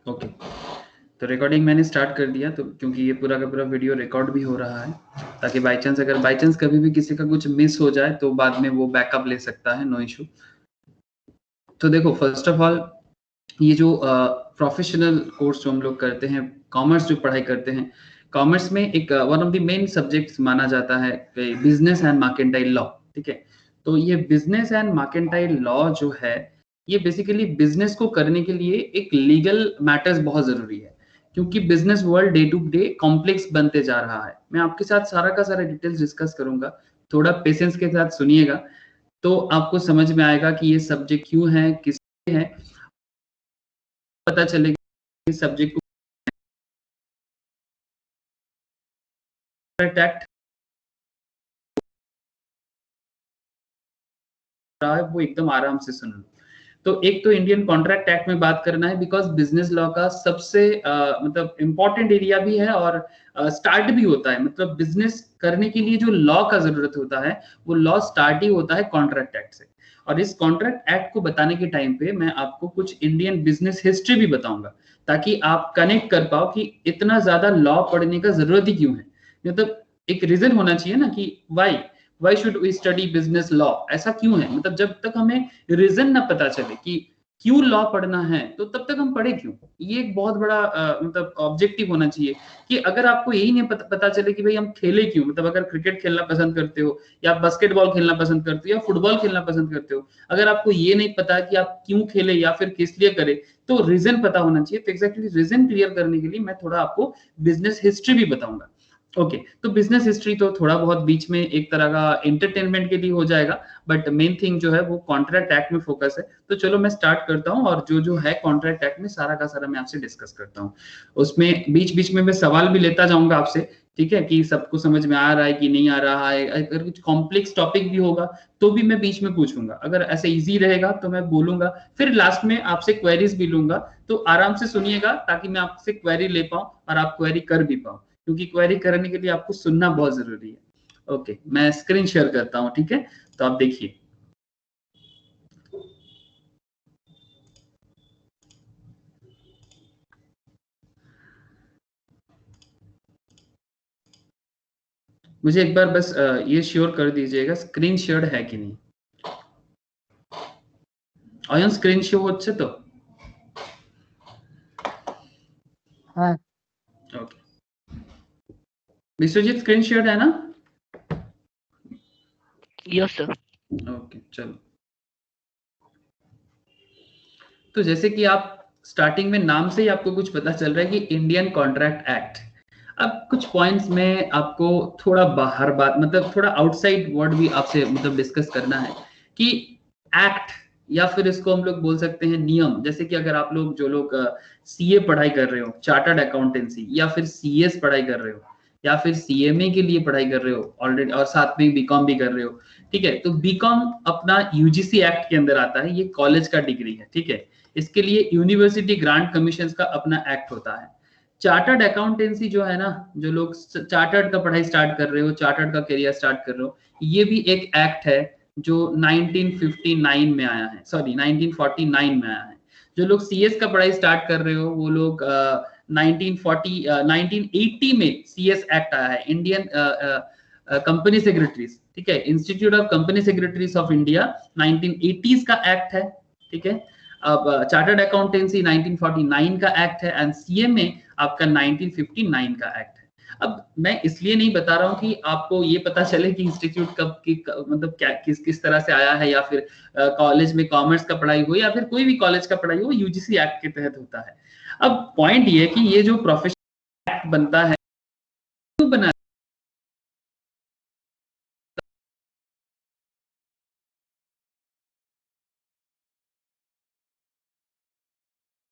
Okay, तो recording मैंने start कर दिया, तो क्योंकि ये पूरा का पूरा वीडियो रिकॉर्ड भी हो रहा है, ताकि अगर बाई चांस कभी भी किसी का कुछ मिस हो जाए तो बाद में वो बैकअप ले सकता है, नो इशू। तो देखो, फर्स्ट ऑफ ऑल ये जो प्रोफेशनल कोर्स जो हम लोग करते हैं, कॉमर्स जो पढ़ाई करते हैं, कॉमर्स में एक one of the main subjects माना जाता है बिजनेस एंड मार्केंटाइल लॉ। ठीक है, तो ये बिजनेस एंड मार्केंटाइल लॉ जो है, ये बेसिकली बिजनेस को करने के लिए एक लीगल मैटर्स बहुत जरूरी है, क्योंकि business world day to day complex बनते जा रहा है। मैं आपके साथ सारा का सारा डिटेल्स डिस्कस करूंगा, थोड़ा पेशेंस के साथ सुनिएगा, तो आपको समझ में आएगा कि ये सब्जेक्ट क्यों है, किस लिए है, पता चलेगा इस सब्जेक्ट को एक्ट रहा है वो एकदम आराम से सुन लो। तो एक तो इंडियन कॉन्ट्रैक्ट एक्ट में बात करना है, बिकॉज बिजनेस लॉ का सबसे मतलब इंपॉर्टेंट एरिया भी है और स्टार्ट भी होता है। मतलब बिजनेस करने के लिए जो लॉ का जरूरत होता है, वो लॉ स्टार्ट ही होता है कॉन्ट्रैक्ट एक्ट से। और इस कॉन्ट्रैक्ट एक्ट को बताने के टाइम पे मैं आपको कुछ इंडियन बिजनेस हिस्ट्री भी बताऊंगा, ताकि आप कनेक्ट कर पाओ कि इतना ज्यादा लॉ पढ़ने का जरूरत ही क्यों है। मतलब एक रीजन होना चाहिए ना कि why should we study business law, ऐसा क्यों है। मतलब जब तक हमें रीजन ना पता चले कि क्यों लॉ पढ़ना है, तो तब तक हम पढ़े क्यों। ये एक बहुत बड़ा मतलब ऑब्जेक्टिव होना चाहिए कि अगर आपको यही नहीं पता चले कि भाई हम खेले क्यों, मतलब अगर क्रिकेट खेलना पसंद करते हो या बास्केटबॉल खेलना पसंद करते हो या फुटबॉल खेलना पसंद करते हो, अगर आपको ये नहीं पता कि आप क्यों खेले या फिर किस लिए करे, तो रीजन पता होना चाहिए। तो एक्जैक्टली रीजन क्लियर करने के लिए मैं थोड़ा आपको बिजनेस हिस्ट्री भी बताऊंगा। ओके, तो बिजनेस हिस्ट्री तो थोड़ा बहुत बीच में एक तरह का एंटरटेनमेंट के लिए हो जाएगा, बट मेन थिंग जो है वो कॉन्ट्रैक्ट एक्ट में फोकस है। तो चलो मैं स्टार्ट करता हूँ, और जो जो है कॉन्ट्रैक्ट एक्ट में सारा का सारा मैं आपसे डिस्कस करता हूँ। उसमें बीच बीच में मैं सवाल भी लेता जाऊंगा आपसे, ठीक है, कि सबको समझ में आ रहा है कि नहीं आ रहा है। अगर कुछ कॉम्प्लेक्स टॉपिक भी होगा तो भी मैं बीच में पूछूंगा, अगर ऐसे इजी रहेगा तो मैं बोलूंगा, फिर लास्ट में आपसे क्वेरीज भी लूंगा। तो आराम से सुनिएगा, ताकि मैं आपसे क्वेरी ले पाऊं और आप क्वेरी कर भी पाओ, क्योंकि क्वेरी करने के लिए आपको सुनना बहुत जरूरी है। ओके, मैं स्क्रीन शेयर करता हूं, ठीक है, तो आप देखिए। मुझे एक बार बस ये श्योर कर दीजिएगा स्क्रीन शेयर है कि नहीं। अयन स्क्रीन शो হচ্ছে তো? हाँ ओके, विश्वजीत स्क्रीन शेयर है ना? Yes sir. ओके, चलो। तो जैसे कि आप स्टार्टिंग में नाम से ही आपको कुछ पता चल रहा है कि इंडियन कॉन्ट्रैक्ट एक्ट। अब कुछ पॉइंट्स में आपको थोड़ा बाहर बात, मतलब थोड़ा आउटसाइड वर्ड भी आपसे मतलब डिस्कस करना है कि एक्ट, या फिर इसको हम लोग बोल सकते हैं नियम। जैसे कि अगर आप लोग जो लोग सीए पढ़ाई कर रहे हो, चार्टर्ड अकाउंटेंसी, या फिर सीएस पढ़ाई कर रहे हो, या फिर सीएमए के लिए पढ़ाई कर रहे हो ऑलरेडी, और साथ में बीकॉम भी कर रहे हो, ठीक है, तो बीकॉम अपना यूजीसी एक्ट के अंदर आता है, ये कॉलेज का डिग्री है, ठीक है। इसके लिए यूनिवर्सिटी ग्रांट कमीशन का अपना एक्ट होता है। चार्टर्ड अकाउंटेंसी जो है ना, जो लोग चार्टर्ड का पढ़ाई स्टार्ट कर रहे हो, चार्टर्ड का करियर स्टार्ट कर रहे हो, ये भी एक एक्ट है जो 1959 में आया है, सॉरी 1949 में आया है। जो लोग सीएस का पढ़ाई स्टार्ट कर रहे हो, वो लोग 1980 में सीएस एक्ट आया है, इंडियन कंपनी सेक्रेटरीज, ठीक है, institute of company secretaries of India 1980s का एक्ट है, ठीक है। अब चार्टर्ड अकाउंटेंसी 1949 का एक्ट है, एंड सीएमए आपका 1959 का एक्ट है। अब मैं इसलिए नहीं बता रहा हूँ कि आपको ये पता चले कि इंस्टीट्यूट कब की मतलब क्या किस किस तरह से आया है, या फिर कॉलेज में कॉमर्स का पढ़ाई हो या फिर कोई भी कॉलेज का पढ़ाई हो, यूजीसी एक्ट के तहत होता है। अब पॉइंट ये है कि ये जो प्रोफेशनल एक्ट बनता है, क्यों बना है,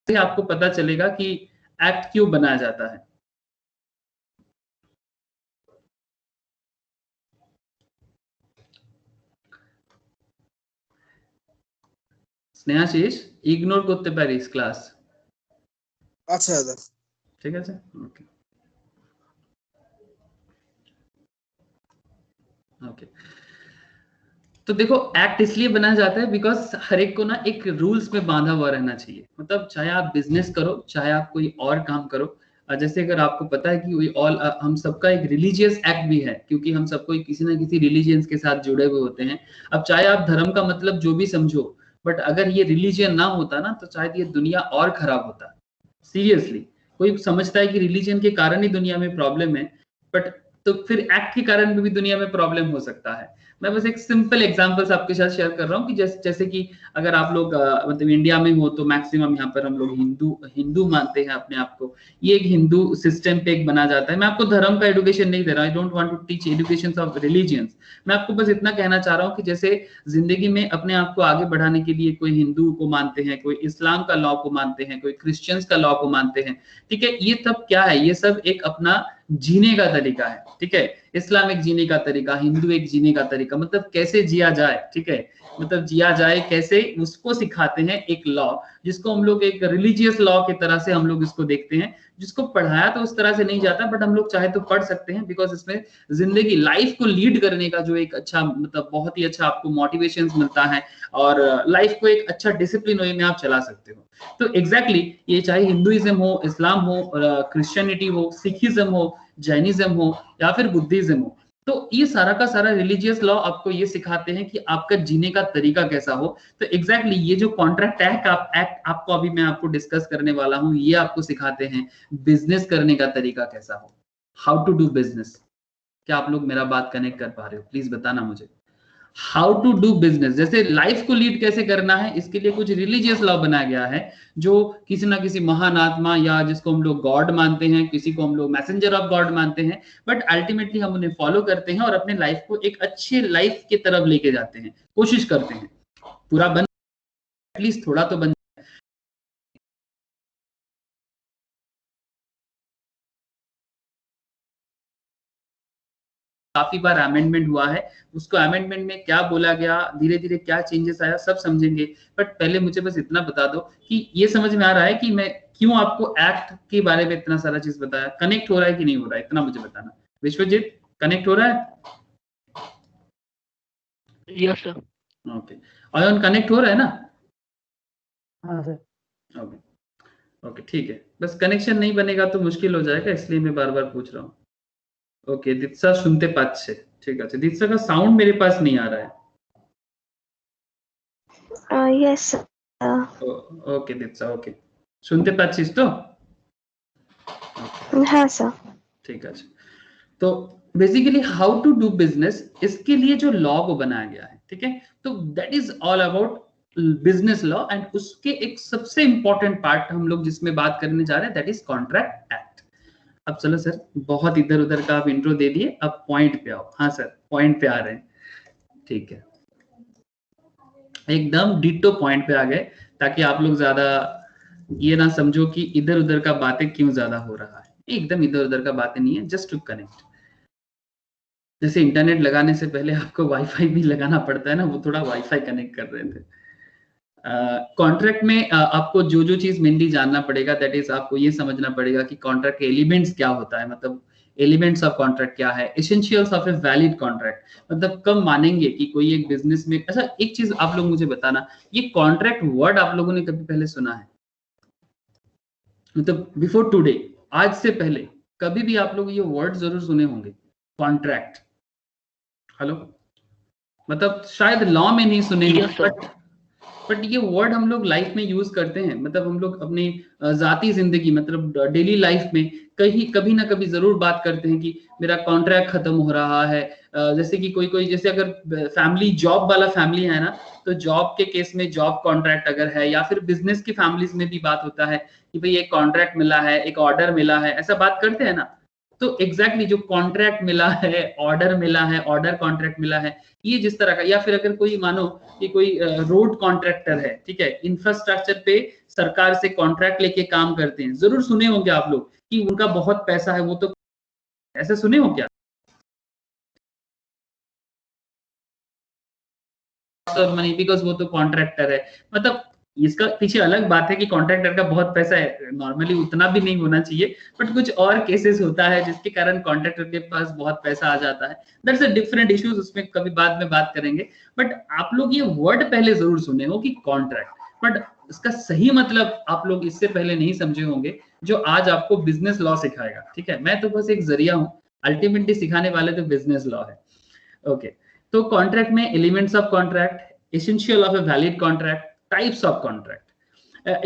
आपको पता चलेगा कि एक्ट क्यों बनाया जाता है। স্নেহাশিস ইগনোর করতে পারিস ক্লাস, আচ্ছা দাদা। ঠিক আছে, ওকে ওকে। तो देखो एक्ट इसलिए बनाया जाता है बिकॉज हर एक को ना एक रूल्स में बांधा हुआ रहना चाहिए। मतलब चाहे आप बिजनेस करो, चाहे आप कोई और काम करो। जैसे अगर आपको पता है कि हम सबका एक रिलीजियस एक्ट भी है, क्योंकि हम सबको किसी ना किसी रिलीजियंस के साथ जुड़े हुए होते हैं। अब चाहे आप धर्म का मतलब जो भी समझो, बट अगर ये रिलीजियन ना होता ना तो शायद ये दुनिया और खराब होता। सीरियसली, कोई समझता है कि रिलीजन के कारण ही दुनिया में प्रॉब्लम है, बट तो फिर एक्ट के कारण भी दुनिया में प्रॉब्लम हो सकता है। मैं बस एक सिंपल एग्जांपल्स आपके साथ शेयर कर रहा हूँ कि जैसे कि अगर आप लोग मतलब इंडिया में हो तो मैक्सिमम यहाँ पर हम लोग हिंदू हिंदू मानते हैं अपने आप को। ये एक हिंदू सिस्टम पे एक बना जाता है। मैं आपको धर्म का एडुकेशन नहीं दे रहा, I don't want to teach education of religions. मैं आपको बस इतना कहना चाह रहा हूँ कि जैसे जिंदगी में अपने आप को आगे बढ़ाने के लिए कोई हिंदू को मानते हैं, कोई इस्लाम का लॉ को मानते हैं, कोई क्रिश्चियंस का लॉ को मानते हैं। ठीक है, ये सब क्या है? ये सब एक अपना जीने का तरीका है। ठीक है, इस्लाम एक जीने का तरीका, हिंदू एक जीने का तरीका, मतलब कैसे जिया जाए। ठीक है, मतलब जिया जाए कैसे, उसको सिखाते हैं एक लॉ, जिसको हम लोग एक रिलीजियस लॉ की तरह से हम लोग इसको देखते हैं। जिसको पढ़ाया तो उस तरह से नहीं जाता, बट हम लोग चाहे तो पढ़ सकते हैं, बिकॉज इसमें जिंदगी लाइफ को लीड करने का जो एक अच्छा मतलब बहुत ही अच्छा आपको मोटिवेशन मिलता है, और लाइफ को एक अच्छा डिसिप्लिन वे में आप चला सकते हो। तो एग्जैक्टली ये चाहे हिंदुइज्म हो, इस्लाम हो, क्रिश्चियनिटी हो, सिखिज्म हो, जैनिज्म हो या फिर बुद्धिज्म हो, तो ये सारा का सारा रिलीजियस लॉ आपको ये सिखाते हैं कि आपका जीने का तरीका कैसा हो। तो एग्जैक्टली ये जो कॉन्ट्रैक्ट एक्ट आपको अभी मैं आपको डिस्कस करने वाला हूं, ये आपको सिखाते हैं बिजनेस करने का तरीका कैसा हो, हाउ टू डू बिजनेस। क्या आप लोग मेरा बात कनेक्ट कर पा रहे हो? प्लीज बताना मुझे। हाउ टू डू बिजनेस, जैसे लाइफ को लीड कैसे करना है, इसके लिए कुछ रिलीजियस लॉ बनाया गया है, जो किसी ना किसी महान आत्मा या जिसको हम लोग गॉड मानते हैं, किसी को हम लोग मैसेंजर ऑफ गॉड मानते हैं, बट अल्टीमेटली हम उन्हें फॉलो करते हैं और अपने लाइफ को एक अच्छी लाइफ की तरफ लेके जाते हैं, कोशिश करते हैं। पूरा बन, एटलीस्ट थोड़ा तो बन। काफी बार अमेंडमेंट हुआ है, उसको अमेंडमेंट में क्या बोला गया, धीरे धीरे क्या चेंजेस आया, सब समझेंगे। बट पहले मुझे बस इतना बता दो कि ये समझ में आ रहा है कि मैं क्यों आपको एक्ट के बारे में इतना सारा चीज बताया। कनेक्ट हो रहा है कि नहीं हो रहा है, इतना मुझे बताना। विश्वजीत, कनेक्ट हो रहा है? Yes sir. ओके, अयन कनेक्ट हो रहा है ना? हाँ सर। ओके ओके, ठीक है। बस कनेक्शन नहीं बनेगा तो मुश्किल हो जाएगा, इसलिए मैं बार बार पूछ रहा हूँ। ओके, दीक्षा सुनते पाচ্ছে, ठीक है। दीक्षा का साउंड मेरे पास नहीं आ रहा है। Yes, ओके दीक्षा, ओके, শুনতে পাচ্ছিস তো? हाँ सर। ठीक है। तो basically how to do business, इसके लिए जो लॉ को बनाया गया है, ठीक है, तो that is all about business law. And उसके एक सबसे इंपॉर्टेंट पार्ट हम लोग जिसमें बात करने जा रहे हैं, दैट इज कॉन्ट्रैक्ट एक्ट। अब चलो सर, बहुत इधर उधर का आप इंट्रो दे दिए, अब पॉइंट पे आओ। हाँ सर, पॉइंट पे आ रहे हैं, ठीक है, एकदम डिटो पॉइंट पे आ गए, ताकि आप लोग ज्यादा ये ना समझो कि इधर उधर का बातें क्यों ज्यादा हो रहा है। एकदम इधर उधर का बातें नहीं है, जस्ट टू कनेक्ट। जैसे इंटरनेट लगाने से पहले आपको वाईफाई भी लगाना पड़ता है ना, वो थोड़ा वाईफाई कनेक्ट कर रहे थे। कॉन्ट्रैक्ट में आपको जो जो चीज मेनली जानना पड़ेगा, दैट इज आपको ये समझना पड़ेगा कि कॉन्ट्रैक्ट के एलिमेंट्स क्या होता है, मतलब एलिमेंट्स ऑफ कॉन्ट्रैक्ट क्या है, essentials of a valid contract, मतलब कब मानेंगे कि कोई एक बिजनेस में। अच्छा, एक चीज आप लोग मुझे बताना, ये कॉन्ट्रैक्ट वर्ड आप लोगों ने कभी पहले सुना है? मतलब बिफोर टुडे, आज से पहले कभी भी आप लोग ये वर्ड जरूर सुने होंगे, कॉन्ट्रैक्ट। हेलो, मतलब शायद लॉ में नहीं सुने यस हैं, सर। बट ये वर्ड हम लोग लाइफ में यूज करते हैं। मतलब हम लोग अपनी जाती जिंदगी, मतलब डेली लाइफ में कहीं कभी ना कभी जरूर बात करते हैं कि मेरा कॉन्ट्रैक्ट खत्म हो रहा है। जैसे कि कोई कोई, जैसे अगर फैमिली जॉब वाला फैमिली है ना, तो जॉब के केस में जॉब कॉन्ट्रैक्ट अगर है, या फिर बिजनेस की फैमिलीज में भी बात होता है कि भाई एक कॉन्ट्रैक्ट मिला है, एक ऑर्डर मिला है, ऐसा बात करते हैं ना। तो एग्जैक्टली जो कॉन्ट्रैक्ट मिला है, ऑर्डर मिला है, ऑर्डर कॉन्ट्रैक्ट मिला है, ये जिस तरह का, या फिर अगर कोई मानो कि कोई रोड कॉन्ट्रैक्टर है, ठीक है, इंफ्रास्ट्रक्चर पे सरकार से कॉन्ट्रैक्ट लेके काम करते हैं, जरूर सुने होंगे आप लोग कि उनका बहुत पैसा है, वो तो ऐसे सुने हो क्या? मनी, बिकॉज वो तो कॉन्ट्रैक्टर है। मतलब इसका पीछे अलग बात है कि कॉन्ट्रैक्टर का बहुत पैसा है, नॉर्मली उतना भी नहीं होना चाहिए, बट कुछ और केसेस होता है जिसके कारण कॉन्ट्रैक्टर के पास बहुत पैसा आ जाता है, दैट्स अ डिफरेंट इश्यूज, उसमें कभी बाद में बात करेंगे। बट आप लोग ये वर्ड पहले जरूर सुने हो कि कॉन्ट्रैक्ट, बट इसका सही मतलब आप लोग इससे पहले नहीं समझे होंगे, जो आज आपको बिजनेस लॉ सिखाएगा। ठीक है, मैं तो बस एक जरिया हूँ, अल्टीमेटली सिखाने वाले तो बिजनेस लॉ है। ओके, तो कॉन्ट्रैक्ट में elements of contract, essential of a valid contract, types of contract.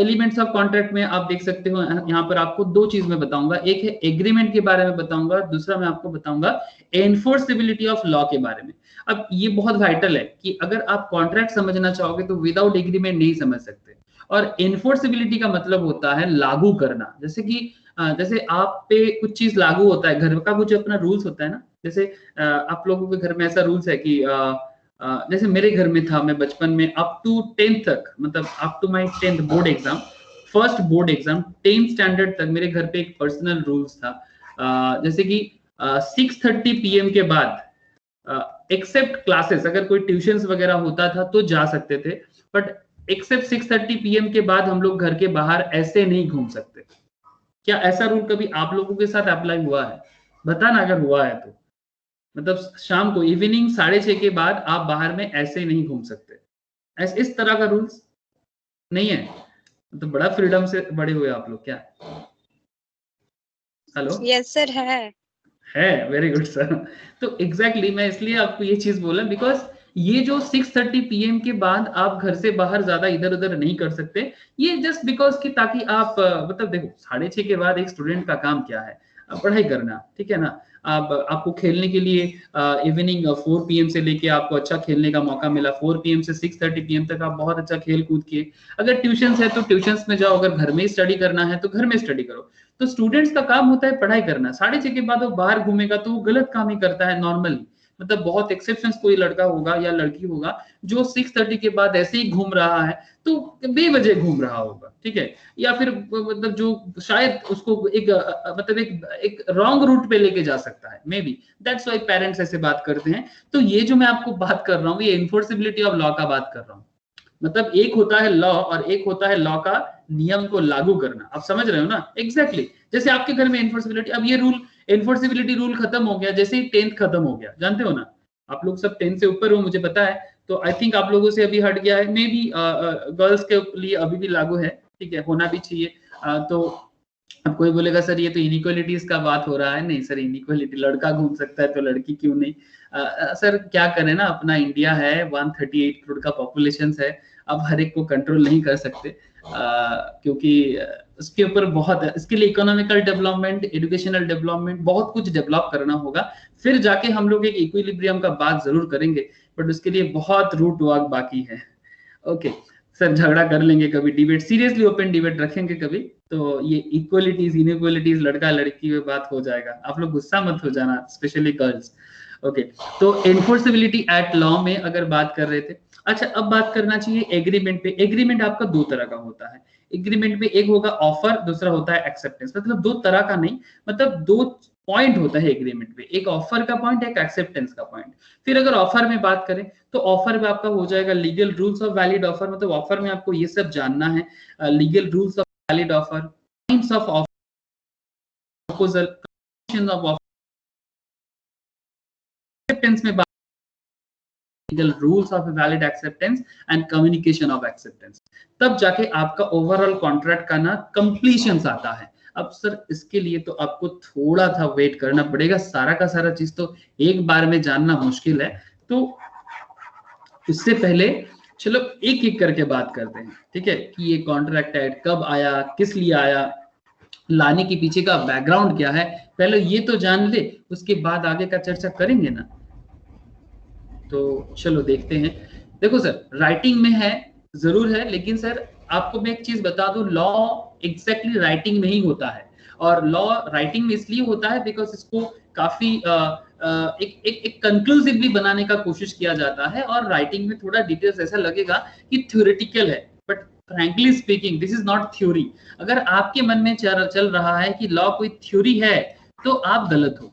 Elements of contract में आप देख सकते हो, यहाँ पर आपको दो चीज में बताऊंगा, एक है एग्रीमेंट के बारे में बताऊंगा, दूसरा मैं आपको बताऊंगा एनफोर्सेबिलिटी ऑफ लॉ के बारे में। अब ये बहुत वाइटल है कि अगर आप कॉन्ट्रैक्ट समझना चाहोगे तो विदाउट एग्रीमेंट नहीं समझ सकते। और एनफोर्सेबिलिटी का मतलब होता है लागू करना, जैसे कि जैसे आप पे कुछ चीज लागू होता है, घर का कुछ अपना रूल्स होता है ना, जैसे आप लोगों के घर में ऐसा रूल्स है कि जैसे मेरे घर में था, मैं बचपन में अप टू 10th तक, मतलब up to my 10th board exam, first board exam 10th standard तक मेरे घर पे एक पर्सनल रूल्स था, जैसे कि 6:30 PM के बाद एक्सेप्ट क्लासेस, अगर कोई ट्यूशंस वगैरह होता था तो जा सकते थे, बट एक्सेप्ट 6:30 PM के बाद हम लोग घर के बाहर ऐसे नहीं घूम सकते। क्या ऐसा रूल कभी आप लोगों के साथ अप्लाई हुआ है? बताना अगर हुआ है तो। मतलब शाम को इवनिंग 6:30 के बाद आप बाहर में ऐसे नहीं घूम सकते, इस तरह का रूल्स नहीं है? तो बड़ा फ्रीडम से बड़े हुए आप लोग क्या? हेलो? यस सर है। Very good sir. तो एग्जैक्टली मैं इसलिए आपको ये चीज बोला, बिकॉज ये जो 6:30 PM के बाद आप घर से बाहर ज्यादा इधर उधर नहीं कर सकते, ये जस्ट बिकॉज कि ताकि आप मतलब देखो 6:30 के बाद एक स्टूडेंट का काम क्या है? पढ़ाई करना, ठीक है ना। आपको खेलने के लिए इवनिंग 4 PM से लेके आपको अच्छा खेलने का मौका मिला, 4 PM से 6:30 PM तक आप बहुत अच्छा खेल कूद किए। अगर ट्यूशंस है तो ट्यूशंस में जाओ, अगर घर में ही स्टडी करना है तो घर में स्टडी करो। तो स्टूडेंट्स का काम होता है पढ़ाई करना, 6:30 के बाद वो बाहर घूमेगा तो वो गलत काम ही करता है नॉर्मली। मतलब बहुत एक्सेप्शंस कोई लड़का होगा या लड़की होगा जो 6:30 के बाद ऐसे ही घूम रहा है, तो बेवजह घूम रहा होगा, ठीक है, या फिर मतलब जो शायद उसको एक मतलब एक रॉन्ग रूट पे लेके जा सकता है, may be that's why parents ऐसे बात करते हैं। तो ये जो मैं आपको बात कर रहा हूँ, ये इन्फोर्सिबिलिटी ऑफ लॉ का बात कर रहा हूँ। मतलब एक होता है लॉ और एक होता है लॉ का नियम को लागू करना। आप समझ रहे हो ना? एग्जैक्टली जैसे आपके घर में एनफोर्सिबिलिटी, अब ये रूल एनफोर्सिबिलिटी रूल खत्म हो गया जैसे ही 10th खत्म हो गया, जानते हो ना, आप लोग सब 10th से ऊपर हो मुझे पता है, तो आई थिंक आप लोगों से अभी हट गया है, मे बी गर्ल्स के लिए अभी भी लागू है, ठीक है, होना भी चाहिए। तो अब कोई बोलेगा सर ये तो इनइक्वालिटीज का बात हो रहा है, नहीं सर, इनइक्वालिटी लड़का घूम सकता है तो लड़की क्यों नहीं? सर क्या करें ना, अपना इंडिया है, 138 करोड़ का पॉपुलेशन है, अब हर एक को कंट्रोल नहीं कर सकते, क्योंकि उसके ऊपर बहुत है, इसके लिए इकोनॉमिकल डेवलपमेंट, एजुकेशनल डेवलपमेंट, बहुत कुछ डेवलप करना होगा, फिर जाके हम लोग एक इक्विलिब्रियम का बात जरूर करेंगे, बट उसके लिए बहुत रूट वर्क बाकी है। ओके सर, झगड़ा कर लेंगे कभी, डिबेट सीरियसली ओपन डिबेट रखेंगे कभी, तो ये इक्वलिटीज इनइक्वलिटीज लड़का लड़की में बात हो जाएगा, आप लोग गुस्सा मत हो जाना, स्पेशली गर्ल्स। ओके, तो एनफोर्सेबिलिटी एट लॉ में अगर बात कर रहे थे, अच्छा अब बात करना चाहिए एग्रीमेंट पे। एग्रीमेंट आपका दो तरह का होता है, एग्रीमेंट में एक होगा ऑफर, दूसरा होता है एक्सेप्टेंस, मतलब दो तरह का नहीं, मतलब दो पॉइंट होता है एग्रीमेंट पे, एक ऑफर का पॉइंट, एक एक्सेप्टेंस का पॉइंट। फिर अगर ऑफर में बात करें तो ऑफर में आपका हो जाएगा legal rules of valid offer, मतलब ऑफर में आपको ये सब जानना है, legal rules of valid offer, types of offer, proposal, conditions of offer. Acceptance में legal rules of valid acceptance and communication of acceptance, तब जाके आपका ओवरऑल कॉन्ट्रैक्ट का ना कंप्लीशन आता है। अब सर इसके लिए तो आपको थोड़ा सा वेट करना पड़ेगा, सारा का सारा चीज तो एक बार में जानना मुश्किल है, तो इससे पहले चलो एक एक करके बात करते हैं, ठीक है, कि ये कॉन्ट्रैक्ट एक्ट कब आया, किस लिए आया, लाने के पीछे का बैकग्राउंड क्या है, पहले ये तो जान ले, उसके बाद आगे का चर्चा करेंगे ना। तो चलो देखते हैं। देखो सर, राइटिंग में है जरूर है, लेकिन सर आपको मैं एक चीज बता दूं, लॉ एग्जैक्टली राइटिंग में ही होता है, और लॉ राइटिंग में इसलिए होता है बिकॉज इसको काफी एक कंक्लूसिवली बनाने का कोशिश किया जाता है, और राइटिंग में थोड़ा डिटेल्स ऐसा लगेगा कि थ्योरेटिकल है, but frankly speaking this is not theory. अगर आपके मन में चल रहा है कि लॉ कोई थ्योरी है तो आप गलत हो,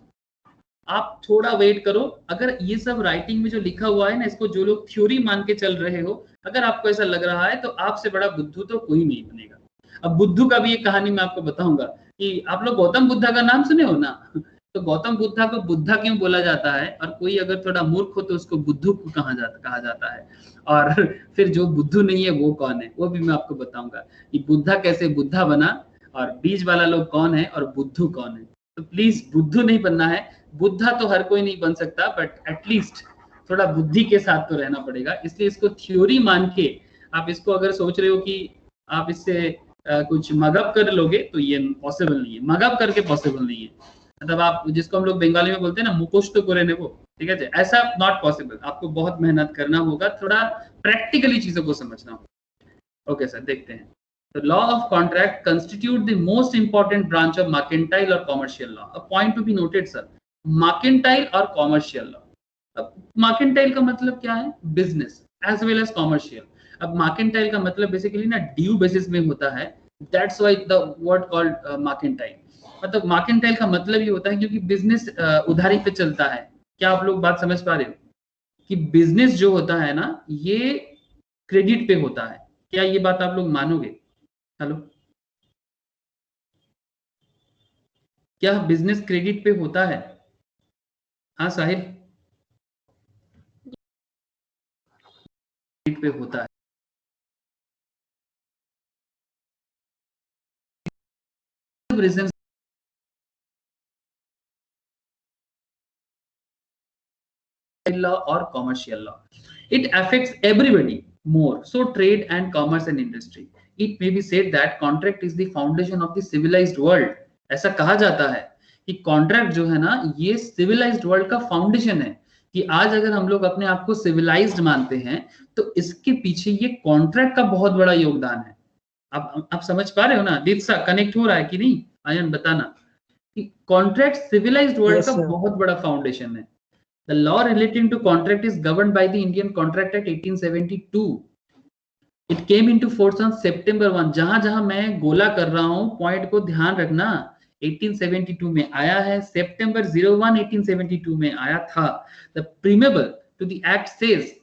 आप थोड़ा वेट करो। अगर ये सब राइटिंग में जो लिखा हुआ है ना, इसको जो लोग थ्योरी मान के चल रहे हो, अगर आपको ऐसा लग रहा है तो आपसे बड़ा बुद्धू तो कोई नहीं बनेगा। अब बुद्धू का भी एक कहानी मैं आपको बताऊंगा कि आप लोग गौतम बुद्धा का नाम सुने हो ना, तो गौतम बुद्धा को बुद्धा क्यों बोला जाता है, और कोई अगर थोड़ा मूर्ख हो तो उसको बुद्धू कहा जाता है, और फिर जो बुद्धू नहीं है वो कौन है, वो भी मैं आपको बताऊंगा कि बुद्धा कैसे बुद्धा बना, और बीच वाला लोग कौन है और बुद्धू कौन है। तो प्लीज बुद्धू नहीं बनना है। बुद्धा तो हर कोई नहीं बन सकता, बट एटलीस्ट थोड़ा बुद्धि के साथ तो रहना पड़ेगा। इसलिए इसको थ्योरी मान के आप इसको अगर सोच रहे हो कि आप इससे कुछ मगअप कर लोगे, तो ये पॉसिबल नहीं है, मगअप करके पॉसिबल नहीं है। मतलब आप जिसको हम लोग बंगाली में बोलते हैं ना, मुकोश तो करे वो, ठीक है, ऐसा नॉट पॉसिबल। आपको बहुत मेहनत करना होगा, थोड़ा प्रैक्टिकली चीजों को समझना होगा। ओके सर, देखते हैं। The law of contract constitute the most important branch of mercantile or commercial law. A point to be noted, sir. Mercantile or commercial law. अब mercantile का मतलब क्या है? Business as well as commercial. अब mercantile का मतलब basically ना due basis में होता है. That's why the word called mercantile. मतलब mercantile का मतलब ये होता है क्योंकि बिजनेस उधारी पे चलता है। क्या आप लोग बात समझ पा रहे हो कि बिजनेस जो होता है ना, ये क्रेडिट पे होता है। क्या ये बात आप लोग मानोगे? हेलो, क्या बिजनेस क्रेडिट पे होता है? हाँ साहिल, क्रेडिट पे होता है। Reason law or commercial law, it affects everybody more, so trade and commerce and industry. It may be said that contract is the foundation of the civilized world. ऐसा कहा जाता है कि कॉन्ट्रैक्ट जो है ना, ये सिविलाइज्ड वर्ल्ड का फाउंडेशन है। कि आज अगर हम लोग अपने आप को सिविलाइज्ड मानते हैं, तो इसके पीछे ये कॉन्ट्रैक्ट का बहुत बड़ा योगदान है। आप समझ पा रहे हो ना? दीक्षा कनेक्ट हो रहा है कि नहीं? आयन बताना कि कॉन्ट्रैक्ट सिविलाइज्ड वर्ल्ड का बहुत बड़ा फाउंडेशन है। The law relating to contract is governed by the Indian Contract Act 1872. It came into force on September 1. जहां मैं गोला कर रहा हूं, पॉइंट को ध्यान रखना। 1872 में आया है, सितंबर 01 1872 में आया था। The preamble to the act says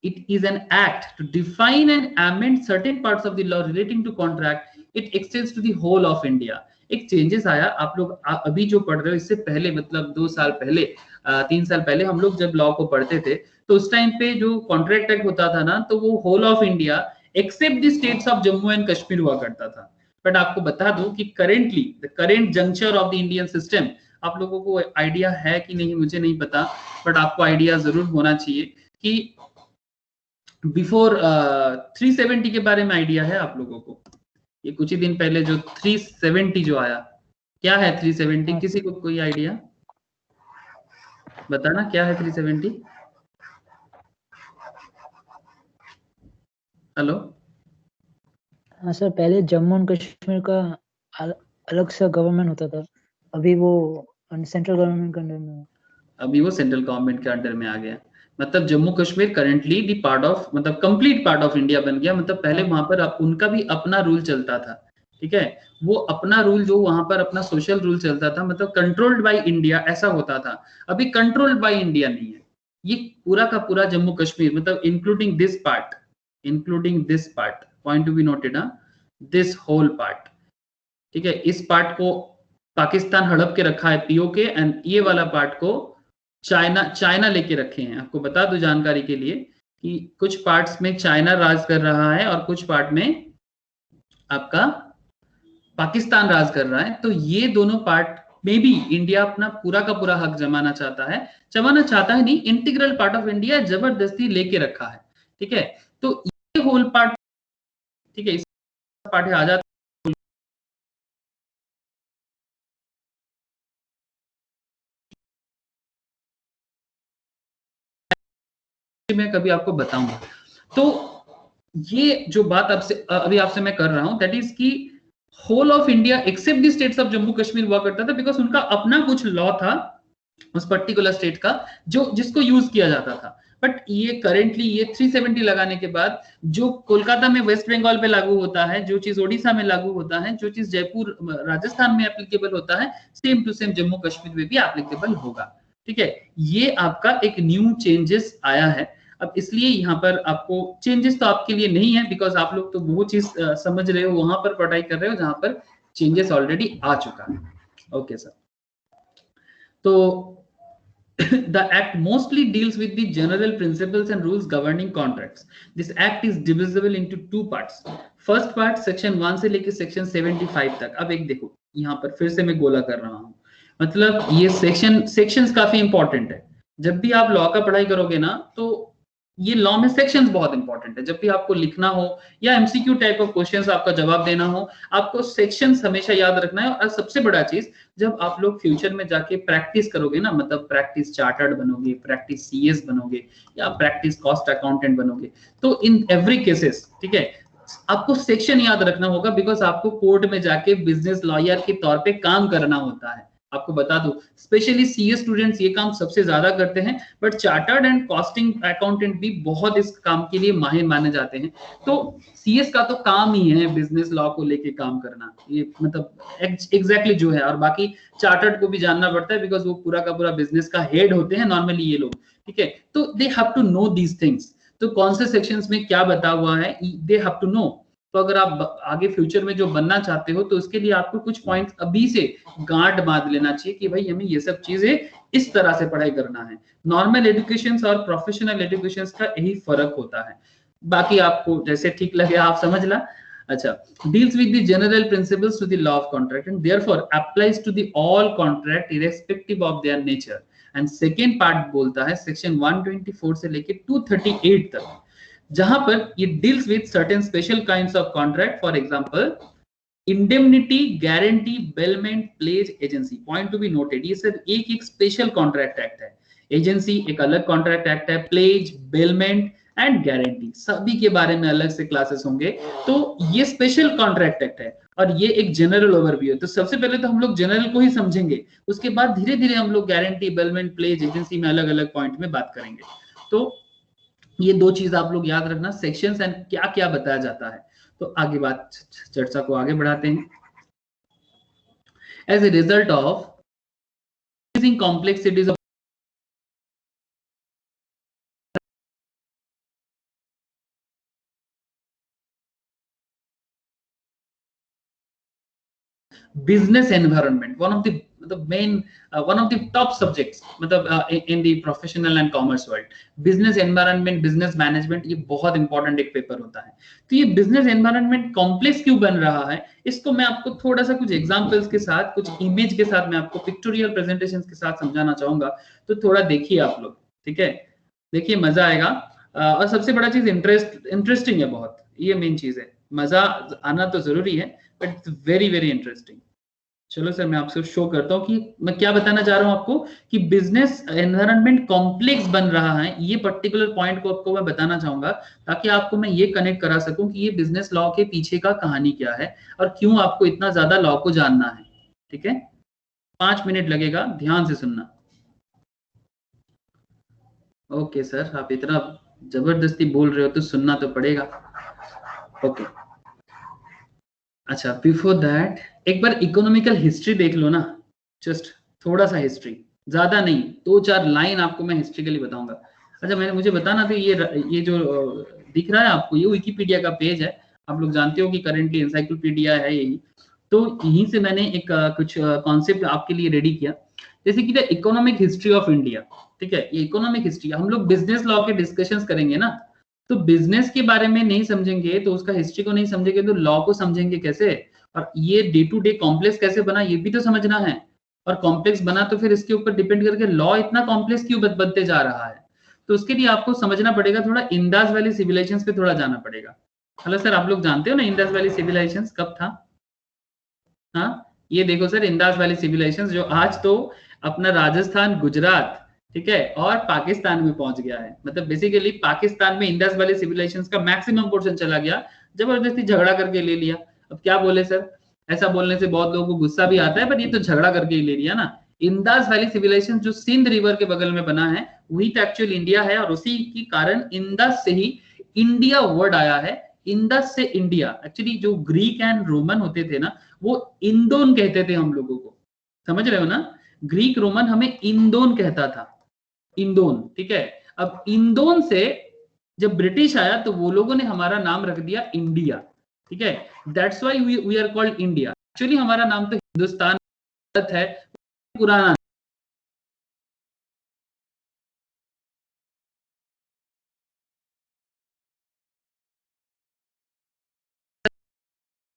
it is an act to define and amend certain parts of the law relating to contract. It extends to the whole of India. एक चेंजेस आया, आप लोग अभी जो पढ़ रहे हो, इससे पहले मतलब 2 साल पहले 3 साल पहले हम लोग जब लॉ को पढ़ते थे, तो उस टाइम पे जो कॉन्ट्रैक्ट एक्ट होता था ना, तो वो whole of India except the states of Jammu and Kashmir हुआ करता था। बट आपको बता दूं कि currently the current juncture of the Indian system, आप लोगों को आइडिया है कि नहीं मुझे नहीं पता, बट आपको आइडिया जरूर होना चाहिए कि बिफोर 370 के बारे में आइडिया है आप लोगों को? ये कुछ ही दिन पहले जो 370 जो आया, क्या है 370? किसी को कोई आइडिया बताना, क्या है 370? हेलो, हाँ सर, पहले जम्मू एंड कश्मीर का अलग सा गवर्नमेंट होता था, अभी वो सेंट्रल गवर्नमेंट के अंडर में, अभी वो सेंट्रल गवर्नमेंट के अंडर में आ गया। मतलब Jammu Kashmir currently the part of, मतलब कंप्लीट पार्ट ऑफ इंडिया बन गया। मतलब पहले वहां पर उनका भी अपना रूल चलता था, ठीक है, वो अपना रूल जो वहां पर अपना सोशल रूल चलता था, मतलब कंट्रोल्ड बाय इंडिया ऐसा होता था। अभी कंट्रोल्ड बाय इंडिया नहीं है, ये पूरा का पूरा जम्मू कश्मीर, मतलब including this part, point to be noted, this whole part, ठीक है। इस पार्ट को पाकिस्तान हड़प के रखा है, पीओके, एंड ये वाला पार्ट को चाइना लेके रखे हैं। आपको बता दो जानकारी के लिए कि कुछ पार्ट्स में चाइना राज कर रहा है और कुछ पार्ट में आपका पाकिस्तान राज कर रहा है। तो ये दोनों पार्ट में भी इंडिया अपना पूरा का पूरा हक जमाना चाहता है नहीं, इंटीग्रल पार्ट ऑफ इंडिया जबरदस्ती लेके रखा है, ठीक है। तो ये होल पार्ट, ठीक है, इस पार्ट है आजाद मैं कभी आपको बताऊंगा। तो ये जो बात अभी आपसे मैं कर रहा हूं, दैट इज की whole of India except the states of Jammu Kashmir हुआ करता था, बिकॉज उनका अपना कुछ लॉ था उस पर्टिकुलर स्टेट का, जो जिसको यूज किया जाता था। बट ये करेंटली ये 370 लगाने के बाद जो कोलकाता में वेस्ट बंगाल पे लागू होता है, जो चीज ओडिशा में लागू होता है, जो चीज जयपुर राजस्थान में एप्लीकेबल होता है, same to same Jammu Kashmir में भी एप्लीकेबल होगा। ठीक है, ये आपका एक न्यू चेंजेस आया है। अब इसलिए यहाँ पर आपको चेंजेस तो आपके लिए नहीं है, बिकॉज आप लोग तो वो चीज समझ रहे हो, वहां पर पढ़ाई कर रहे हो जहां पर चेंजेस ऑलरेडी आ चुका है। ओके सर, तो the act mostly deals with the general principles and rules governing contracts. This act is divisible into two parts. First part section 1 से लेके section 75 तक। अब एक देखो, यहाँ पर फिर से मैं गोला कर रहा हूँ, मतलब ये sections काफी इंपॉर्टेंट है। जब भी आप लॉ का पढ़ाई करोगे ना, तो ये लॉ में सेक्शंस बहुत इंपॉर्टेंट है। जब भी आपको लिखना हो या एमसीक्यू टाइप ऑफ क्वेश्चंस आपका जवाब देना हो, आपको सेक्शंस हमेशा याद रखना है। और सबसे बड़ा चीज, जब आप लोग फ्यूचर में जाके प्रैक्टिस करोगे ना, मतलब प्रैक्टिस चार्टर्ड बनोगे, प्रैक्टिस सीएस बनोगे या प्रैक्टिस कॉस्ट अकाउंटेंट बनोगे, तो इन एवरी केसेस, ठीक है, आपको सेक्शन याद रखना होगा, बिकॉज आपको कोर्ट में जाके बिजनेस लॉयर के तौर पे काम करना होता है। आपको बता दूं, स्पेशली सीए स्टूडेंट्स ये काम सबसे ज्यादा करते हैं, but chartered and costing accountant भी बहुत इस काम के लिए माहिर माने जाते हैं। तो सीएस का तो काम ही है बिजनेस लॉ को लेके काम करना, ये मतलब एग्जैक्टली जो है। और बाकी चार्टर्ड को भी जानना पड़ता है, बिकॉज वो पूरा का पूरा बिजनेस का हेड होते हैं नॉर्मली ये लोग, ठीक है। तो they have to know these things. तो कौन से सेक्शंस में क्या बता हुआ है, दे हैव टू नो। तो अगर आप आगे फ्यूचर में जो बनना चाहते हो, तो उसके लिए आपको कुछ पॉइंट्स अभी से गांठ बांध लेना चाहिए कि भाई हमें ये सब चीजें इस तरह से पढ़ाई करना है। नॉर्मल एजुकेशन और प्रोफेशनल एजुकेशन का यही फर्क होता है। बाकी आपको जैसे ठीक लगे आप समझ ला। अच्छा, deals with the general principles to the law of contract and therefore applies to the all contract irrespective of their nature. And second part बोलता है सेक्शन 124 से लेके 238 तक, जहां पर ये deals with certain special kinds of contract, for example indemnity, guarantee, bailment, pledge, agency. Point to be noted, ये सब एक एक स्पेशल कॉन्ट्रैक्ट एक्ट है। एजेंसी एक अलग कॉन्ट्रैक्ट एक्ट है, प्लेज, बेलमेंट एंड गारंटी सभी के बारे में अलग से क्लासेस होंगे। तो ये स्पेशल कॉन्ट्रैक्ट एक्ट है और ये एक जनरल ओवरव्यू है। तो सबसे पहले तो हम लोग जनरल को ही समझेंगे, उसके बाद धीरे धीरे हम लोग गारंटी, बेलमेंट, प्लेज, एजेंसी में अलग अलग पॉइंट में बात करेंगे। तो ये दो चीज आप लोग याद रखना, सेक्शंस एंड क्या क्या बताया जाता है। तो आगे बात, चर्चा को आगे बढ़ाते हैं। As a result of increasing complexities ऑफ business environment, one of the main one of the top subjects, मतलब in the professional and commerce world, business environment, business management, ये बहुत इंपॉर्टेंट एक पेपर होता है। तो ये business environment कॉम्प्लेक्स क्यों बन रहा है, इसको मैं आपको थोड़ा सा कुछ एग्जांपल्स के साथ, कुछ इमेज के साथ, मैं आपको पिक्टोरियल प्रेजेंटेशंस के साथ समझाना चाहूंगा। तो थोड़ा देखिए आप लोग, ठीक है, देखिए मजा आएगा। और सबसे बड़ा चीज इंटरेस्टिंग है बहुत, ये मेन चीज है। मजा आना तो जरूरी है, but it's very very interesting. चलो सर, मैं आपसे शो करता हूँ कि मैं क्या बताना चाह रहा हूँ आपको, कि बिजनेस एनवायरनमेंट कॉम्प्लेक्स बन रहा है। ये पर्टिकुलर पॉइंट को आपको मैं बताना चाहूंगा, ताकि आपको मैं ये कनेक्ट करा सकूं कि ये बिजनेस लॉ के पीछे का कहानी क्या है और क्यों आपको इतना ज्यादा लॉ को जानना है। ठीक है, 5 मिनट लगेगा, ध्यान से सुनना। ओके सर, आप इतना जबरदस्ती बोल रहे हो तो सुनना तो पड़ेगा। ओके, अच्छा, बिफोर दैट एक बार इकोनॉमिकल हिस्ट्री देख लो ना, जस्ट थोड़ा सा हिस्ट्री, ज्यादा नहीं, 2-4 लाइन आपको मैं हिस्ट्री के लिए बताऊंगा। अच्छा, मुझे बताना था, ये जो दिख रहा है आपको, ये विकिपीडिया का पेज है। आप लोग जानते हो कि करेंटली एनसाइक्लोपीडिया है यही, तो यहीं से मैंने एक कुछ कॉन्सेप्ट आपके लिए रेडी किया, जैसे कि the economic history of India. ठीक है, ये इकोनॉमिक हिस्ट्री, हम लोग बिजनेस लॉ के डिस्कशंस करेंगे ना, तो बिजनेस के बारे में नहीं समझेंगे तो उसका हिस्ट्री को नहीं समझेंगे तो लॉ को समझेंगे कैसे, और ये डे टू डे कॉम्प्लेक्स कैसे बना ये भी तो समझना है। और कॉम्प्लेक्स बना तो फिर इसके ऊपर डिपेंड करके लॉ इतना कॉम्प्लेक्स क्यों बनते जा रहा है, तो उसके लिए आपको समझना पड़ेगा, थोड़ा इंडस वैली सिविलाइजेशंस पे थोड़ा जाना पड़ेगा। हेलो सर, आप लोग जानते हो ना इंडस वैली सिविलाइजेशंस कब था? हाँ, ये देखो सर, इंडस वैली सिविलाइजेशंस जो आज तो अपना राजस्थान, गुजरात, ठीक है, और पाकिस्तान में पहुंच गया है। मतलब बेसिकली पाकिस्तान में इंडस वैली सिविलाइजेशंस का मैक्सिमम पोर्शन चला गया, जबरदस्ती झगड़ा करके ले लिया। अब क्या बोले सर, ऐसा बोलने से बहुत लोगों को गुस्सा भी आता है, पर ये तो झगड़ा करके ही ले लिया ना। इंडस वैली सिविलाइजेशन जो सिंध रिवर के बगल में बना है, वही तो एक्चुअल इंडिया है, और उसी के कारण इंडस से ही इंडिया वर्ड आया है। इंडस से इंडिया, एक्चुअली जो ग्रीक एंड रोमन होते थे ना, वो इंडोन कहते थे हम लोगों को, समझ रहे हो ना। ग्रीक रोमन हमें इंदोन कहता था, इंदोन, ठीक है। अब इंदोन से जब ब्रिटिश आया तो वो लोगों ने हमारा नाम रख दिया इंडिया, ठीक है। That's why we are called India. Actually हमारा नाम तो हिंदुस्तान है, पुराना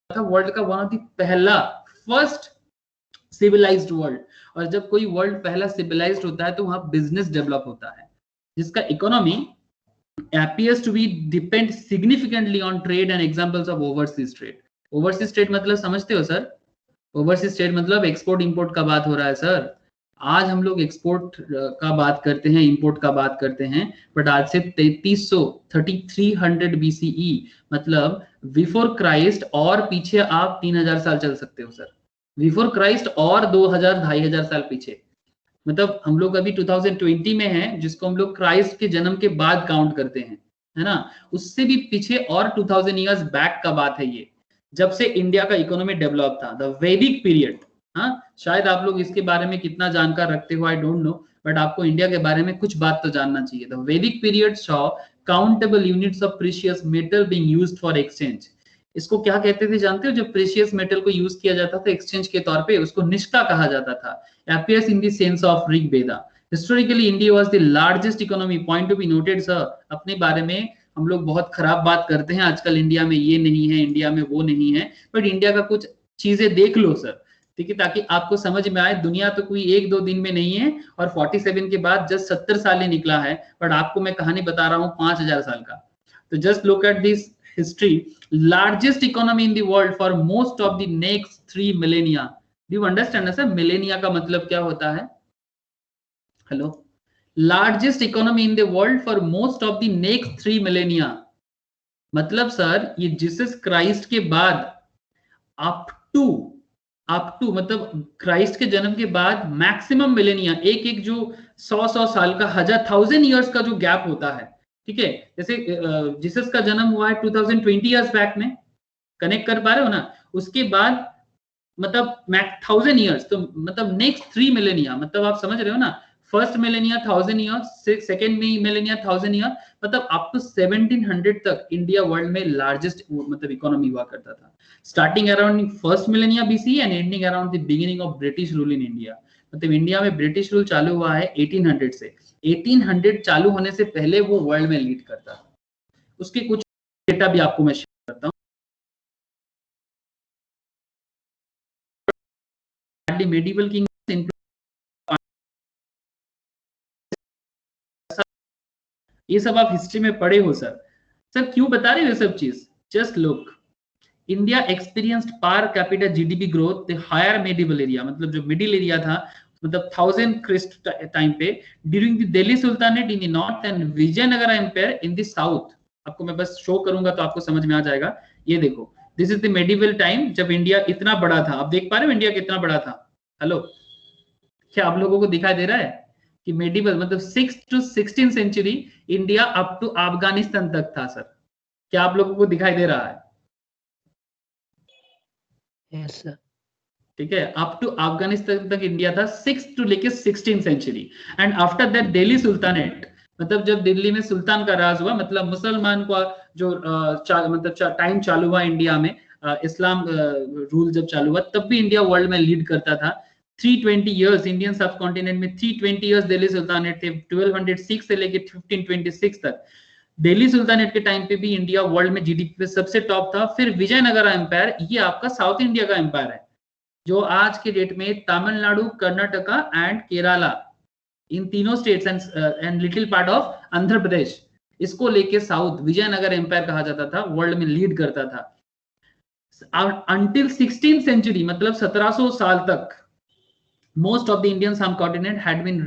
था, वर्ल्ड का वन ऑफ द पहला फर्स्ट सिविलाइज्ड वर्ल्ड। और जब कोई वर्ल्ड पहला सिविलाइज्ड होता है तो वहां बिजनेस डेवलप होता है, जिसका economy appears to be depend significantly on trade and examples of overseas trade. Overseas trade मतलब समझते हो सर? Overseas trade मतलब एक्सपोर्ट इंपोर्ट का बात हो रहा है सर। आज हम लोग एक्सपोर्ट का बात करते हैं, इंपोर्ट का बात करते हैं, बट आज से 3300 BCE मतलब बिफोर क्राइस्ट और पीछे आप 3000 साल चल सकते हो सर। बिफोर क्राइस्ट और 2000-2500 साल पीछे, मतलब हम लोग अभी 2020 में हैं, जिसको हम लोग क्राइस्ट के जन्म के बाद काउंट करते हैं, है ना। उससे भी पीछे और 2000 इयर्स बैक का बात है ये, जब से इंडिया का इकोनॉमी डेवलप था, द वैदिक पीरियड। हाँ, शायद आप लोग इसके बारे में कितना जानकार रखते हो आई डोंट नो, बट आपको इंडिया के बारे में कुछ बात तो जानना चाहिए। द वैदिक period saw countable units of precious metal being used for exchange. इसको क्या कहते थे जानते हो? जब प्रीशियस मेटल को यूज किया जाता था एक्सचेंज के तौर पे, उसको निष्ठा कहा जाता था। appears in the sense of Rig Veda. Historically, India was the largest economy. Point to be noted, sir. अपने बारे में हम लोग बहुत खराब बात करते हैं आजकल, इंडिया में ये नहीं है, इंडिया में वो नहीं है, बट इंडिया का कुछ चीजें देख लो सर, ठीक है, ताकि आपको समझ में आए। दुनिया तो कोई 1-2 दिन में नहीं है, और 47 के बाद जस्ट 70 साल ही निकला है, बट आपको मैं कहानी बता रहा हूँ 5000 साल का। तो just look at this history, largest economy in the world for most of the next 3 millennia. Do you understand sir? Millennia का मतलब क्या होता है? Hello, largest economy in the world for most of the next 3 millennia. मतलब sir ये Jesus Christ के बाद up to मतलब क्राइस्ट के जन्म के बाद मैक्सिमम मिलेनिया, एक जो 100 साल का 1000 इयर्स का जो गैप होता है, ठीक है। जैसे जीसस का जन्म हुआ है 2020 इयर्स बैक में, कनेक्ट कर पा रहे हो ना? उसके बाद मतलब 1000 इयर्स, तो मतलब नेक्स्ट 3 मिलेनिया, मतलब आप समझ रहे हो ना। First millennia 1000 year, second millennia 1000 year, मतलब अप टू 1700 तक इंडिया वर्ल्ड में लार्जेस्ट मतलब इकोनॉमी हुआ करता था, starting around first millennia BC and ending around the beginning of British rule in India. मतलब इंडिया में ब्रिटिश रूल चालू हुआ है 1800 से। 1800 चालू होने से पहले वो वर्ल्ड में लीड करता था। उसके कुछ डेटा भी आपको मैं शेयर करता हूँ। medieval kingdoms include, ये सब आप हिस्ट्री में पढ़े हो सर। सर क्यों बता रहे हो ये सब चीज? Just look, India experienced per capita GDP growth the higher medieval area, मतलब जो मिडिल एरिया था, मतलब 1000 क्रिस्ट टाइम पे, during the Delhi sultanate in the north and Vijayanagar empire in the south. आपको मैं बस शो करूंगा तो आपको समझ में आ जाएगा। ये देखो, this is the medieval time, जब इंडिया इतना बड़ा था। आप देख पा रहे हो इंडिया कितना बड़ा था? हेलो, क्या आप लोगों को दिखाई दे रहा है कि मेडिवल मतलब 6th to 16th century India up to Afghanistan तक था सर? क्या आप लोगों को दिखाई दे रहा है? Yes sir. ठीक है, अप टू अफगानिस्तान तक इंडिया था, 6th to लेके 16th century. And after that Delhi sultanate, मतलब जब दिल्ली में सुल्तान का राज हुआ, मतलब मुसलमान का जो मतलब टाइम चालू हुआ इंडिया में, इस्लाम रूल जब चालू हुआ, तब भी इंडिया वर्ल्ड में लीड करता था। 320 इयर्स इंडियन सब कॉन्टिनेंट में, 320 इयर्स दिल्ली सुल्तानेट थे, 1206 से लेके 1526 तक। दिल्ली सुल्तानेट के टाइम पे भी इंडिया वर्ल्ड में जीडीपी पे सबसे टॉप था। फिर विजयनगर एम्पायर, ये आपका साउथ इंडिया का एम्पायर है, जो आज के डेट में तमिलनाडु, कर्नाटका एंड केरला, इन तीनों states and little part of Andhra Pradesh, इसको लेके साउथ विजयनगर एम्पायर कहा जाता था, वर्ल्ड में लीड करता था। Until 16th century, मतलब 1700 साल तक, most of the Indian subcontinent had been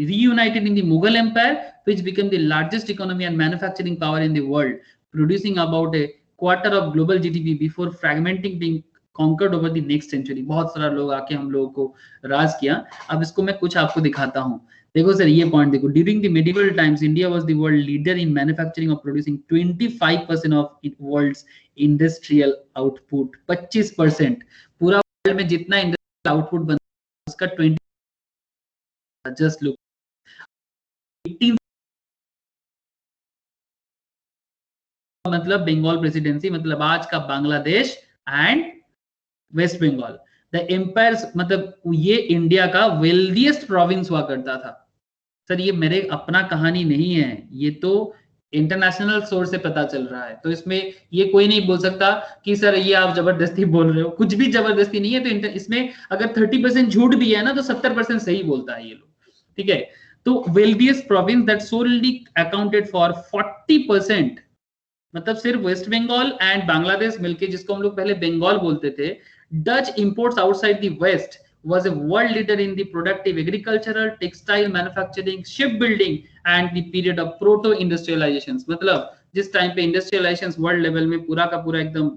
reunited in the Mughal Empire, which became the largest economy and manufacturing power in the world, producing about a quarter of global GDP before fragmenting, being conquered over the next century. बहुत सारा लोग आके हम लोगों को राज किया। अब इसको मैं कुछ आपको दिखाता हूँ। देखो सर, ये पॉइंट देखो, during the medieval times India was the world leader in manufacturing of producing 25% of world's industrial output। 25%, पूरा वर्ल्ड में जितना इंडस्ट्रियल आउटपुट बनता है उसका 20 जस्ट लुक 18 मतलब बंगाल प्रेसिडेंसी, मतलब आज का Bangladesh and West Bengal. The empire मतलब ये इंडिया का वेल्दिएस्ट प्रोविंस हुआ करता था। सर ये मेरे अपना कहानी नहीं है, ये तो इंटरनेशनल सोर्स से पता चल रहा है। तो इसमें ये कोई नहीं बोल सकता कि सर ये आप जबरदस्ती बोल रहे हो, कुछ भी जबरदस्ती नहीं है। तो इसमें अगर 30% झूठ भी है ना, तो 70% सही बोलता है ये लोग, ठीक है। तो wealthiest province that solely accounted for 40%, मतलब सिर्फ वेस्ट बंगाल एंड बांग्लादेश मिलके, जिसको हम लोग पहले बंगाल बोलते थे। Dutch imports outside the west was a world leader in the productive agricultural, textile manufacturing, shipbuilding and the period of proto industrializations। मतलब जिस टाइम पे इंडस्ट्रियलाइजेशन वर्ल्ड लेवल में पूरा का पूरा एकदम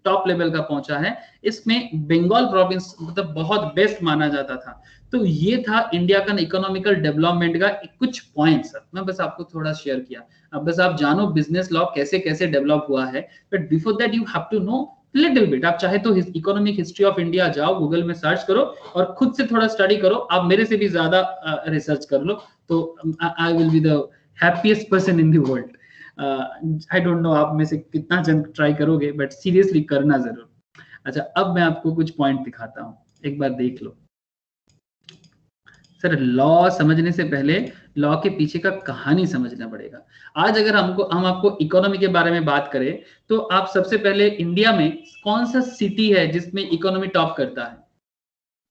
टॉप लेवल का पहुंचा है, इसमें बंगाल प्रोविंस मतलब बहुत बेस्ट माना जाता था। तो ये था इंडिया का इकोनॉमिकल डेवलपमेंट का कुछ पॉइंट्स, मैं बस आपको थोड़ा शेयर किया। अब बस आप जानो बिजनेस लॉ कैसे कैसे डेवलप हुआ है, but before that you have to know little bit. आप चाहे तो इकोनॉमिक हिस्ट्री ऑफ इंडिया जाओ, गूगल में सर्च करो और खुद से थोड़ा स्टडी करो। आप मेरे से भी ज्यादा रिसर्च कर लो, तो I will be the happiest person in the world. I don't know आप में से कितना जन ट्राई करोगे, बट सीरियसली करना जरूर। अच्छा, अब मैं आपको कुछ पॉइंट दिखाता हूँ, एक बार देख लो। सर लॉ समझने से पहले लॉ के पीछे का कहानी समझना पड़ेगा। आज अगर हम आपको इकोनॉमी के बारे में बात करें, तो आप सबसे पहले इंडिया में कौन सा सिटी है जिसमें इकोनॉमी टॉप करता है?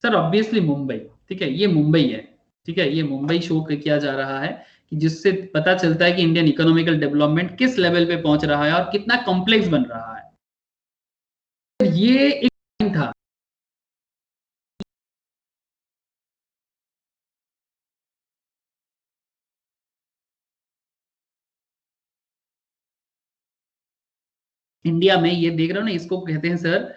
सर ऑब्वियसली मुंबई, ठीक है, ये मुंबई है, ठीक है, ये मुंबई शो किया जा रहा है कि जिससे पता चलता है कि इंडियन इकोनॉमिकल डेवलपमेंट किस लेवल पे पहुंच रहा है और कितना कॉम्प्लेक्स बन रहा है। ये एक था इंडिया में, ये देख रहे हो ना, इसको कहते हैं सर,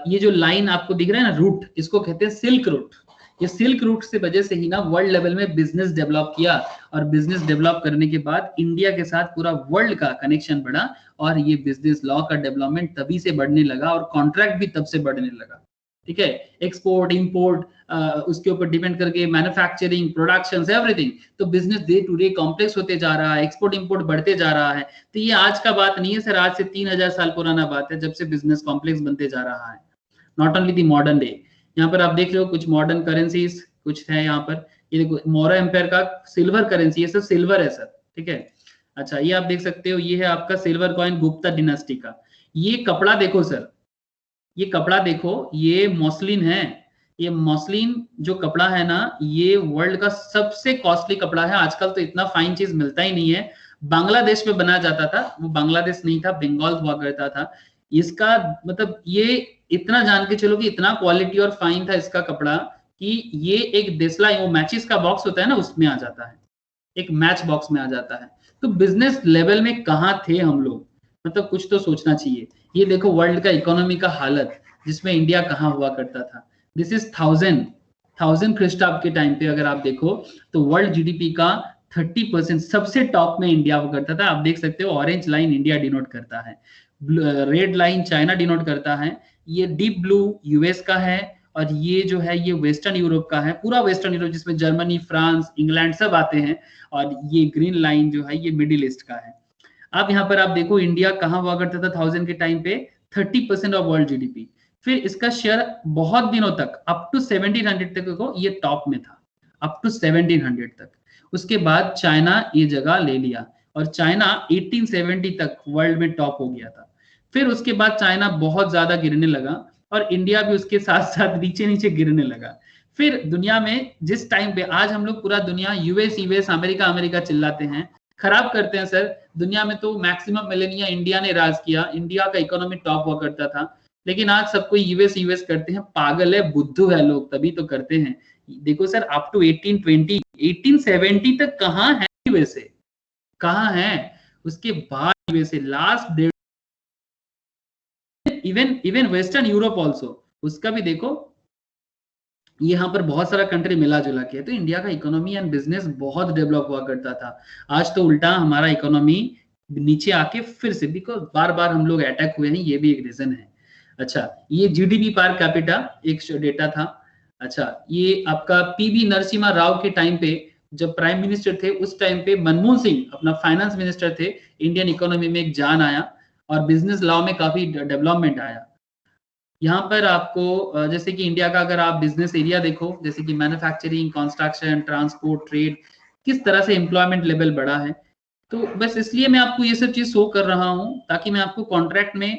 ये जो लाइन आपको दिख रहा है ना, रूट, इसको कहते हैं सिल्क रूट। ये सिल्क रूट से वजह से ही ना वर्ल्ड लेवल में बिजनेस डेवलप किया, और बिजनेस डेवलप करने के बाद इंडिया के साथ पूरा वर्ल्ड का कनेक्शन बढ़ा, और ये बिजनेस लॉ का डेवलपमेंट तभी से बढ़ने लगा और कॉन्ट्रैक्ट भी तब से बढ़ने लगा, ठीक है। एक्सपोर्ट इंपोर्ट उसके ऊपर डिपेंड करके मैन्युफैक्चरिंग, प्रोडक्शन, एवरीथिंग। तो business day to day complex होते जा रहा है, एक्सपोर्ट इंपोर्ट बढ़ते जा रहा है। तो ये आज का बात नहीं है सर, आज से 3000 साल पुराना बात है, जब से बिजनेस कॉम्प्लेक्स बनते जा रहा है। Not only the modern day. यहाँ पर आप देख रहे हो कुछ मॉडर्न करेंसीज कुछ है यहाँ पर। ये देखो मौर्य एम्पायर का सिल्वर करेंसी, ये सब सिल्वर है सर, ठीक है। अच्छा, ये आप देख सकते हो, ये है आपका सिल्वर कॉइन गुप्ता डिनास्टी का। ये कपड़ा देखो सर, ये कपड़ा देखो, ये मॉस्लिन है। ये मॉस्लिन जो कपड़ा है ना, ये वर्ल्ड का सबसे कॉस्टली कपड़ा है। आजकल तो इतना फाइन चीज मिलता ही नहीं है। बांग्लादेश में बनाया जाता था, वो बांग्लादेश नहीं था, बंगाल हुआ करता था। इसका मतलब ये इतना जान के चलो कि इतना क्वालिटी और फाइन था इसका कपड़ा कि ये एक देसलाई, वो मैचिस का बॉक्स होता है ना, उसमें आ जाता है, एक मैच बॉक्स में आ जाता है। तो बिजनेस लेवल में कहाँ थे हम लोग, मतलब कुछ तो सोचना चाहिए। ये देखो वर्ल्ड का इकोनॉमी का हालत, जिसमें इंडिया कहाँ हुआ करता था। दिस इज 1000 ख्रीष्टाब्द के टाइम पे अगर आप देखो तो वर्ल्ड जीडीपी का 30% सबसे टॉप में इंडिया हुआ करता था। आप देख सकते हो ऑरेंज लाइन इंडिया डिनोट करता है, रेड लाइन चाइना डिनोट करता है, ये डीप ब्लू यूएस का है, और ये जो है ये वेस्टर्न यूरोप का है, पूरा वेस्टर्न यूरोप जिसमें जर्मनी, फ्रांस, इंग्लैंड सब आते हैं, और ये ग्रीन लाइन जो है ये मिडिल ईस्ट का है। अब यहाँ पर आप देखो इंडिया कहाँ हुआ करता था 1000 के टाइम पे, 30% ऑफ वर्ल्ड जीडीपी। फिर इसका शेयर बहुत दिनों तक अप टू 1700 तक को ये टॉप में था, अप टू 1700 तक। उसके बाद चाइना ये जगह ले लिया, और चाइना 1870 तक वर्ल्ड में टॉप हो गया था। फिर उसके बाद चाइना बहुत ज्यादा गिरने लगा, और इंडिया भी उसके साथ साथ नीचे नीचे गिरने लगा। फिर दुनिया में जिस टाइम पे आज हम लोग पूरा दुनिया यूएस अमेरिका अमेरिका चिल्लाते हैं, खराब करते हैं सर। दुनिया में तो मैक्सिमम मिलेनिया इंडिया ने राज किया, इंडिया का इकोनॉमी टॉप हुआ करता था, लेकिन आज सबको यूएस करते हैं। पागल है, बुद्धू है लोग, तभी तो करते हैं। देखो सर अप टू 1820 1870 तक कहाँ है यूएसए, कहाँ है। उसके बाद USA last even western Europe also, उसका भी देखो यहाँ पर बहुत सारा कंट्री मिला जुला के। तो इंडिया का इकोनॉमी एंड बिजनेस बहुत डेवलप हुआ करता था। आज तो उल्टा हमारा इकोनॉमी नीचे आके फिर से, बिकॉज बार बार हम लोग अटैक हुए हैं, ये भी एक रीजन है। अच्छा, ये जीडीपी पर कैपिटा एक डेटा था, अच्छा, ये आपका पीवी नरसिम्हा राव के टाइम पे जब प्राइम मिनिस्टर थे, उस टाइम पे मनमोहन सिंह अपना फाइनेंस मिनिस्टर थे, इंडियन इकोनॉमी में एक जान आया और बिजनेस लॉ में काफी डेवलपमेंट आया। यहाँ पर आपको जैसे कि इंडिया का अगर आप बिजनेस एरिया देखो, जैसे कि मैन्युफैक्चरिंग, कंस्ट्रक्शन, ट्रांसपोर्ट, ट्रेड, किस तरह से एम्प्लॉयमेंट लेवल बढ़ा है। तो बस इसलिए मैं आपको ये सब चीज शो कर रहा हूँ ताकि मैं आपको कॉन्ट्रैक्ट में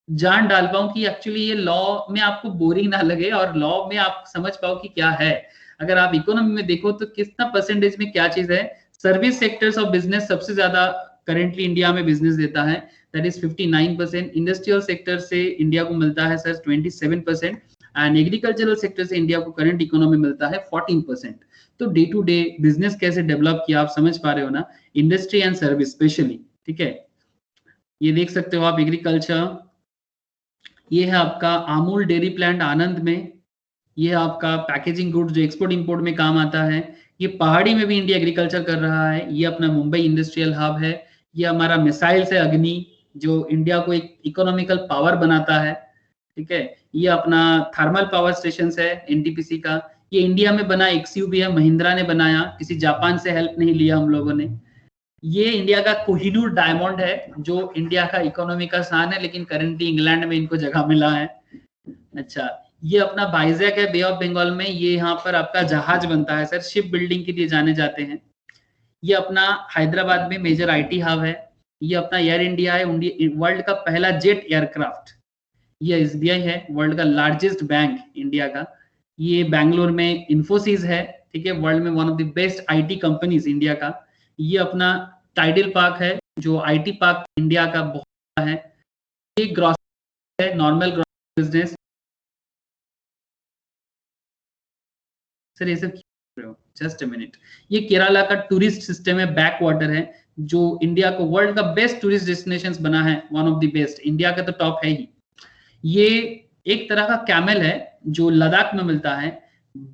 जान डाल पाऊं कि एक्चुअली ये लॉ में आपको बोरिंग ना लगे और लॉ में आप समझ पाओ कि क्या है। अगर आप इकोनॉमी में देखो तो कितना परसेंटेज में क्या चीज है। सर्विस सेक्टर्स ऑफ बिजनेस सबसे ज्यादा करेंटली इंडिया में बिजनेस देता है, दैट इज 59%। इंडस्ट्रियल सेक्टर से इंडिया को मिलता है सर 27% एंड एग्रीकल्चरल सेक्टर से इंडिया को करंट इकोनॉमी मिलता है 14%। तो डे टू डे बिजनेस कैसे डेवलप किया आप समझ पा रहे हो ना, इंडस्ट्री एंड सर्विस स्पेशली। ठीक है, ये देख सकते हो आप एग्रीकल्चर, ये है आपका अमूल डेयरी प्लांट आनंद में, ये आपका पैकेजिंग गुड जो एक्सपोर्ट इंपोर्ट में काम आता है। ये पहाड़ी में भी इंडिया एग्रीकल्चर कर रहा है। ये अपना मुंबई इंडस्ट्रियल हब है। ये हमारा मिसाइल्स है अग्नि, जो इंडिया को एक इकोनॉमिकल पावर बनाता है। ठीक है, ये अपना थर्मल पावर स्टेशन है एनटीपीसी का। ये इंडिया में बना एक्सयूवी है, महिंद्रा ने बनाया, किसी जापान से हेल्प नहीं लिया हम लोगों ने। ये इंडिया का कोहिनूर डायमंड है जो इंडिया का इकोनॉमी का शान है, लेकिन करंटली इंग्लैंड में इनको जगह मिला है। अच्छा, ये अपना बाइजैक है बे ऑफ बंगाल में, ये यहाँ पर आपका जहाज बनता है सर, शिप बिल्डिंग के लिए जाने जाते हैं। ये अपना हैदराबाद में मेजर आईटी हब है। ये अपना एयर इंडिया है, वर्ल्ड का पहला जेट एयरक्राफ्ट। ये एसबीआई है, वर्ल्ड का लार्जेस्ट बैंक इंडिया का। ये बैंगलोर में इंफोसिस है। ठीक है, वर्ल्ड में one of the best IT companies India का। ये अपना टाइडल पार्क है जो आईटी पार्क इंडिया का बहुत बड़ा है। ये ग्रॉसरी है, नॉर्मल ग्रॉसरी बिजनेस। सर ये सब जस्ट अ मिनट, ये केरला का टूरिस्ट सिस्टम है, बैक वाटर है जो इंडिया को वर्ल्ड का बेस्ट टूरिस्ट डेस्टिनेशन बना है, one of the best, India का तो टॉप है ही। ये एक तरह का कैमल है जो लद्दाख में मिलता है,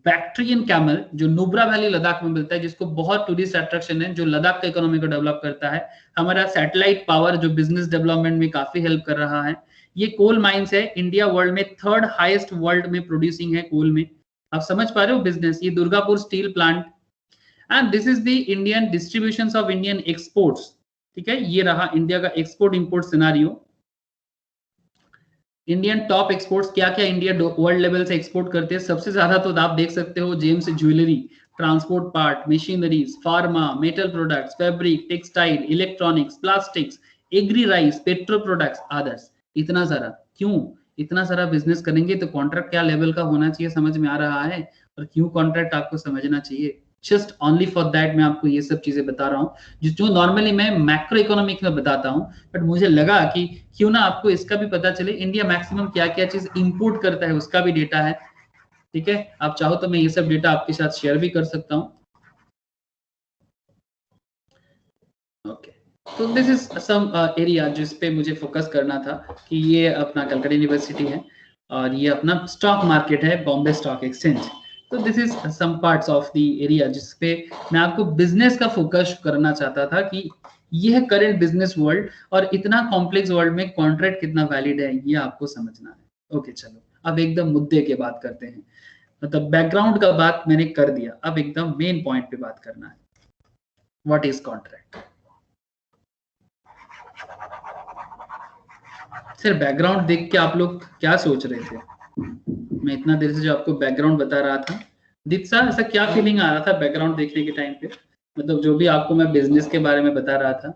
बैक्ट्रियन कैमल, जो नुब्रा वैली लद्दाख में मिलता है, जिसको बहुत टूरिस्ट अट्रैक्शन है, जो लद्दाख का इकोनॉमी को डेवलप करता है। हमारा सैटेलाइट पावर जो बिजनेस डेवलपमेंट में काफी हेल्प कर रहा है। ये कोल माइंस है, इंडिया वर्ल्ड में थर्ड हाईएस्ट वर्ल्ड में प्रोड्यूसिंग है कोल में। आप समझ पा रहे हो बिजनेस। ये Durgapur steel plant and this is the Indian distribution of Indian exports. ठीक है, ये रहा इंडिया का export import scenario. Indian top exports क्या क्या इंडिया वर्ल्ड लेवल से एक्सपोर्ट करते हैं, सबसे ज्यादा तो आप देख सकते हो gems jewellery, transport part, machineries, pharma, metal products, fabric, textile, electronics, plastics, agri rice, petro products, others. इतना सारा क्यों, इतना सारा बिजनेस करेंगे तो कॉन्ट्रैक्ट क्या लेवल का होना चाहिए समझ में आ रहा है, और क्यों कॉन्ट्रैक्ट आपको समझना चाहिए। जस्ट ओनली फॉर दैट मैं आपको ये सब चीजें बता रहा हूँ जो नॉर्मली मैं मैक्रो इकोनॉमिक में बताता हूँ, बट मुझे लगा कि क्यों ना आपको इसका भी पता चले, इंडिया मैक्सिमम क्या क्या चीज इंपोर्ट करता है उसका भी डेटा है। ठीक है, आप चाहो तो मैं ये सब डेटा आपके साथ शेयर भी कर सकता हूँ। ओके, तो दिस इज सम एरिया जिस पे मुझे फोकस करना था कि ये अपना कलकत्ता यूनिवर्सिटी है और ये अपना स्टॉक मार्केट है, बॉम्बे स्टॉक एक्सचेंज। तो this is some parts of the area जिस पे मैं आपको बिजनेस का फोकस करना चाहता था कि ये है करंट बिजनेस वर्ल्ड और इतना कॉम्प्लेक्स वर्ल्ड में कॉन्ट्रैक्ट कितना वैलिड है ये आपको समझना है। ओके चलो अब एकदम मुद्दे के बात करते हैं, मतलब बैकग्राउंड का बात मैंने कर दिया, अब एकदम मेन पॉइंट पे बात करना है, what is contract. Sir background देख के आप लोग क्या सोच रहे थे, मैं इतना देर से जो आपको बैकग्राउंड बता रहा था, दीक्षा ऐसा क्या फीलिंग आ रहा था बैकग्राउंड देखने के टाइम पे, मतलब जो भी आपको मैं बिजनेस के बारे में बता रहा था।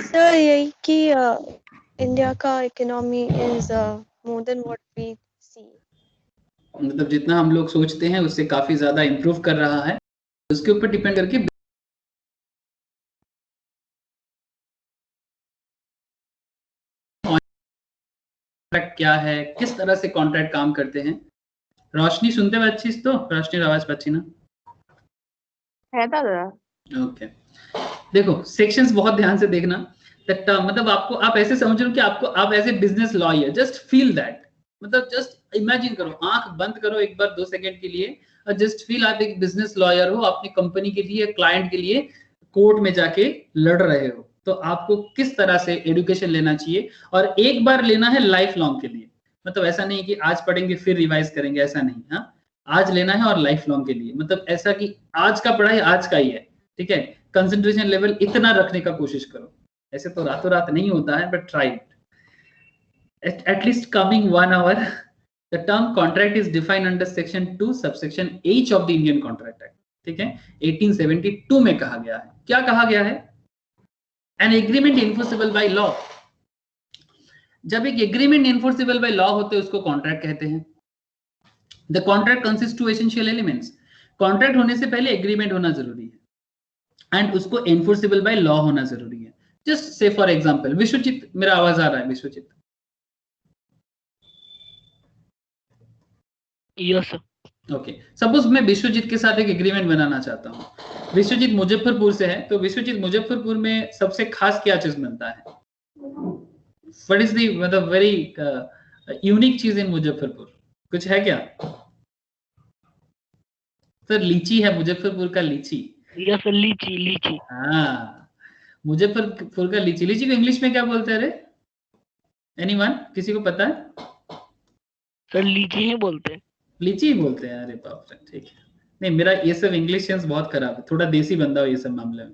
सर यही कि इंडिया का economy is more than what we see, मतलब जितना हम लोग सोचते हैं उससे काफी ज्यादा इम्प्रूव कर रहा है, उसके ऊपर डिपेंड करके कॉन्ट्रैक्ट क्या है, किस तरह से कॉन्ट्रैक्ट काम करते हैं। रोशनी सुनते हुए अच्छी, तो रोशनी आवाज पाची ना है दादा। ओके, देखो सेक्शंस बहुत ध्यान से देखना, मतलब आपको, आप ऐसे समझ लो कि आपको, आप as a business lawyer just feel that, मतलब जस्ट इमेजिन करो, आंख बंद करो एक बार 2 सेकंड के लिए और जस्ट फील आप एक बिजनेस लॉयर हो, अपनी कंपनी के लिए, क्लाइंट के लिए कोर्ट में जाके लड़ रहे हो, तो आपको किस तरह से एजुकेशन लेना चाहिए, और एक बार लेना है लाइफ लॉन्ग के लिए। मतलब ऐसा नहीं कि आज पढ़ेंगे फिर रिवाइज करेंगे, ऐसा नहीं। हाँ, आज लेना है और लाइफ लॉन्ग के लिए, मतलब ऐसा कि आज का पढ़ाई आज का ही है, ठीक है। कंसंट्रेशन लेवल इतना रखने का कोशिश करो, ऐसे तो रातों रात नहीं होता है, but try at least coming 1 hour. The term contract is defined under section 2 subsection H of the Indian Contract Act, ठीक है, 1872 में कहा गया है। क्या कहा गया है? An agreement enforceable by law। जब एक एग्रीमेंट एनफोर्सेबल बाय लॉ होते हैं उसको कॉन्ट्रैक्ट कहते हैं। The contract consist to essential elements. Contract होने से पहले एग्रीमेंट होना जरूरी है एंड उसको एनफोर्सेबल बाय लॉ होना जरूरी है। Just say for example, Vishwajeet, मेरा आवाज आ रहा है Vishwajeet? Yes sir. Okay, suppose मैं विश्वजीत के साथ एक एग्रीमेंट बनाना चाहता हूँ। विश्वजीत मुजफ्फरपुर से है, तो विश्वजीत मुजफ्फरपुर में सबसे खास क्या चीज बनता है? व्हाट इज दी मतलब वेरी यूनिक चीज इन मुजफ्फरपुर, कुछ है क्या सर? लीची है मुजफ्फरपुर का, लीची। यस सर, लीची लीची। हाँ, मुजफ्फरपुर का लीची। लीची को इंग्लिश में क्या बोलते हैं रे? एनीवन, किसी को पता है? सर लीची ही बोलते हैं। लीची ही बोलते हैं? अरे बाप रे, ठीक है। नहीं, मेरा ये सब इंग्लिश सेंस बहुत खराब है, थोड़ा देसी बंदा हो ये सब मामले में।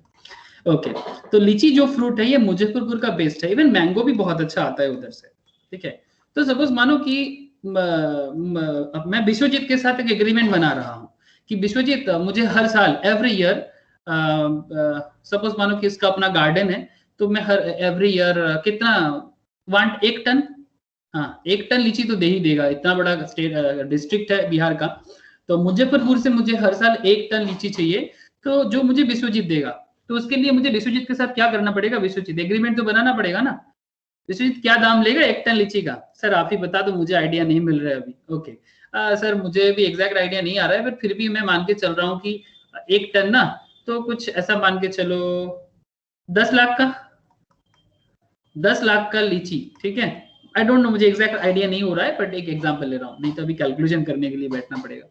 ओके, तो लीची जो फ्रूट है ये मुजफ्फरपुर का बेस्ट है। इवन मैंगो भी बहुत अच्छा आता है उधर से, ठीक है। तो सपोज मानो कि मैं विश्वजीत के साथ एक एग्रीमेंट बना रहा हूँ कि विश्वजीत मुझे हर साल एवरी ईयर, सपोज मानो कि इसका अपना गार्डन है, तो मैं हर एवरी ईयर कितना वांट 1 टन, हाँ 1 टन लीची तो दे ही देगा, इतना बड़ा स्टेट डिस्ट्रिक्ट है बिहार का। तो मुजफ्फरपुर से मुझे हर साल 1 टन लीची चाहिए, तो जो मुझे विश्वजीत देगा, तो उसके लिए मुझे विश्वजीत के साथ क्या करना पड़ेगा? विश्वजीत एग्रीमेंट तो बनाना पड़ेगा ना। विश्वजीत क्या दाम लेगा 1 टन लीची का? सर आप ही बता दो, मुझे आइडिया नहीं मिल रहा है अभी। ओके सर, मुझे भी एग्जैक्ट आइडिया नहीं आ रहा है, बट फिर भी मैं मान के चल रहा हूँ कि 1 टन ना, तो कुछ ऐसा मान के चलो 10 लाख का, 10 लाख का लीची, ठीक है। आई डोंट नो, मुझे एग्जैक्ट आइडिया नहीं हो रहा है, बट एक एग्जांपल ले रहा हूँ, नहीं तो अभी कैलकुलेशन करने के लिए बैठना पड़ेगा।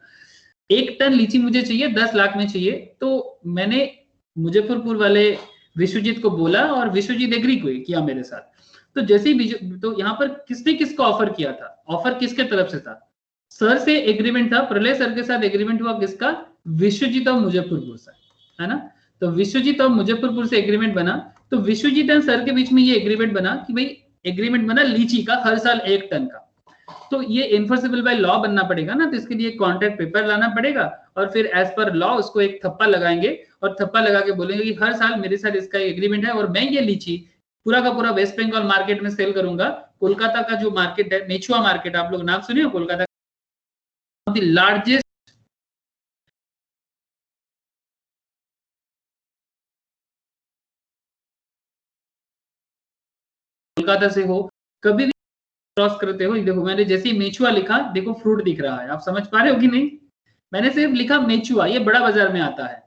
1 टन लीची मुझे चाहिए, 10 लाख में चाहिए, तो मैंने मुजफ्फरपुर वाले विश्वजीत को बोला और विश्वजीत एग्री किया मेरे साथ। तो जैसे ही तो यहाँ पर किसने किसको ऑफर किया था? ऑफर किसके तरफ से था? सर से एग्रीमेंट था, प्रलय सर के साथ एग्रीमेंट हुआ किसका? विश्वजीत और मुजफ्फरपुर से, है ना। तो विश्वजीत और मुजफ्फरपुर से एग्रीमेंट बना, तो विश्वजीत एंड सर के बीच में ये एग्रीमेंट बना कि भाई एग्रीमेंट बना लीची का हर साल 1 टन का। तो ये एनफोर्सेबल बाय लॉ बनना पड़ेगा ना, तो इसके लिए कॉन्ट्रैक्ट पेपर लाना पड़ेगा और फिर एज पर लॉ उसको एक थप्पा लगाएंगे और थप्पा लगा के बोलेंगे कि हर साल मेरे साथ इसका एग्रीमेंट है और मैं ये लीची पूरा का पूरा वेस्ट बंगाल मार्केट में सेल करूंगा। कोलकाता का जो मार्केट है, मेचुआ मार्केट, आप लोग नाम सुनिए हो? कोलकाता द लार्जेस्ट कोलकाता से हो, कभी भी क्रॉस करते हो, देखो मैंने जैसे ही मेचुआ लिखा, देखो फ्रूट दिख रहा है, आप समझ पा रहे हो कि नहीं? मैंने सिर्फ लिखा मेचुआ, ये बड़ा बाजार में आता है,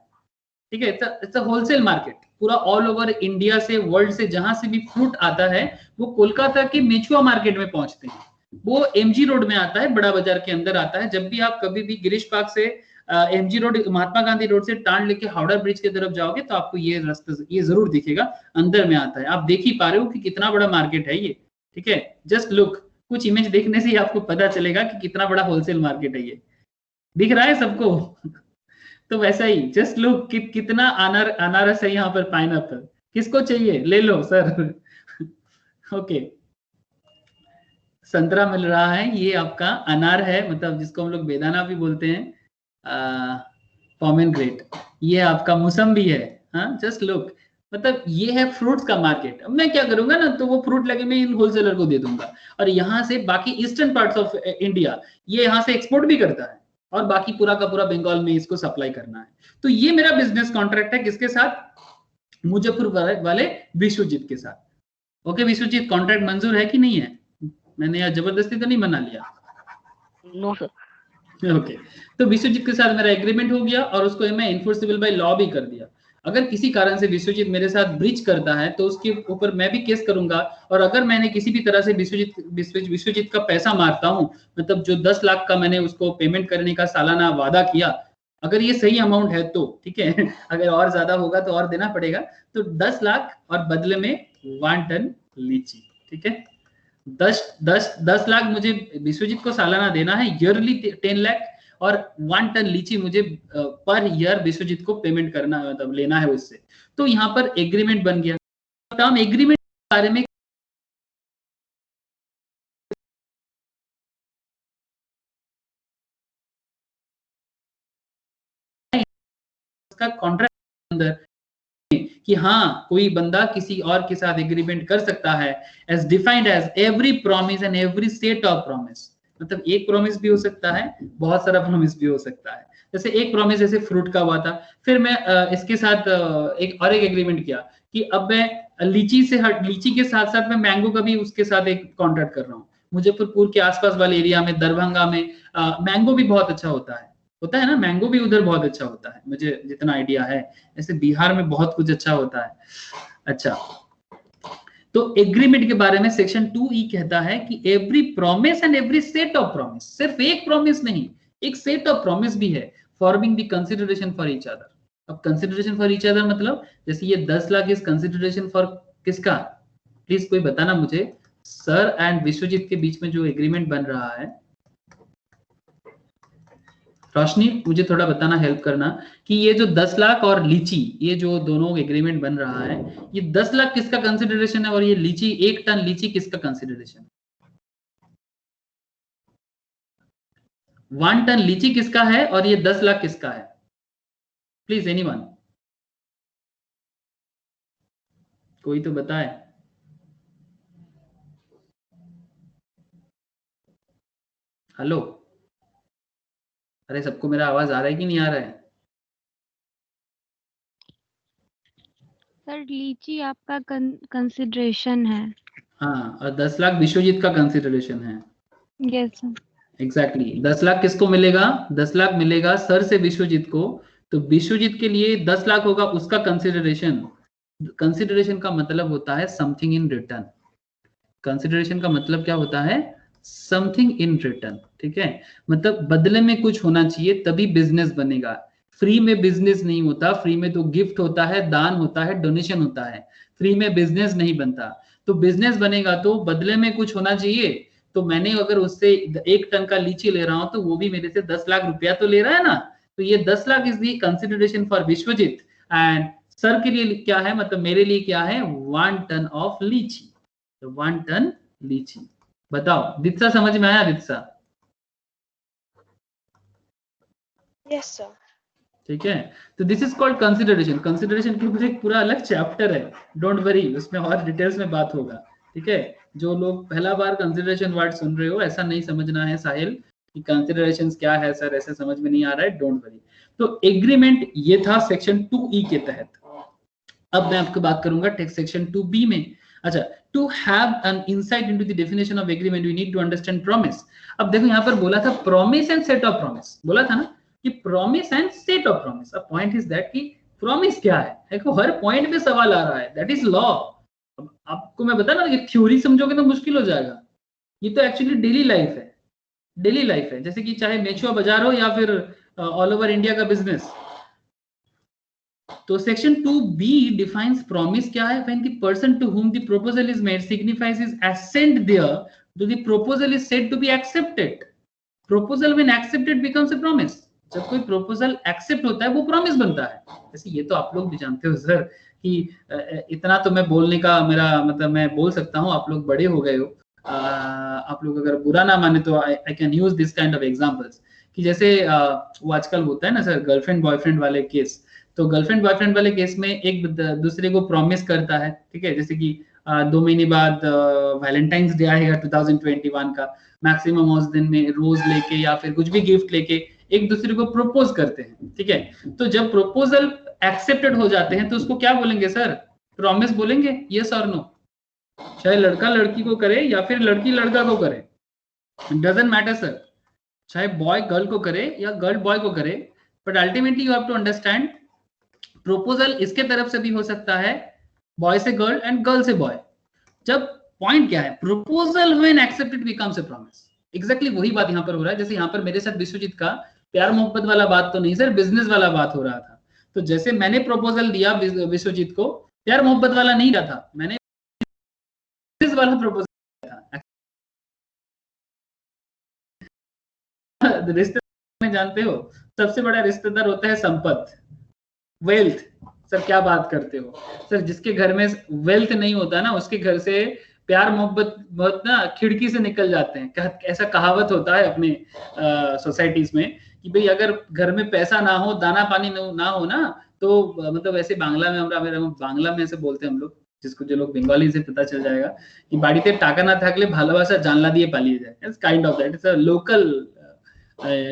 ठीक है। इट्स अ होलसेल मार्केट, पूरा ऑल ओवर इंडिया से, वर्ल्ड से जहां से भी फ्रूट आता है वो कोलकाता के मेचुआ मार्केट में पहुंचते हैं। वो एमजी रोड में आता है, बड़ा बाजार के अंदर आता है। जब भी आप कभी भी गिरीश पार्क से MG road, Mahatma Gandhi road से टाण लेके हावड़ा ब्रिज की तरफ जाओगे तो आपको ये रास्ता ये जरूर दिखेगा, अंदर में आता है। आप देख ही पा रहे हो कि कितना बड़ा मार्केट है ये, ठीक है। जस्ट लुक, कुछ इमेज देखने से ही आपको पता चलेगा कि कितना बड़ा होलसेल मार्केट है ये। दिख रहा है सबको? तो वैसा ही जस्ट लुक कितना अनारस है यहाँ पर, पाइनएप्पल किसको चाहिए ले लो सर। ओके, संतरा मिल रहा है, ये आपका अनार है, मतलब जिसको हम लोग बेदाना भी बोलते हैं, पोमेग्रेनेट, ये आपका मौसम्बी है। हाँ, जस्ट लुक, मतलब ये है फ्रूट्स का मार्केट। मैं क्या करूंगा ना, तो वो फ्रूट लगे मैं इन होलसेलर को दे दूंगा और यहाँ से बाकी ईस्टर्न पार्ट्स ऑफ इंडिया ये यहाँ से एक्सपोर्ट भी करता है और बाकी पूरा का पूरा बंगाल में इसको सप्लाई करना है। तो ये मेरा बिजनेस कॉन्ट्रैक्ट है, किसके साथ? मुजफ्फरपुर वाले विश्वजीत के साथ। ओके विश्वजीत, कॉन्ट्रैक्ट मंजूर है कि नहीं है? मैंने यार जबरदस्ती तो नहीं बना लिया? No sir. ओके, तो विश्वजीत के साथ मेरा एग्रीमेंट हो गया और उसको मैं इन्फोर्सेबल बाय लॉ भी कर दिया। अगर किसी कारण से विश्वजीत मेरे साथ ब्रीच करता है तो उसके ऊपर मैं भी केस करूंगा, और अगर मैंने किसी भी तरह से विश्वजीत का पैसा मारता हूं, मतलब जो 10 लाख का मैंने उसको पेमेंट करने का सालाना वादा किया, अगर ये सही अमाउंट है तो ठीक है, अगर और ज्यादा होगा तो और देना पड़ेगा। तो 10 लाख और बदले में 1 टन लीची, ठीक है, 10 लाख मुझे विश्वजीत को सालाना देना है, ईयरली 10 लाख, और 1 टन लीची मुझे पर ईयर विश्वजीत को पेमेंट करना, मतलब लेना है उससे। तो यहाँ पर एग्रीमेंट बन गया। टर्म एग्रीमेंट के बारे में का कॉन्ट्रैक्ट अंदर कि हाँ कोई बंदा किसी और के साथ एग्रीमेंट कर सकता है, as defined as every promise and every set of promise. मतलब एक प्रॉमिस भी हो सकता है, बहुत सारा प्रॉमिस भी हो सकता है। जैसे एक प्रॉमिस जैसे फ्रूट का हुआ था, फिर मैं इसके साथ एक एग्रीमेंट किया कि अब मैं लीची के साथ साथ मैं मैंगो का भी उसके साथ एक कॉन्ट्रैक्ट कर रहा हूँ। मुजफ्फरपुर के आसपास वाले एरिया में, दरभंगा में मैंगो भी बहुत अच्छा होता है ना, मैंगो भी उधर बहुत अच्छा होता है, मुझे जितना आइडिया है। ऐसे बिहार में बहुत कुछ अच्छा होता है। अच्छा, तो एग्रीमेंट के बारे में सेक्शन 2E कहता है कि every promise and every set of promise, सिर्फ एक प्रॉमिस नहीं, एक सेट ऑफ प्रॉमिस भी है, forming the consideration for each other. अब कंसिडरेशन फॉर ईच अदर मतलब जैसे ये 10 लाख इज कंसिडरेशन फॉर किसका? प्लीज कोई बताना मुझे। सर एंड विश्वजीत के बीच में जो एग्रीमेंट बन रहा है, रोशनी मुझे थोड़ा बताना, हेल्प करना कि ये जो 10 लाख और लीची, ये जो दोनों एग्रीमेंट बन रहा है, ये 10 लाख किसका कंसिडरेशन है और ये लीची 1 टन लीची किसका कंसिडरेशन है? 1 टन लीची किसका है और ये 10 लाख किसका है? प्लीज एनीवन, कोई तो बताए। हेलो, अरे सबको मेरा आवाज आ रहा है कि नहीं आ रहा है? सर लीची आपका कंसिडरेशन है। हाँ, और 10 लाख विश्वजीत का कंसिडरेशन है। Yes sir. एग्जैक्टली 10 लाख किसको मिलेगा? 10 लाख मिलेगा सर से विश्वजीत को। तो विश्वजीत के लिए 10 लाख होगा उसका कंसिडरेशन। कंसिडरेशन का मतलब होता है समथिंग इन रिटर्न। कंसिडरेशन का मतलब क्या होता है? Something in return. ठीक है, मतलब बदले में कुछ होना चाहिए तभी बिजनेस बनेगा। फ्री में बिजनेस नहीं होता, फ्री में तो गिफ्ट होता है, दान होता है, डोनेशन होता है, फ्री में बिजनेस नहीं बनता। तो बिजनेस बनेगा तो बदले में कुछ होना चाहिए। तो मैंने अगर उससे 1 टन का लीची ले रहा हूं तो वो भी मेरे से 10 लाख रुपया तो ले रहा है ना। तो ये 10 lakh is the consideration for Vishwajeet, and sir के लिए क्या है, मतलब मेरे लिए क्या है? 1 टन ऑफ लीची। तो 1 टन लीची। बताओ दित्सा, समझ में आया दित्सा? Yes, sir. ठीक है, तो this is called consideration. Consideration के ऊपर एक पूरा अलग चैप्टर है, डोंट वरी, उसमें और डिटेल्स में बात होगा। ठीक है, जो लोग पहला बार कंसिडरेशन वर्ड सुन रहे हो, ऐसा नहीं समझना है साहिल कि कंसिडरेशंस क्या है सर, ऐसे समझ में नहीं आ रहा है, डोंट वरी। तो एग्रीमेंट ये था सेक्शन 2E के तहत। अब मैं आपको बात करूंगा टेक्स्ट सेक्शन 2B में। अच्छा, to have an insight into the definition of agreement we need to understand promise. अब देखो यहाँ पर बोला था promise and set of promise, बोला था ना कि promise and set of promise. अब पॉइंट इज दैट कि प्रॉमिस क्या है। देखो हर पॉइंट पे सवाल आ रहा है, दैट इज लॉ। अब आपको मैं बता ना कि थ्योरी समझोगे तो मुश्किल हो जाएगा, ये तो एक्चुअली डेली लाइफ है। डेली लाइफ है, जैसे कि चाहे मेचुआ बाजार हो या फिर ऑल ओवर इंडिया का बिजनेस। तो सेक्शन 2B डिफाइंस प्रॉमिस क्या है, when the person to whom the proposal is made signifies his assent there to the proposal is said to be accepted. Proposal when accepted becomes a promise. जब कोई proposal accept होता है वो promise बनता है। जैसे ये तो आप लोग भी जानते हो सर कि इतना तो मैं बोलने का मेरा मतलब मैं बोल सकता हूँ, आप लोग बड़े हो गए हो। आप लोग अगर बुरा ना माने तो I can use this kind of examples कि जैसे वो आजकल होता है ना सर गर्लफ्रेंड बॉयफ्रेंड वाले केस। तो गर्लफ्रेंड बॉयफ्रेंड वाले केस में एक दूसरे को प्रॉमिस करता है, ठीक है, जैसे कि 2 महीने बाद वैलेंटाइंस डे आएगा 2021 का, मैक्सिमम उस दिन में रोज लेके या फिर कुछ भी गिफ्ट लेके एक दूसरे को प्रपोज करते हैं। ठीक है, तो जब प्रपोजल एक्सेप्टेड हो जाते हैं तो उसको क्या बोलेंगे सर? प्रॉमिस बोलेंगे, यस और नो। चाहे लड़का लड़की को करे या फिर लड़की लड़का को करे, डजंट मैटर सर, चाहे बॉय गर्ल को करे या गर्ल बॉय को करे, but ultimately you have to understand proposal इसके तरफ से भी हो सकता है, बॉय से गर्ल एंड गर्ल से बॉय। जब पॉइंट क्या है, proposal when accepted becomes a promise. Exactly वही बात यहाँ पर हो रहा है। जैसे यहाँ पर मेरे साथ विश्वजीत का प्यार मोहब्बत वाला बात तो नहीं सर, बिजनेस वाला बात हो रहा था। तो जैसे मैंने प्रपोजल दिया विश्वजीत को, प्यार मोहब्बत वाला नहीं रहा था, मैंने बिजनेस वाला प्रपोजल दिया था। रिश्तेदार में जानते हो सबसे बड़ा रिश्तेदार होता है संपत्ति, वेल्थ। सर क्या बात करते हो सर, जिसके घर में वेल्थ नहीं होता ना उसके घर से प्यार मोहब्बत बहुत ना खिड़की से निकल जाते हैं। ऐसा कहावत होता है अपने सोसाइटीज में कि भाई अगर घर में पैसा ना हो, दाना पानी ना हो ना, तो मतलब ऐसे बांग्ला में बांग्ला में ऐसे बोलते हैं हम लोग, जिसको जो लोग बंगाली से पता चल जाएगा कि बाड़ीते टाका ना थाकले भालोबासा जानला दिए पालिए जाए। It's kind of that, it's a local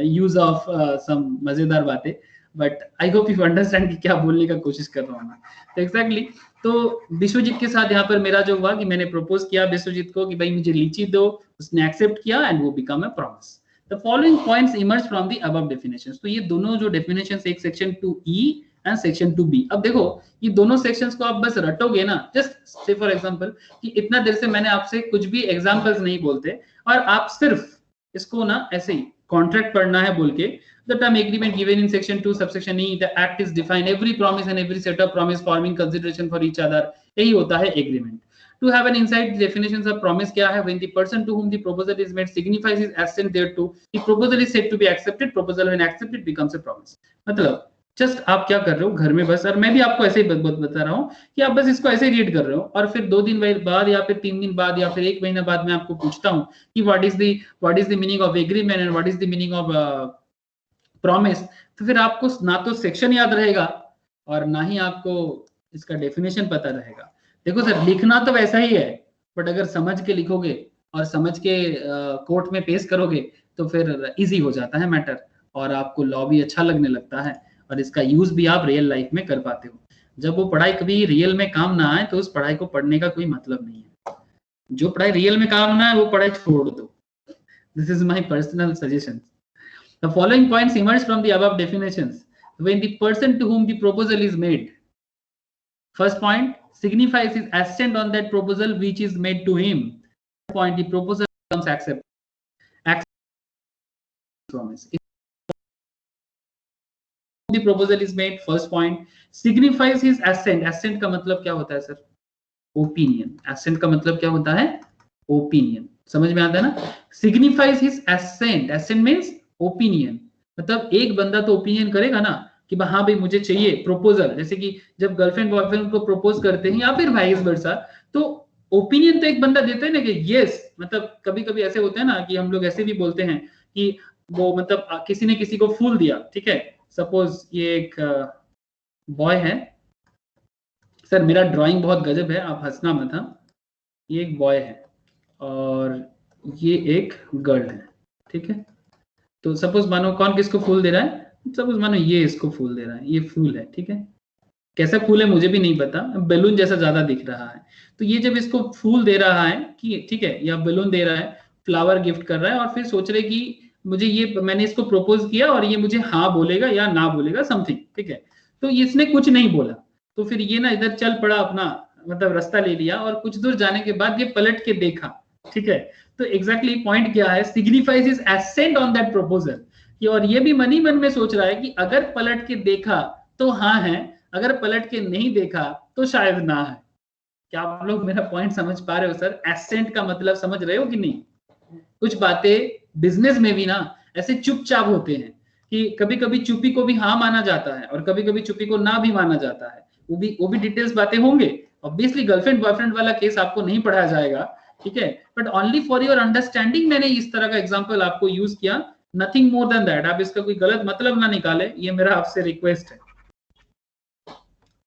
use of some मजेदार बातें, but I hope you understand कि क्या बोलने का कोशिश कर रहा हूँ मैं। तो एग्जैक्टली तो विश्वजीत के साथ यहाँ पर मेरा जो हुआ कि मैंने प्रपोज किया विश्वजीत को कि भाई मुझे लीची दो, उसने एक्सेप्ट किया एंड वो become a promise. The following points emerge from the above definitions. तो ये दोनों जो डेफिनेशंस, एक section 2E and section 2B। अब देखो ये दोनों सेक्शंस को आप बस रटोगे ना, जस्ट से फॉर एग्जांपल कि इतना देर से मैंने आपसे कुछ भी एग्जांपल्स नहीं बोलते और आप सिर्फ इसको ना ऐसे ही कॉन्ट्रैक्ट पढ़ना है बोल के, the term agreement given in section 2 subsection E, the act is defined every promise and every set of promise forming consideration for each other, यही होता है agreement. To have an insight definitions of promise क्या है? When the person to whom the proposal is made signifies his assent thereto, the proposal is said to be accepted. Proposal when accepted becomes a promise. मतलब just आप क्या कर रहे हो घर में बस, और मैं भी आपको ऐसे ही बता रहा हूँ कि आप बस इसको ऐसे रीड कर रहे हो और फिर 2 दिन बाद या फिर 3 दिन बाद या फिर 1 महीना बाद मैं आपको पूछता हूँ कि what is the meaning of agreement and what is the meaning of promise, तो फिर आपको ना तो सेक्शन याद रहेगा और ना ही आपको इसका डेफिनेशन पता रहेगा। देखो सर लिखना तो वैसा ही है, बट अगर समझ के लिखोगे और समझ के कोर्ट में पेश करोगे तो फिर इजी हो जाता है मैटर और आपको लॉ भी अच्छा लगने लगता है और इसका यूज भी आप रियल लाइफ में कर पाते हो। जब वो पढ़ाई कभी रियल में काम ना आए तो उस पढ़ाई को पढ़ने का कोई मतलब नहीं है। जो पढ़ाई रियल में काम ना आए वो पढ़ाई छोड़ दो। This is my personal suggestion. The following points emerge from the above definitions. When the person to whom the proposal is made, first point, signifies his assent on that proposal which is made to him. Point, the proposal becomes accepted. Promise. If the proposal is made, first point, signifies his assent. Assent का मतलब क्या होता है sir? Opinion. Assent का मतलब क्या होता है? Opinion. समझ में आता है ना? Signifies his assent. Assent means opinion, मतलब एक बंदा तो ओपिनियन करेगा ना कि हाँ भाई मुझे चाहिए प्रपोजल, जैसे कि जब गर्लफ्रेंड बॉयफ्रेंड को प्रपोज करते हैं या फिर वाइस वर्सा, तो ओपिनियन तो एक बंदा देता है ना कि यस, मतलब कभी कभी ऐसे होते हैं ना कि हम लोग ऐसे भी बोलते हैं कि वो मतलब किसी ने किसी को फूल दिया, ठीक है, सपोज ये एक बॉय है, सर मेरा ड्राइंग बहुत गजब है आप हंसना मत, हाँ, ये एक बॉय है और ये एक गर्ल है, ठीक है, तो सपोज मानो कौन किसको फूल दे रहा है, सपोज मानो ये इसको फूल दे रहा है, ये फूल है, ठीक है, कैसा फूल है मुझे भी नहीं पता, बैलून जैसा ज्यादा दिख रहा है, तो ये जब इसको फूल दे रहा है कि ठीक है, या बैलून दे रहा है, फ्लावर गिफ्ट कर रहा है और फिर सोच रहे कि मुझे ये, मैंने इसको प्रपोज किया और ये मुझे हाँ बोलेगा या ना बोलेगा समथिंग, ठीक है, तो इसने कुछ नहीं बोला, तो फिर ये ना इधर चल पड़ा अपना मतलब रास्ता ले लिया और कुछ दूर जाने के बाद ये पलट के देखा, ठीक है, तो एग्जैक्टली पॉइंट क्या है, signifies his assent on that proposal, और ये भी मन ही मन में सोच रहा है कि अगर पलट के देखा तो हाँ है, अगर पलट के नहीं देखा तो शायद ना है। क्या आप लोग मेरा पॉइंट समझ पा रहे हो सर? एसेंट का मतलब समझ रहे हो कि नहीं? कुछ बातें बिजनेस में भी ना ऐसे चुपचाप होते हैं कि कभी कभी चुप्पी को भी हाँ माना जाता है और कभी कभी चुप्पी को ना भी माना जाता है, वो भी डिटेल्स बातें होंगे। ऑब्वियसली गर्लफ्रेंड बॉयफ्रेंड वाला केस आपको नहीं पढ़ाया जाएगा, ठीक है, but only for your understanding मैंने इस तरह का एग्जांपल आपको यूज किया, नथिंग मोर देन दैट। आप इसका कोई गलत मतलब ना निकाले, ये मेरा आपसे रिक्वेस्ट है।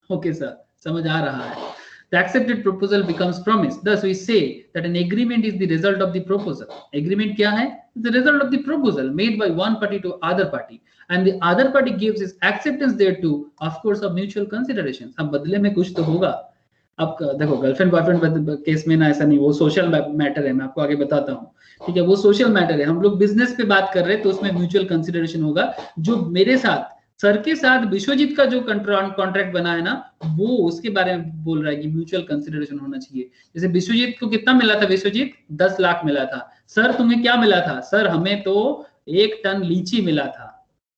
ओके सर, समझ आ रहा है? The accepted proposal becomes promise. Thus, we say that an agreement is the result of the proposal. Agreement क्या है? The result of the proposal made by one party to other party, and the other party gives his acceptance thereto, of course, of mutual consideration. अब बदले में कुछ तो होगा। अब देखो गर्लफ्रेंड बॉयफ्रेंड केस में ना ऐसा नहीं, वो सोशल मैटर है, मैं आपको आगे बताता हूँ, ठीक है, वो सोशल मैटर है। हम लोग बिजनेस पे बात कर रहे हैं तो उसमें म्यूचुअल कंसिडरेशन होगा। जो मेरे साथ सर के साथ विश्वजीत का जो कॉन्ट्रैक्ट बना है ना, वो उसके बारे में बोल रहा है कि म्यूचुअल कंसिडरेशन होना चाहिए। जैसे विश्वजीत को कितना मिला था? विश्वजीत 10 लाख मिला था। सर तुम्हें क्या मिला था? सर हमें तो 1 टन लीची मिला था,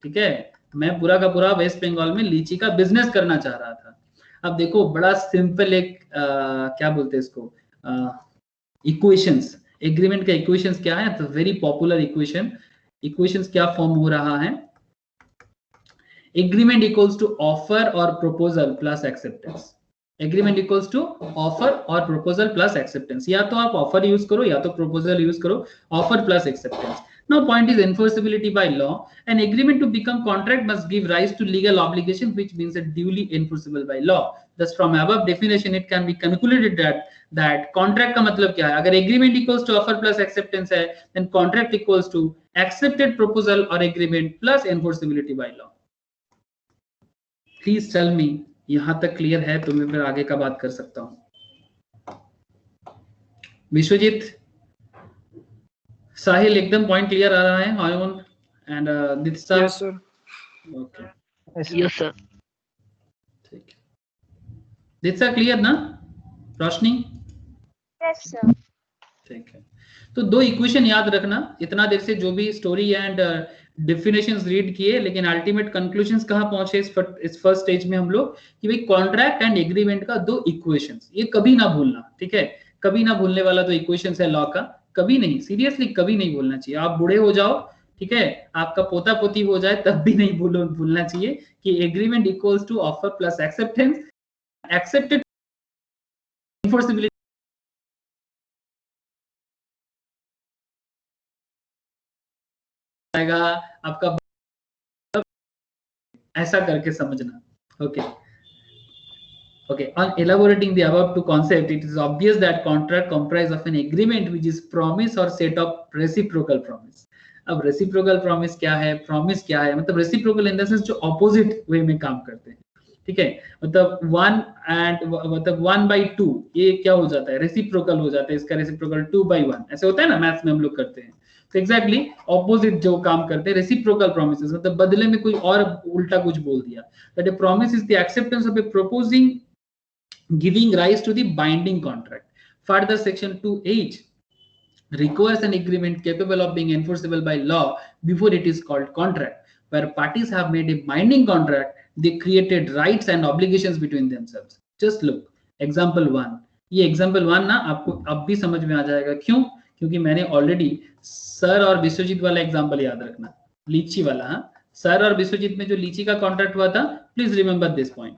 ठीक है, मैं पूरा का पूरा वेस्ट बंगाल में लीची का बिजनेस करना चाह रहा था। अब देखो बड़ा सिंपल एक क्या बोलते हैं इसको, इक्वेशंस, एग्रीमेंट का इक्वेशंस क्या है? तो वेरी पॉपुलर इक्वेशन, इक्वेशंस क्या फॉर्म हो रहा है, एग्रीमेंट इक्वल्स टू ऑफर और proposal plus acceptance, agreement equals to offer और प्रपोजल प्लस एक्सेप्टेंस, या तो आप ऑफर यूज करो या तो प्रपोजल यूज करो, offer plus acceptance. Now point is enforceability by law. An agreement to become contract must give rise to legal obligation, which means it duly enforceable by law. Thus from above definition it can be concluded that contract का मतलब क्या है, अगर agreement equals to offer plus acceptance है, then contract equals to accepted proposal or agreement plus enforceability by law. Please tell me, यहां तक clear है तो मैं फिर आगे का बात कर सकता हूं. विश्वजीत, साहिल, एकदम पॉइंट क्लियर आ रहा है? Ayon and Ditsa? Yes sir. Okay, yes sir. ठीक है. दित्सा क्लियर ना? रोशनी? Yes, sir. ठीक है. तो दो इक्वेशन याद रखना. इतना देर से जो भी स्टोरी एंड डेफिनेशंस रीड किए, लेकिन अल्टीमेट कंक्लूजन्स कहां पहुंचे इस फर्स्ट स्टेज में हम लोग, कि भाई कॉन्ट्रैक्ट एंड एग्रीमेंट का दो इक्वेशंस, ये कभी ना भूलना. ठीक है, कभी ना भूलने वाला तो इक्वेशंस है लॉ का, कभी नहीं, सीरियसली कभी नहीं भूलना चाहिए. आप बूढ़े हो जाओ, ठीक है, आपका पोता पोती हो जाए, तब भी नहीं भूलना चाहिए कि agreement equals to offer plus acceptance, accepted enforceability आएगा आपका, ऐसा करके समझना. Okay. Okay, on elaborating the above two concepts, it is obvious that contract comprises of an agreement which is promise or set of reciprocal promise. अब reciprocal promise क्या है, promise क्या है, मतलब reciprocal in the sense जो opposite way में काम करते हैं. ठीक है, मतलब 1/2 ये क्या हो जाता है, reciprocal हो जाता है, इसका reciprocal 2/1 ऐसे होता है ना, मैथ्स में हम लोग करते हैं. तो एग्जैक्टली ऑपोजिट जो काम करते हैं, रेसिप्रोकल प्रोमिसेस, मतलब बदले में कोई और उल्टा कुछ बोल दिया. That A promise is the acceptance of A प्रोपोजिंग giving rise to the binding contract. Further, section 2H requires an agreement capable of being enforceable by law before it is called contract. Where parties have made a binding contract, they created rights and obligations between themselves. Just look, example 1. ये example 1 ना आपको अब भी समझ में आ जाएगा. क्यों? क्योंकि मैंने ऑलरेडी सर और विश्वजीत वाला एग्जाम्पल याद रखना, लीची वाला. हाँ, सर और विश्वजीत में जो लीची का कॉन्ट्रैक्ट हुआ था, प्लीज रिमेंबर दिस पॉइंट.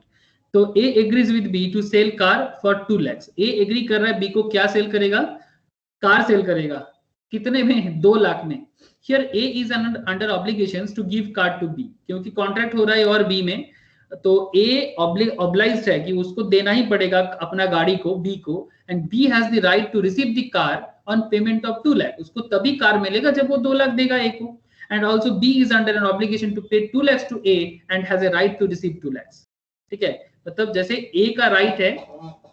तो A agrees with B to sell car for 2 lakhs. A agree कर रहा है B को क्या सेल करेगा, कार सेल करेगा. कितने में? 2 लाख में. Here A is under obligations to give car to B, क्योंकि कॉन्ट्रैक्ट हो रहा है और B में, तो A obliged है कि उसको देना ही पड़ेगा अपना गाड़ी को B को, and B has the right to receive the car on payment of 2 lakh. उसको तभी कार मिलेगा जब वो 2 लाख देगा A को. And also B is under an obligation to pay 2 lakhs to A and has a right to receive 2 lakhs. ठीक है, मतलब जैसे A का राइट है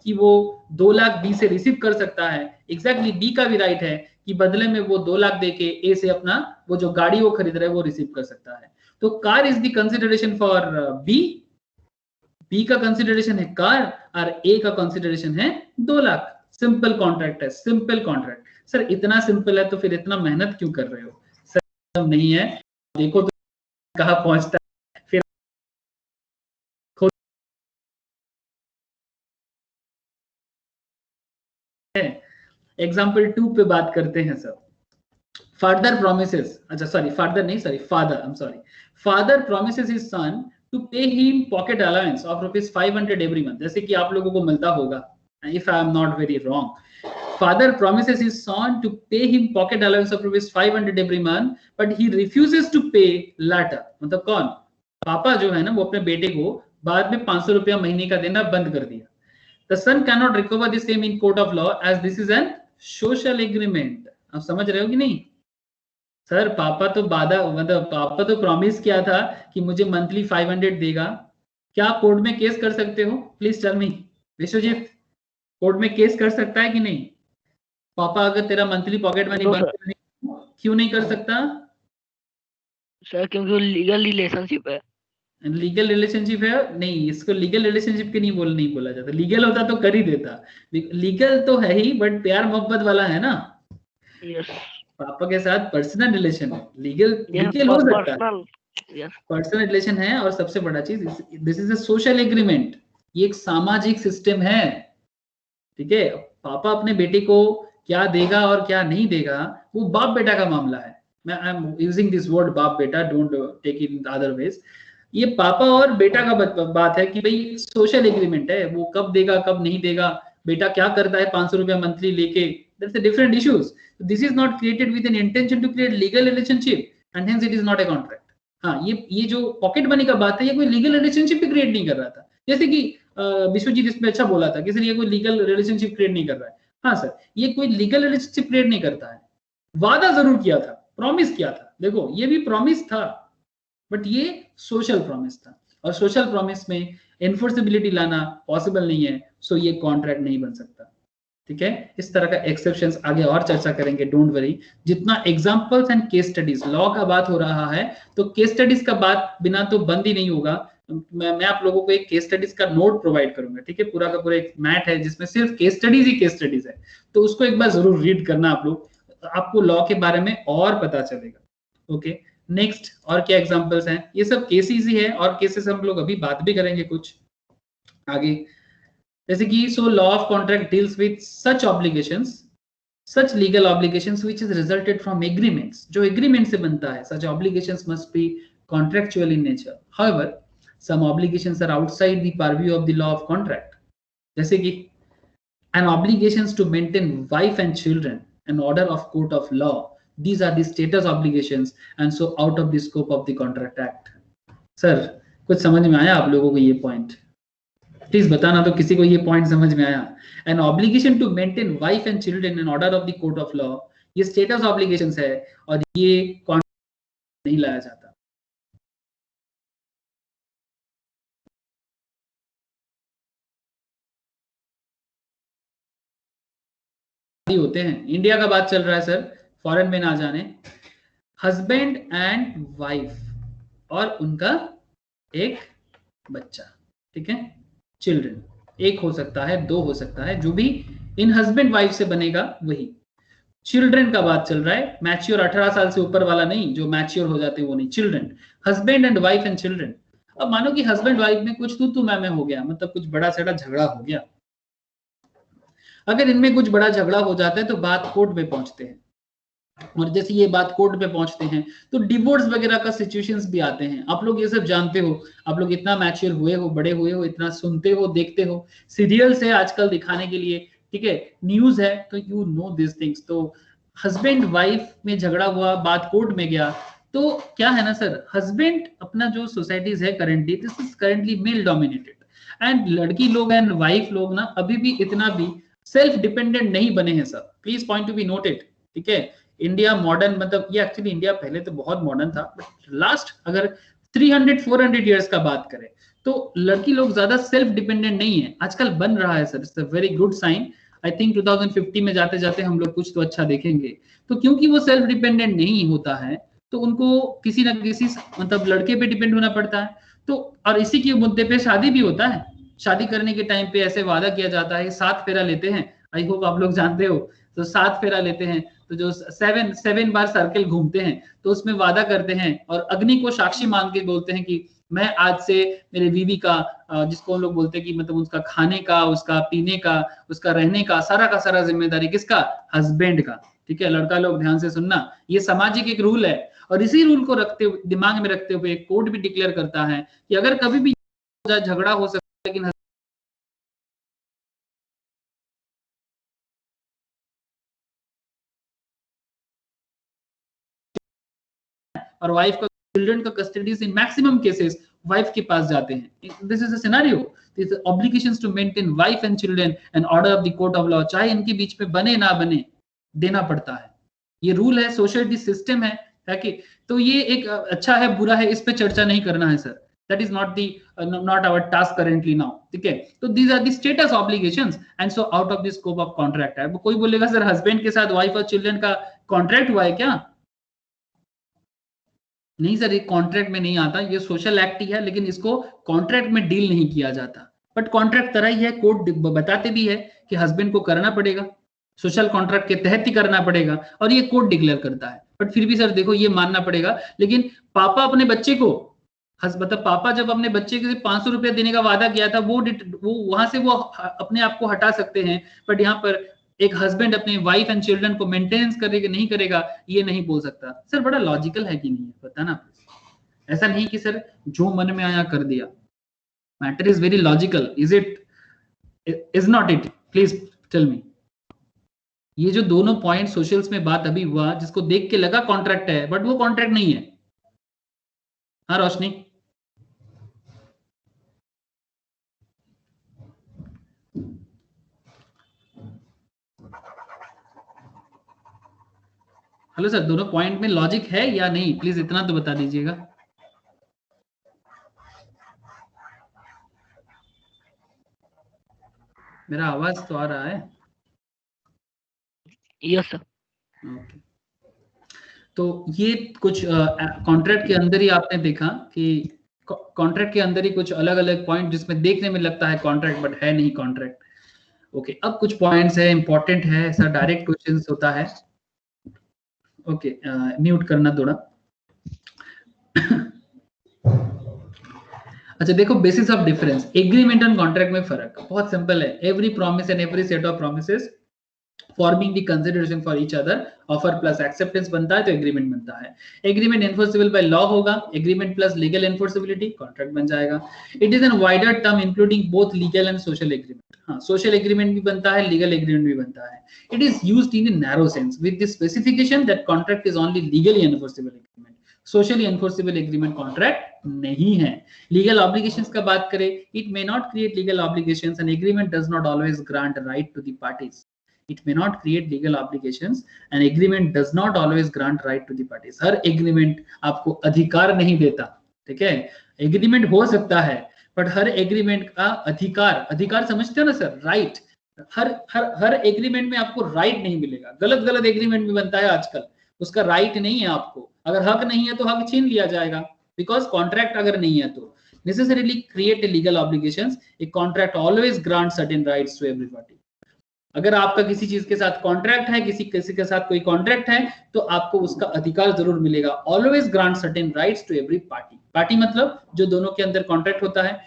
कि वो 2 लाख B से रिसीव कर सकता है, एग्जैक्टली B का भी राइट है कि बदले में वो 2 लाख देके A से अपना वो जो गाड़ी वो खरीद रहा है वो रिसीव कर सकता है. तो car is the consideration for B का कंसिडरेशन है कार और A का कंसिडरेशन है 2 लाख. सिंपल कॉन्ट्रैक्ट है, सिंपल कॉन्ट्रैक्ट. सर इतना सिंपल है तो फिर इतना मेहनत क्यों कर रहे हो? सर नहीं है, देखो तो कहां पहुंचता है. एग्जाम्पल 2 पे बात करते हैं सर. फादर प्रोमिसेस, अच्छा सॉरी फादर नहीं, sorry father, I am sorry. Father promises his son to pay him pocket allowance of ₹500 every month, जैसे कि आप लोगों को मिलता होगा, if I am not very wrong. Father promises his son to pay him pocket allowance of ₹500 every month, but he refuses to pay later. मतलब कौन? पापा जो है ना, वो अपने बेटे को बाद में 500 रुपया महीने का देना बंद कर दिया. The son cannot recover the same in court of law as this is an social agreement. आप समझ रहे हो कि नहीं? सर पापा तो मतलब पापा तो प्रॉमिस किया था कि मुझे मंथली 500 देगा. क्या आप कोर्ट में केस कर सकते हो? Please tell me. Vishwajeet, court में केस कर सकता है कि नहीं? पापा अगर तेरा मंथली पॉकेट मनी बंद करने, क्यों नहीं कर सकता? सर क्योंकि लीगल रिलेशनशिप है. लीगल रिलेशनशिप है? नहीं, इसको लीगल रिलेशनशिप के नहीं बोला जाता. लीगल होता तो कर ही देता. लीगल तो है ही, बट प्यार मोहब्बत वाला है ना. यस. पापा के साथ पर्सनल रिलेशन है. लीगल हो सकता है, पर्सनल रिलेशन है. और सबसे बड़ा चीज, this is a social agreement. ये एक सामाजिक सिस्टम है. ठीक है, पापा अपने बेटे को क्या देगा और क्या नहीं देगा वो बाप बेटा का मामला है. मैं I am using this word बाप बेटा, don't take it in other ways. ये पापा और बेटा का बात है कि भाई सोशल एग्रीमेंट है, वो कब देगा कब नहीं देगा, बेटा क्या करता है 500 रुपया मंथली लेके, that's a different issues. This is not created with an intention to create legal relationship and hence it is not a contract. हाँ, ये जो पॉकेट मनी का बात है, ये कोई लीगल रिलेशनशिप भी क्रिएट नहीं कर रहा था, जैसे कि विश्वजीत इसमें अच्छा बोला था कि सर ये कोई लीगल रिलेशनशिप क्रिएट नहीं कर रहा है। हाँ सर, ये कोई लीगल रिलेशनशिप क्रिएट नहीं करता है, वादा जरूर किया था, प्रॉमिस किया था, देखो ये भी प्रॉमिस था, बट ये सोशल प्रॉमिस था, और सोशल प्रॉमिस में एनफोर्सेबिलिटी लाना पॉसिबल नहीं है, सो ये कॉन्ट्रैक्ट नहीं बन सकता। ठीक है, इस तरह का एक्सेप्शंस आगे और चर्चा करेंगे, डोंट वरी। जितना examples and case studies, law का बात हो रहा है तो केस स्टडीज का बात बिना तो बंद ही नहीं होगा। मैं आप लोगों को एक केस स्टडीज का नोट प्रोवाइड करूंगा, ठीक है, पूरा का पूरा एक मैट है जिसमें सिर्फ केस स्टडीज ही केस स्टडीज है, तो उसको एक बार जरूर रीड करना आप लोग, आपको लॉ के बारे में और पता चलेगा। ओके, नेक्स्ट और क्या एग्जांपल्स हैं, ये सब केसेस ही है, और केसेस हम लोग अभी बात भी करेंगे कुछ आगे, जैसे कि so law of contract deals with such obligations, such legal obligations which is resulted from agreements, जो एग्रीमेंट से बनता है, such obligations must be contractual in nature. However some obligations are outside the purview of the law of contract, जैसे कि an obligations to maintain wife and children, an order of court of law, these are the status obligations and so out of the scope of the contract act। Sir कुछ समझ में आया आप लोगों को ये पॉइंट? प्लीज बताना तो किसी को ये पॉइंट समझ में आया? an obligation to maintain wife and children, an order of the court of law, ये status obligations है और ये contract नहीं लाया जाता। होते हैं, इंडिया का बात चल रहा है सर, फॉरेन में ना जाने। हस्बैंड एंड वाइफ और उनका एक बच्चा, ठीक है, चिल्ड्रन, एक हो सकता है, दो हो सकता है, जो भी इन हस्बैंड वाइफ से बनेगा वही। चिल्ड्रन का बात चल रहा है, मैच्योर 18 साल से ऊपर वाला नहीं, जो मैच्योर हो जाते हैं वो नहीं, children, husband and wife and children. अब मानो कि हस्बैंड वाइफ में कुछ तू मैं हो गया, मतलब कुछ बड़ा सड़ा झगड़ा हो गया, अगर इनमें कुछ बड़ा झगड़ा हो जाता है तो बात कोर्ट में पहुंचते हैं, और जैसे ये बात कोर्ट में पहुंचते हैं तो डिवोर्स वगैरह का सिचुएशंस भी आते हैं। आप लोग ये सब जानते हो, आप लोग इतना मैच्योर हुए हो, बड़े हुए हो, इतना सुनते हो, देखते हो, सीरियल्स है आजकल दिखाने के लिए, ठीक है, न्यूज है, तो यू नो दिस थिंग्स। तो हस्बैंड वाइफ में झगड़ा हुआ, बात कोर्ट में गया, तो क्या है ना सर, हस्बैंड अपना जो सोसाइटीज है currently, this is currently male dominated, and लड़की लोग एंड वाइफ लोग ना अभी भी इतना भी सेल्फ डिपेंडेंट नहीं बने हैं sir, please point to be noted. ठीक है, इंडिया मॉडर्न, मतलब ये एक्चुअली इंडिया पहले तो बहुत मॉडर्न था, बट लास्ट अगर 300-400 इयर्स का बात करें तो लड़की लोग ज्यादा सेल्फ डिपेंडेंट नहीं है, आजकल बन रहा है sir, it's a very good sign. I think 2050 में जाते जाते हम लोग कुछ तो अच्छा देखेंगे। तो क्योंकि वो सेल्फ डिपेंडेंट नहीं होता है तो उनको किसी ना किसी मतलब लड़के पे डिपेंड होना पड़ता है। तो और इसी के मुद्दे पे शादी भी होता है, शादी करने के टाइम पे ऐसे वादा किया जाता है, 7 फेरा लेते हैं, आई होप आप लोग जानते हो, तो 7 फेरा लेते हैं, तो जो 7 बार सर्कल घूमते हैं, तो उसमें वादा करते हैं और अग्नि को साक्षी मान के बोलते हैं कि मैं आज से मेरे बीवी का, जिसको हम लोग बोलते हैं कि मतलब उसका खाने का, उसका पीने का, उसका रहने का सारा जिम्मेदारी किसका, हस्बैंड का। ठीक है, लड़का लोग ध्यान से सुनना, ये सामाजिक एक रूल है, और इसी रूल को रखते हुए, दिमाग में रखते हुए कोर्ट भी डिक्लेयर करता है कि अगर कभी भी झगड़ा हो सकता है, लेकिन और वाइफ का, चिल्ड्रन का custodies in maximum cases wife के पास जाते हैं। This is a scenario, this obligations to maintain wife and children and order of the court of law, चाहे इनके बीच में बने ना बने, देना पड़ता है, ये रूल है, सोसाइटी सिस्टम है, ताकि तो ये एक अच्छा है बुरा है इस पे चर्चा नहीं करना है sir, that is not our task currently now। ठीक है, तो these are the status obligations and so out of the scope of contract है। कोई बोलेगा सर हस्बैंड के साथ वाइफ और चिल्ड्रन का कॉन्ट्रैक्ट हुआ है क्या? नहीं सर, ये कॉन्ट्रैक्ट में नहीं आता, ये सोशल एक्ट ही है, लेकिन इसको कॉन्ट्रैक्ट में डील नहीं किया जाता, बट कॉन्ट्रैक्ट तरह ही है, कोर्ट बताते भी है कि हस्बैंड को करना पड़ेगा, सोशल कॉन्ट्रैक्ट के तहत ही करना पड़ेगा, और ये कोर्ट डिक्लेयर करता है। बट फिर भी सर देखो ये मानना पड़ेगा, लेकिन पापा अपने बच्चे को, मतलब पापा जब अपने बच्चे के 500 रुपया देने का वादा किया था, वो वहां से वो अपने आप को हटा सकते हैं, बट यहाँ पर एक हस्बैंड अपने वाइफ एंड चिल्ड्रन को मेंटेनेंस करेगा नहीं करेगा, ये नहीं बोल सकता। सर बड़ा लॉजिकल है कि नहीं है, पता ना, ऐसा नहीं कि सर जो मन में आया कर दिया। Matter is very logical, is it, is not it? Please tell me. ये जो दोनों पॉइंट सोशल्स में बात अभी हुआ, जिसको देख के लगा कॉन्ट्रैक्ट है, बट वो कॉन्ट्रैक्ट नहीं है। हाँ रोशनी, हेलो सर, दोनों पॉइंट में लॉजिक है या नहीं, प्लीज इतना तो बता दीजिएगा। मेरा आवाज तो आ रहा है? Yes sir. ओके, तो ये कुछ कॉन्ट्रैक्ट के अंदर ही आपने देखा कि कॉन्ट्रैक्ट के अंदर ही कुछ अलग अलग पॉइंट जिसमें देखने में लगता है कॉन्ट्रैक्ट बट है नहीं कॉन्ट्रैक्ट। ओके, अब कुछ पॉइंट्स है, इंपॉर्टेंट है, ऐसा डायरेक्ट क्वेश्चंस होता है। ओके, म्यूट करना थोड़ा। अच्छा देखो, basis of difference, agreement and contract में फर्क बहुत सिंपल है। Every promise and every set of promises forming the consideration for each other, offer plus acceptance बनता है तो एग्रीमेंट बनता है। एग्रीमेंट एनफोर्सेबल बाय लॉ होगा, agreement plus legal enforceability contract बन जाएगा। It is an wider term including both legal and social agreement. हाँ, social agreement भी बनता है, लीगल एग्रीमेंट भी बनता है। It is used in a narrow sense with the specification that contract is only legally enforceable agreement. Socially enforceable agreement contract नहीं है। Legal obligations का बात करें, it may not create legal obligations and agreement does not always grant right to the parties. It may not create legal obligations and agreement does not always grant right to the parties. Her agreement आपको अधिकार नहीं देता, ठीक है? Agreement हो सकता है but her agreement का अधिकार समझते हो ना सर, राइट। हर एग्रीमेंट में आपको राइट नहीं मिलेगा। गलत एग्रीमेंट भी बनता है आजकल, उसका राइट नहीं है आपको। अगर हक नहीं है तो हक छीन लिया जाएगा, बिकॉज कॉन्ट्रैक्ट अगर नहीं है तो necessarily create a legal obligations. A contract always grants certain rights to everybody. अगर आपका किसी चीज के साथ कॉन्ट्रैक्ट है, किसी के साथ कोई कॉन्ट्रैक्ट है, तो आपको उसका अधिकार जरूर मिलेगा। Always grant certain rights to every party. Party मतलब जो दोनों के अंदर कॉन्ट्रैक्ट होता है।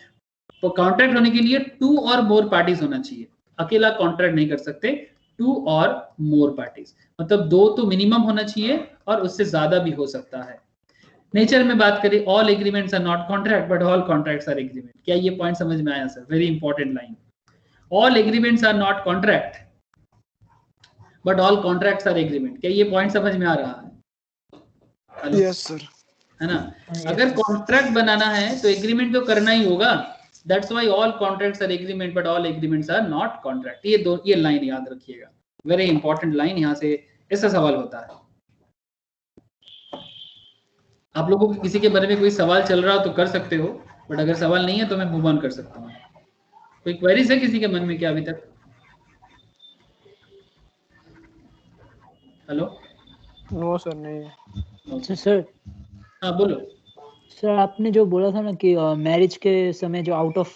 तो कॉन्ट्रैक्ट होने के लिए 2 और मोर पार्टीज होना चाहिए, अकेला कॉन्ट्रैक्ट नहीं कर सकते। 2 और मोर पार्टीज मतलब 2 तो मिनिमम होना चाहिए और उससे ज्यादा भी हो सकता है। नेचर में बात करें, all agreements are not contract but all contracts are agreement. क्या ये पॉइंट समझ में आया sir? Very important line. All agreements are not contract, but all contracts are agreement. क्या ये पॉइंट समझ में आ रहा है? यस सर, है ना? अगर कॉन्ट्रैक्ट बनाना है तो एग्रीमेंट तो करना ही होगा। That's why all contracts are agreement, but all agreements are not contract. ये लाइन याद रखिएगा, वेरी इंपॉर्टेंट लाइन। यहाँ से ऐसा सवाल होता है। आप लोगों को किसी के बारे में कोई सवाल चल रहा हो तो कर सकते हो, बट अगर सवाल नहीं है तो मैं मूव ऑन कर सकता हूँ। कोई क्वेरीज है किसी के मन में क्या अभी तक? हेलो? नो सर, नहीं है। अच्छा सर, हाँ बोलो। सर आपने जो बोला था ना कि मैरिज के समय जो out of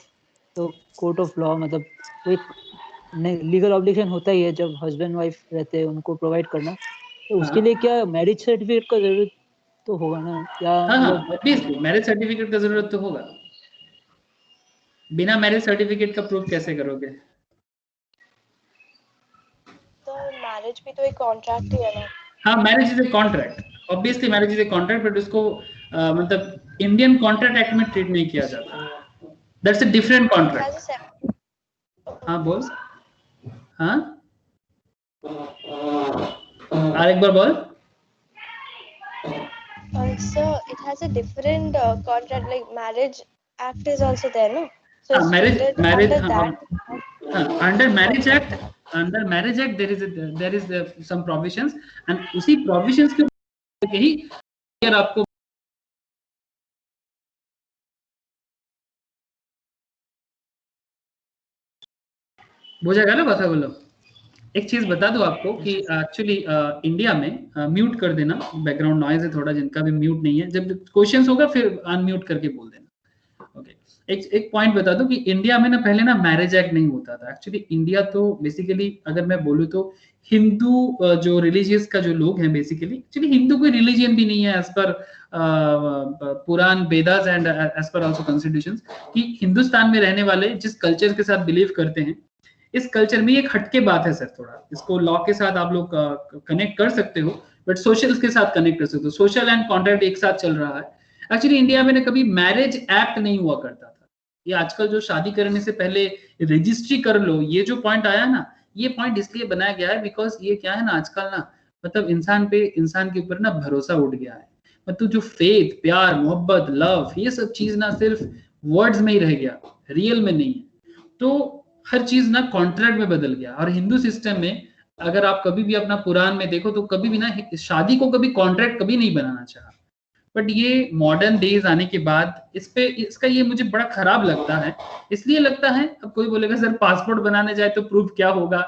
court of law मतलब वो एक लीगल ऑब्लिगेशन होता ही है जब हस्बैंड वाइफ रहते हैं उनको प्रोवाइड करना, तो उसके लिए क्या मैरिज सर्टिफिकेट का जरूरत तो होगा ना? क्या हाँ, ऑब्वियसली मैरिज सर्टिफिकेट का जरूरत तो होगा। बिना मैरिज सर्टिफिकेट का प्रूफ कैसे करोगे? तो मैरिज भी तो एक कॉन्ट्रैक्ट ही है ना। हाँ, marriage is a contract, obviously marriage is a contract, but उसको मतलब इंडियन कॉन्ट्रैक्ट एक्ट में ट्रीट नहीं किया जाता। That's a different contract. हाँ बोल। हाँ और एक बार बोल। So it has a different contract, like marriage act is also there, no? So it's marriage under that. Under marriage act there is some provisions, and उसी provisions के ही अगर आपको बुझेगा ना बात। बोलो, एक चीज बता दूं आपको कि एक्चुअली इंडिया में म्यूट कर देना, बैकग्राउंड नॉइज है थोड़ा, जिनका भी म्यूट नहीं है, जब क्वेश्चंस होगा फिर अनम्यूट करके बोल देना। ओके, एक पॉइंट बता दूं कि इंडिया में ना पहले ना मैरिज एक्ट नहीं होता था। एक्चुअली इंडिया तो बेसिकली अगर मैं बोलूं तो हिंदू जो रिलीजियस का जो लोग हैं, बेसिकली एक्चुअली हिंदू कोई रिलीजियन भी नहीं है as per Purana Vedas and as per also constitutions, कि हिंदुस्तान में रहने वाले जिस कल्चर के साथ बिलीव करते हैं, इस कल्चर में एक हटके बात है सर, थोड़ा इसको लॉ के साथ आप लोग कनेक्ट कर सकते हो, बट सोशल के साथ कनेक्ट कर सकते हो। सोशल एंड कॉन्ट्रैक्ट एक साथ चल रहा है। एक्चुअली इंडिया में ना कभी मैरिज एक्ट नहीं हुआ करता था। ये आजकल जो शादी करने से पहले रजिस्ट्री कर लो, ये जो पॉइंट आया ना, ये पॉइंट इसलिए बनाया गया है बिकॉज ये क्या है ना, आजकल ना मतलब इंसान के ऊपर ना भरोसा उठ गया है। मतलब जो फेथ, प्यार, मोहब्बत, लव, ये सब चीज ना सिर्फ वर्ड्स में ही रह गया, रियल में नहीं है। तो हर चीज ना कॉन्ट्रैक्ट में बदल गया। और हिंदू सिस्टम में अगर आप कभी भी अपना पुराण में देखो तो कभी भी ना शादी को कभी कॉन्ट्रैक्ट कभी नहीं बनाना चाहा। बट ये मॉडर्न डेज आने के बाद इसका ये मुझे बड़ा खराब लगता है। इसलिए लगता है, अब कोई बोलेगा सर पासपोर्ट बनाने जाए तो प्रूफ क्या होगा,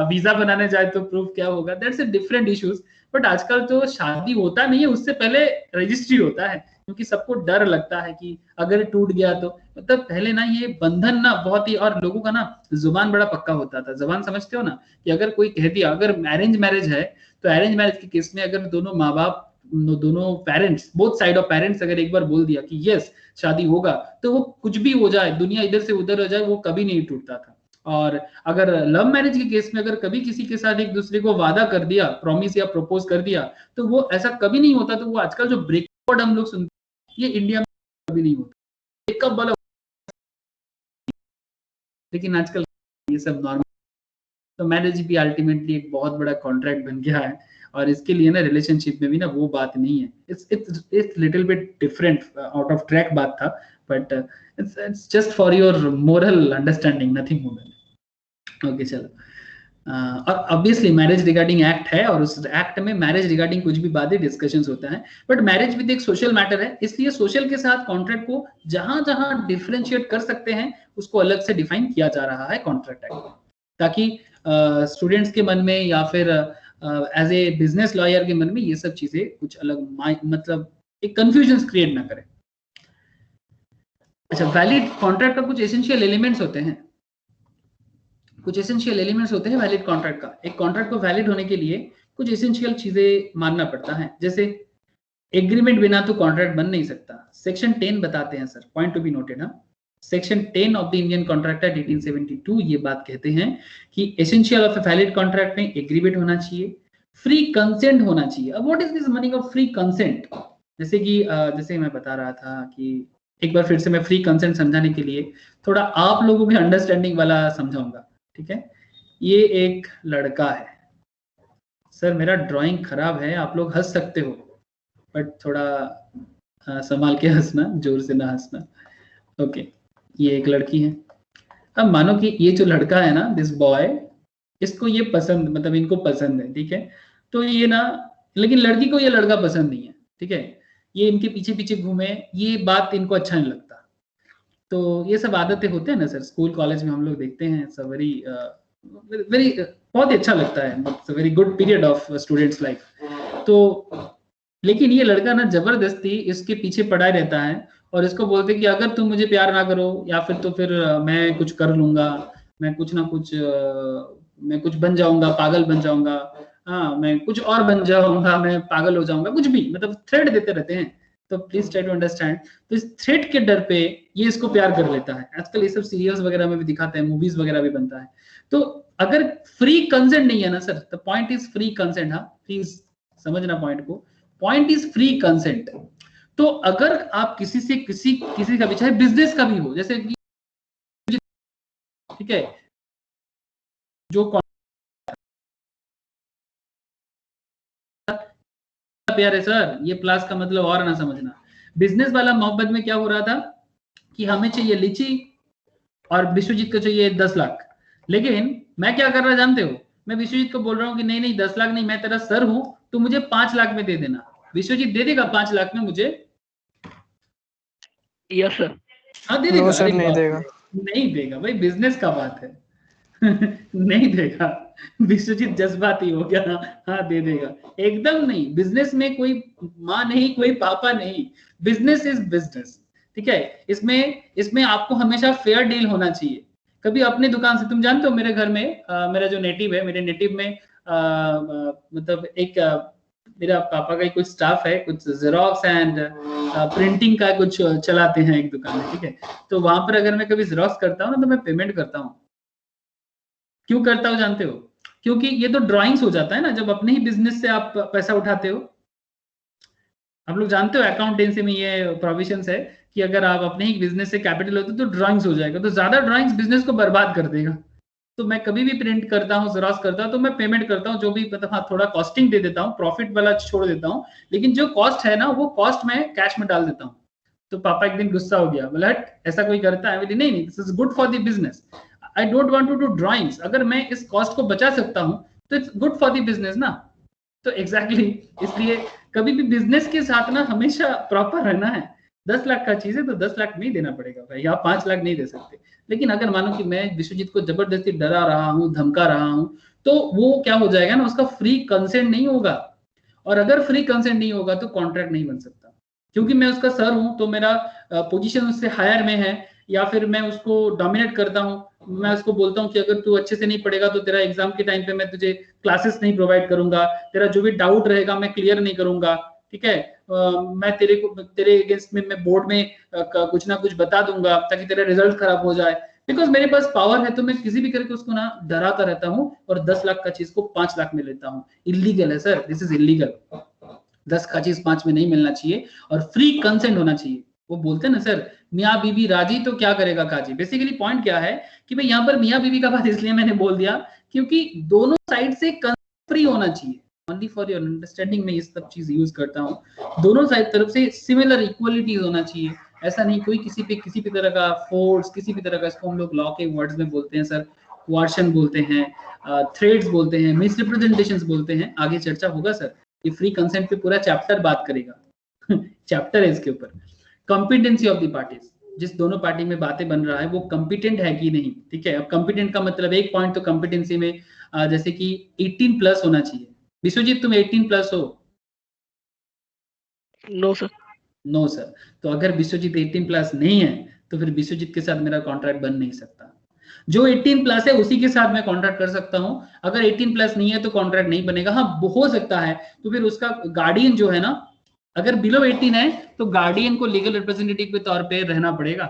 वीजा बनाने जाए तो प्रूफ क्या होगा, that's a different issues. But आजकल तो शादी होता नहीं है, उससे पहले रजिस्ट्री होता है, क्योंकि सबको डर लगता है कि अगर टूट गया तो। मतलब पहले ना ये बंधन ना बहुत ही, और लोगों का ना जुबान बड़ा पक्का होता था। जुबान समझते हो ना, कि अगर कोई कह दिया, अगर अरेंज मैरिज है तो अरेंज मैरिज के केस में अगर दोनों माँ बाप, दोनों parents, both side of parents अगर एक बार बोल दिया कि यस शादी होगा, तो वो कुछ भी हो जाए, दुनिया इधर से उधर हो जाए, वो कभी नहीं टूटता था। और अगर लव मैरिज के केस में अगर कभी किसी के साथ एक दूसरे को वादा कर दिया, प्रॉमिस या प्रपोज कर दिया, तो वो ऐसा कभी नहीं होता। तो वो आजकल जो ब्रेकअप हम लोग सुनते हैं, ये इंडिया में कभी नहीं होता। ब्रेकअप वाला, लेकिन आजकल ये सब नॉर्मल। तो मैरिज भी अल्टीमेटली एक बहुत बड़ा कॉन्ट्रैक्ट बन गया है। और इसके लिए ना रिलेशनशिप में भी ना वो बात नहीं है। It's little bit different, out of track बात था, but it's just for your moral understanding, nothing more. Okay चलो। और ऑब्वियसली मैरिज रिगार्डिंग एक्ट है, और उस एक्ट में मैरिज रिगार्डिंग कुछ भी बातें डिस्कशंस होता है। बट मैरिज भी एक सोशल मैटर है, इसलिए सोशल के साथ कॉन्ट्रैक्ट को जहां जहां डिफरेंशिएट कर सकते हैं उसको अलग से डिफाइन किया जा रहा है कॉन्ट्रैक्ट एक्ट, ताकि स्टूडेंट्स के मन में या फिर एज ए बिजनेस लॉयर के मन में ये सब चीजें कुछ अलग मतलब एक कंफ्यूजन क्रिएट ना करें। अच्छा, वैलिड कॉन्ट्रैक्ट का कुछ एसेंशियल एलिमेंट्स होते हैं। वैलिड कॉन्ट्रैक्ट का, एक कॉन्ट्रैक्ट को वैलिड होने के लिए कुछ एसेंशियल चीजें मानना पड़ता है। जैसे एग्रीमेंट बिना तो कॉन्ट्रैक्ट बन नहीं सकता। सेक्शन 10 बताते हैं sir, point to be noted. हाँ, section 10 of the Indian contract act 1872 ये बात कहते हैं कि essential of a valid contract में एग्रीमेंट होना चाहिए, फ्री कंसेंट होना चाहिए। अब what is this meaning of free consent? जैसे कि जैसे मैं बता रहा था कि एक बार फिर से मैं फ्री कंसेंट समझाने के लिए थोड़ा आप लोगों के अंडरस्टैंडिंग वाला समझाऊंगा, ठीक है। ये एक लड़का है सर, मेरा ड्राइंग खराब है, आप लोग हंस सकते हो बट थोड़ा संभाल के हंसना, जोर से ना हंसना। ओके, ये एक लड़की है। अब मानो कि ये जो लड़का है ना, दिस बॉय, इसको ये पसंद, मतलब इनको पसंद है, ठीक है। तो ये ना, लेकिन लड़की को ये लड़का पसंद नहीं है, ठीक है। ये इनके पीछे पीछे घूमे, ये बात इनको अच्छा नहीं लगता। तो ये सब आदतें होते हैं ना सर, स्कूल कॉलेज में हम लोग देखते हैं। सब वेरी बहुत ही अच्छा लगता है, it's a very good period of students life. तो लेकिन ये लड़का ना जबरदस्ती इसके पीछे पड़ा रहता है और इसको बोलते कि अगर तुम मुझे प्यार ना करो या फिर तो फिर मैं कुछ कर लूंगा, मैं कुछ ना कुछ मैं कुछ बन जाऊंगा, पागल बन जाऊंगा, हाँ मैं कुछ और बन जाऊंगा, मैं पागल हो जाऊंगा, कुछ भी, मतलब थ्रेट देते रहते हैं। तो प्लीज ट्राई टू अंडरस्टैंड। तो इस थ्रेट के डर पे ये इसको प्यार कर लेता है। आजकल ये सब सीरियल्स वगैरह में भी दिखाते हैं, मूवीज वगैरह भी बनता है। तो अगर फ्री कंसेंट नहीं है ना sir, the point is free consent. हाँ प्लीज समझना पॉइंट को, पॉइंट इज फ्री कंसेंट। तो अगर आप किसी से किसी का भी, चाहे बिजनेस का भी हो, जैसे कि ठीक है, जो प्यार है सर, ये प्लस का मतलब और ना समझना। बिजनेस वाला मोहब्बत में क्या हो रहा था कि हमें चाहिए लीची और विश्वजीत को चाहिए 10 लाख। लेकिन मैं क्या कर रहा जानते हो, मैं विश्वजीत को बोल रहा हूँ कि नहीं नहीं 10 लाख नहीं, मैं तेरा सर हूं, तो मुझे 5 लाख में दे देना। विश्वजीत दे देगा 5 लाख में मुझे? Yes sir. हाँ दे देगा। नो सर, नहीं देगा। नहीं देगा भाई, बिजनेस का बात है। नहीं देगा। विश्वजीत जज्बाती हो गया। हाँ दे देगा, एकदम नहीं। बिजनेस में कोई माँ नहीं, कोई पापा नहीं, बिजनेस इज बिजनेस, ठीक है। इसमें आपको हमेशा फेयर डील होना चाहिए। कभी अपने दुकान से, तुम जानते हो मेरे घर में मेरा जो नेटिव है, मेरे नेटिव में मतलब एक मेरा पापा का कुछ स्टाफ है, कुछ जेरोक्स एंड प्रिंटिंग का कुछ चलाते हैं एक दुकान है, ठीक है। तो वहां पर अगर मैं कभी जेरोक्स करता हूँ ना, तो मैं पेमेंट करता हूँ क्यों करता हूँ जानते हो? क्योंकि ये तो ड्राइंग्स हो जाता है ना, जब अपने ही बिजनेस से आप पैसा उठाते हो। आप लोग जानते हो अकाउंटेंसी में ये प्रोविजंस है कि अगर आप अपने ही बिजनेस से कैपिटल होते तो ड्राइंग्स हो जाएगा, तो ज्यादा ड्राइंग्स बिजनेस को बर्बाद कर देगा। तो मैं कभी भी प्रिंट करता हूँ, जेरॉक्स करता हूँ, तो मैं पेमेंट करता हूँ जो भी, मतलब हाँ थोड़ा कॉस्टिंग दे देता हूँ, प्रॉफिट वाला छोड़ देता हूँ, लेकिन जो कॉस्ट है ना वो कॉस्ट मैं कैश में डाल देता हूँ। तो पापा एक दिन गुस्सा हो गया, बोला हट ऐसा कोई करता है? नहीं नहीं, this is good for the business, I don't want to do drawings. अगर मैं इस कॉस्ट को बचा सकता हूँ तो it's good for the business ना। तो एग्जैक्टली इसलिए कभी भी बिजनेस के साथ ना हमेशा प्रॉपर रहना है। 10 लाख का चीज है तो 10 लाख नहीं देना पड़ेगा भाई, आप 5 लाख नहीं दे सकते। लेकिन अगर मानो कि मैं विश्वजीत को जबरदस्ती डरा रहा हूँ, धमका रहा हूँ, तो वो क्या हो जाएगा ना, उसका फ्री कंसेंट नहीं होगा। और अगर फ्री कंसेंट नहीं होगा तो कॉन्ट्रैक्ट नहीं बन सकता, क्योंकि मैं उसका सर हूं, तो मेरा पोजीशन उससे हायर में है, या फिर मैं उसको डोमिनेट करता हूं। मैं उसको बोलता हूं कि अगर तू अच्छे से नहीं पढ़ेगा तो तेरा एग्जाम के टाइम पे मैं तुझे क्लासेस नहीं प्रोवाइड करूंगा, तेरा जो भी डाउट रहेगा मैं क्लियर नहीं करूंगा, ठीक है। मैं तेरे अगेंस्ट में मैं बोर्ड में कुछ ना कुछ बता दूंगा ताकि तेरा रिजल्ट खराब हो जाए। बिकॉज मेरे पास पावर है, तो मैं किसी भी करके उसको ना डराता रहता हूँ, और 10 लाख का चीज को 5 लाख में लेता हूँ। इलीगल है सर, दिस इज इलीगल। 10 का चीज 5 में नहीं मिलना चाहिए, और फ्री कंसेंट होना चाहिए। वो बोलते हैं ना सर, मियाँ बीबी राजी तो क्या करेगा काजी। बेसिकली पॉइंट क्या है कि भाई यहाँ पर मियाँ बीबी का बात इसलिए मैंने बोल दिया क्योंकि दोनों साइड से फ्री होना चाहिए। ओनली फॉर योर अंडरस्टैंडिंग में ये सब चीज यूज करता हूँ। दोनों साइड तरफ से सिमिलर इक्वलिटीज होना चाहिए। ऐसा नहीं कोई किसी भी तरह का फोर्स, किसी भी तरह का, इसको हम लोग लॉ के वर्ड्स में बोलते हैं सर, क्वार्शन बोलते हैं, थ्रेड्स बोलते हैं, मिसरिप्रेजेंटेशंस बोलते हैं। आगे चर्चा होगा सर, ये फ्री कंसेंट पे पूरा चैप्टर बात करेगा चैप्टर है इसके ऊपर। कॉम्पिटेंसी ऑफ द पार्टीज, जिस दोनों पार्टी में बातें बन रहा है वो कॉम्पिटेंट है कि नहीं, ठीक है। अब कॉम्पिटेंट का मतलब एक पॉइंट तो कॉम्पिटेंसी में जैसे कि 18 प्लस होना चाहिए। विश्वजीत तुम 18 प्लस हो? No sir. No sir. तो अगर विश्वजीत 18 प्लस नहीं है तो फिर विश्वजीत के साथ मेरा कॉन्ट्रैक्ट बन नहीं सकता। जो 18 प्लस है उसी के साथ मैं कॉन्ट्रैक्ट कर सकता हूं। अगर 18 प्लस नहीं है तो कॉन्ट्रैक्ट नहीं बनेगा। हाँ हो सकता है, तो फिर उसका गार्डियन जो है ना, अगर बिलो 18 है तो गार्डियन को लीगल रिप्रेजेंटेटिव के तौर पे रहना पड़ेगा,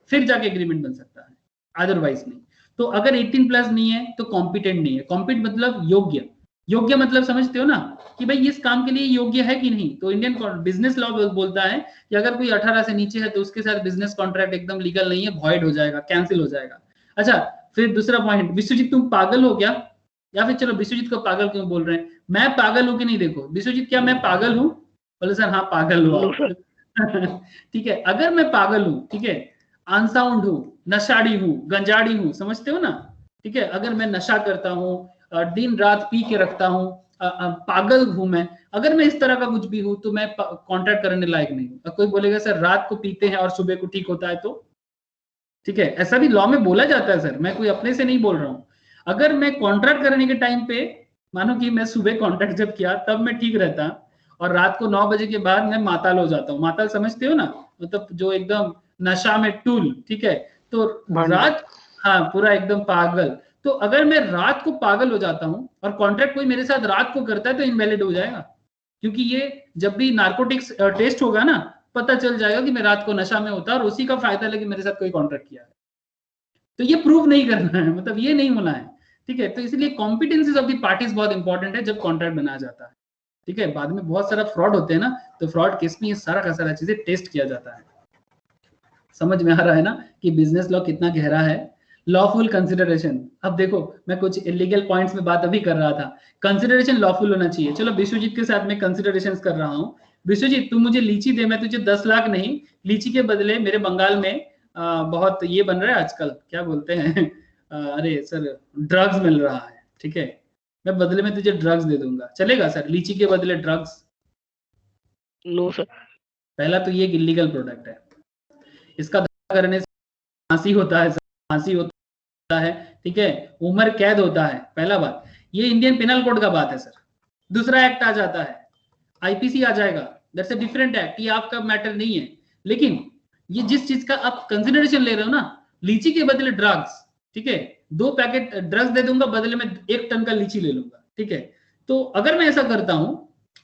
फिर जाके एग्रीमेंट बन सकता है, अदरवाइज नहीं। तो अगर 18 प्लस नहीं है तो कॉम्पिटेंट नहीं है। कॉम्पिटेंट मतलब योग्य। योग्य मतलब समझते हो ना कि भाई इस काम के लिए योग्य है कि नहीं। तो इंडियन बिजनेस लॉ बोलता है कि अगर कोई 18 से नीचे है तो उसके साथ बिजनेस कॉन्ट्रैक्ट एकदम लीगल नहीं है, वॉइड हो जाएगा, कैंसिल हो जाएगा। अच्छा, फिर दूसरा पॉइंट, विश्वजीत तुम पागल हो क्या? या फिर चलो विश्वजीत को पागल क्यों बोल रहे हैं, मैं पागल हूं कि नहीं? देखो विश्वजीत, क्या मैं पागल हूं? बोले सर हाँ पागल हुआ ठीक है, अगर मैं पागल हूं, ठीक है, अनसाउंड हूं, नशाड़ी हूं, गंजाड़ी हूं, समझते हो ना, ठीक है, अगर मैं नशा करता हूं, दिन रात पी के रखता हूं, पागल हूं मैं, अगर मैं इस तरह का कुछ भी हूं तो मैं कॉन्ट्रैक्ट करने लायक नहीं हूं। कोई बोलेगा सर रात को पीते हैं और सुबह को ठीक होता है तो, ठीक है, ऐसा भी लॉ में बोला जाता है सर, मैं कोई अपने से नहीं बोल रहा हूं। अगर मैं कॉन्ट्रैक्ट करने के टाइम पे मानो कि मैं सुबह कॉन्ट्रैक्ट जब किया तब मैं ठीक रहता, और रात को 9 बजे के बाद मैं माताल हो जाता हूँ। माताल समझते हो ना, मतलब जो एकदम नशा में टूल, ठीक है। तो रात, हाँ पूरा एकदम पागल। तो अगर मैं रात को पागल हो जाता हूँ और कॉन्ट्रैक्ट कोई मेरे साथ रात को करता है तो इनवैलिड हो जाएगा, क्योंकि ये जब भी नार्कोटिक्स टेस्ट होगा ना, पता चल जाएगा कि मैं रात को नशा में होता और उसी का फायदा लेके मेरे साथ कोई कॉन्ट्रैक्ट किया है। तो ये प्रूव नहीं करना है, मतलब ये नहीं होना है, ठीक है। तो इसलिए कॉम्पिटेंसीज ऑफ द पार्टीज बहुत इंपॉर्टेंट है जब कॉन्ट्रैक्ट बनाया जाता है, ठीक है। बाद में बहुत सारा फ्रॉड होते हैं ना, तो फ्रॉड केस में ये सारा का सारा चीजें टेस्ट किया जाता है। समझ में आ रहा है ना कि बिजनेस लॉ कितना गहरा है। लॉफुल कंसिडरेशन, अब देखो मैं कुछ इलीगल पॉइंट्स में बात अभी कर रहा था, कंसिडरेशन लॉफुल होना चाहिए। चलो विश्वजीत के साथ मैं कंसिडरेशन कर रहा हूँ, विश्वजीत तू मुझे लीची दे, मैं तुझे 10 लाख नहीं, लीची के बदले मेरे बंगाल में बहुत ये बन रहा है आजकल, क्या बोलते हैं अरे सर ड्रग्स मिल रहा है, ठीक है, मैं बदले में तुझे ड्रग्स दे दूंगा, चलेगा सर? लीची के बदले ड्रग्स? No sir. पहला तो ये एक इलीगल प्रोडक्ट है, इसका धंधा करने से फांसी होता है, फांसी होता है, ठीक है, उम्र कैद होता है, पहला बात। ये इंडियन पिनल कोड का बात है सर। दूसरा एक्ट आ जाता है, आईपीसी आ जाएगा, दैट्स अ डिफरेंट एक्ट, ये आपका मैटर नहीं है। लेकिन ये जिस चीज का आप कंसिडरेशन ले रहे हो ना, लीची के बदले ड्रग्स, ठीक है, 2 पैकेट ड्रग्स दे दूंगा, बदले में 1 टन का लीची ले लूंगा, ठीक है। तो अगर मैं ऐसा करता हूं,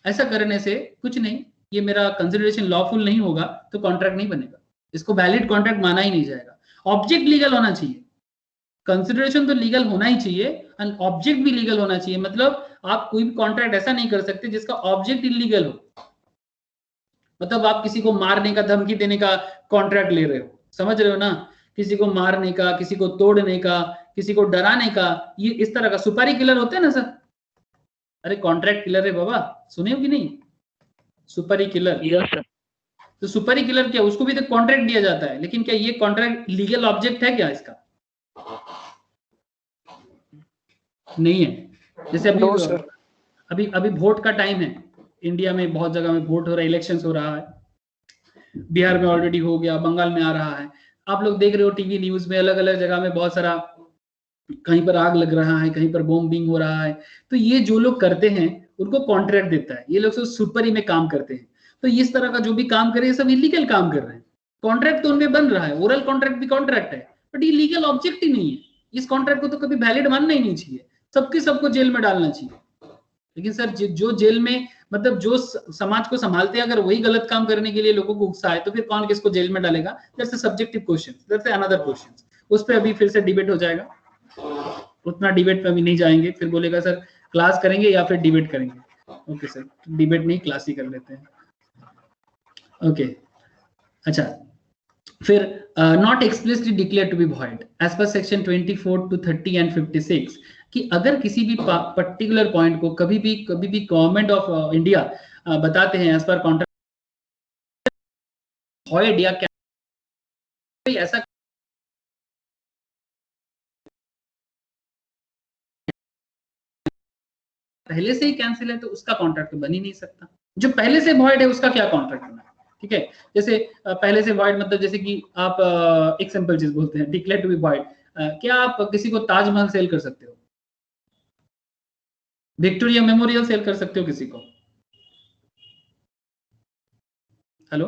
ऐसा करने से कुछ नहीं, ये मेरा कंसिडरेशन लॉफुल नहीं होगा तो कॉन्ट्रैक्ट नहीं बनेगा, इसको वैलिड कॉन्ट्रैक्ट माना ही नहीं जाएगा। ऑब्जेक्ट लीगल होना चाहिए, कंसिडरेशन तो लीगल होना ही चाहिए एंड ऑब्जेक्ट भी लीगल होना चाहिए। मतलब आप कोई भी कॉन्ट्रैक्ट ऐसा नहीं कर सकते जिसका ऑब्जेक्ट इलीगल हो। मतलब आप किसी को मारने का, धमकी देने का कॉन्ट्रैक्ट ले रहे हो, समझ रहे हो ना, किसी को मारने का, किसी को तोड़ने का, किसी को डराने का, ये इस तरह का सुपारी किलर होते हैं ना सर। अरे कॉन्ट्रैक्ट किलर है बाबा, सुने हो कि नहीं, सुपारी किलर। Yes sir. तो सुपारी किलर क्या, उसको भी तो कॉन्ट्रैक्ट दिया जाता है, लेकिन क्या ये कॉन्ट्रैक्ट लीगल ऑब्जेक्ट है क्या इसका? नहीं है। जैसे अभी No, sir. अभी अभी वोट का टाइम है, इंडिया में बहुत जगह में वोट हो रहा है, इलेक्शंस हो रहा है, बिहार में ऑलरेडी हो गया, बंगाल में आ रहा है, आप लोग देख रहे हो टीवी न्यूज में, अलग अलग जगह में बहुत सारा, कहीं पर आग लग रहा है, कहीं पर बॉम्बिंग हो रहा है। तो ये जो लोग करते हैं उनको कॉन्ट्रैक्ट देता है, ये लोग सब सुपरी में काम करते हैं। तो इस तरह का जो भी काम करे, ये सब इलीगल काम कर रहे हैं। कॉन्ट्रैक्ट तो उनमें बन रहा है, ओरल कॉन्ट्रैक्ट भी कॉन्ट्रैक्ट है, बट ये लीगल ऑब्जेक्ट ही नहीं है। इस कॉन्ट्रैक्ट को तो कभी वैलिड मानना ही नहीं चाहिए, सबको जेल में डालना चाहिए। लेकिन सर जो जेल में, मतलब जो समाज को संभालते हैं, अगर वही गलत काम करने के लिए लोगों को उकसाए, तो फिर कौन किसको जेल में डालेगा? That's a subjective question, that's another question. उस पर अभी फिर से डिबेट हो जाएगा, उतना डिबेट पे अभी नहीं जाएंगे। फिर बोलेगा सर क्लास करेंगे या फिर डिबेट करेंगे। ओके सर, डिबेट नहीं, क्लास ही कर लेते हैं। ओके अच्छा, फिर not explicitly declare to be void as per section 24 to 30 and 56, कि अगर किसी भी पर्टिकुलर पॉइंट को कभी भी गवर्नमेंट ऑफ इंडिया बताते हैं एज पर कॉन्ट्रैक्ट वॉइड या क्या ऐसा पहले से ही कैंसिल है, तो उसका कॉन्ट्रैक्ट तो बन ही नहीं सकता। जो पहले से वॉइड है उसका क्या कॉन्ट्रैक्ट होना है? ठीक है, जैसे पहले से वॉइड मतलब जैसे कि आप एक सिंपल चीज बोलते हैं, डिक्लेयर टू बी वॉइड। क्या आप किसी को ताजमहल सेल कर सकते हो? विक्टोरिया मेमोरियल सेल कर सकते हो किसी को? हेलो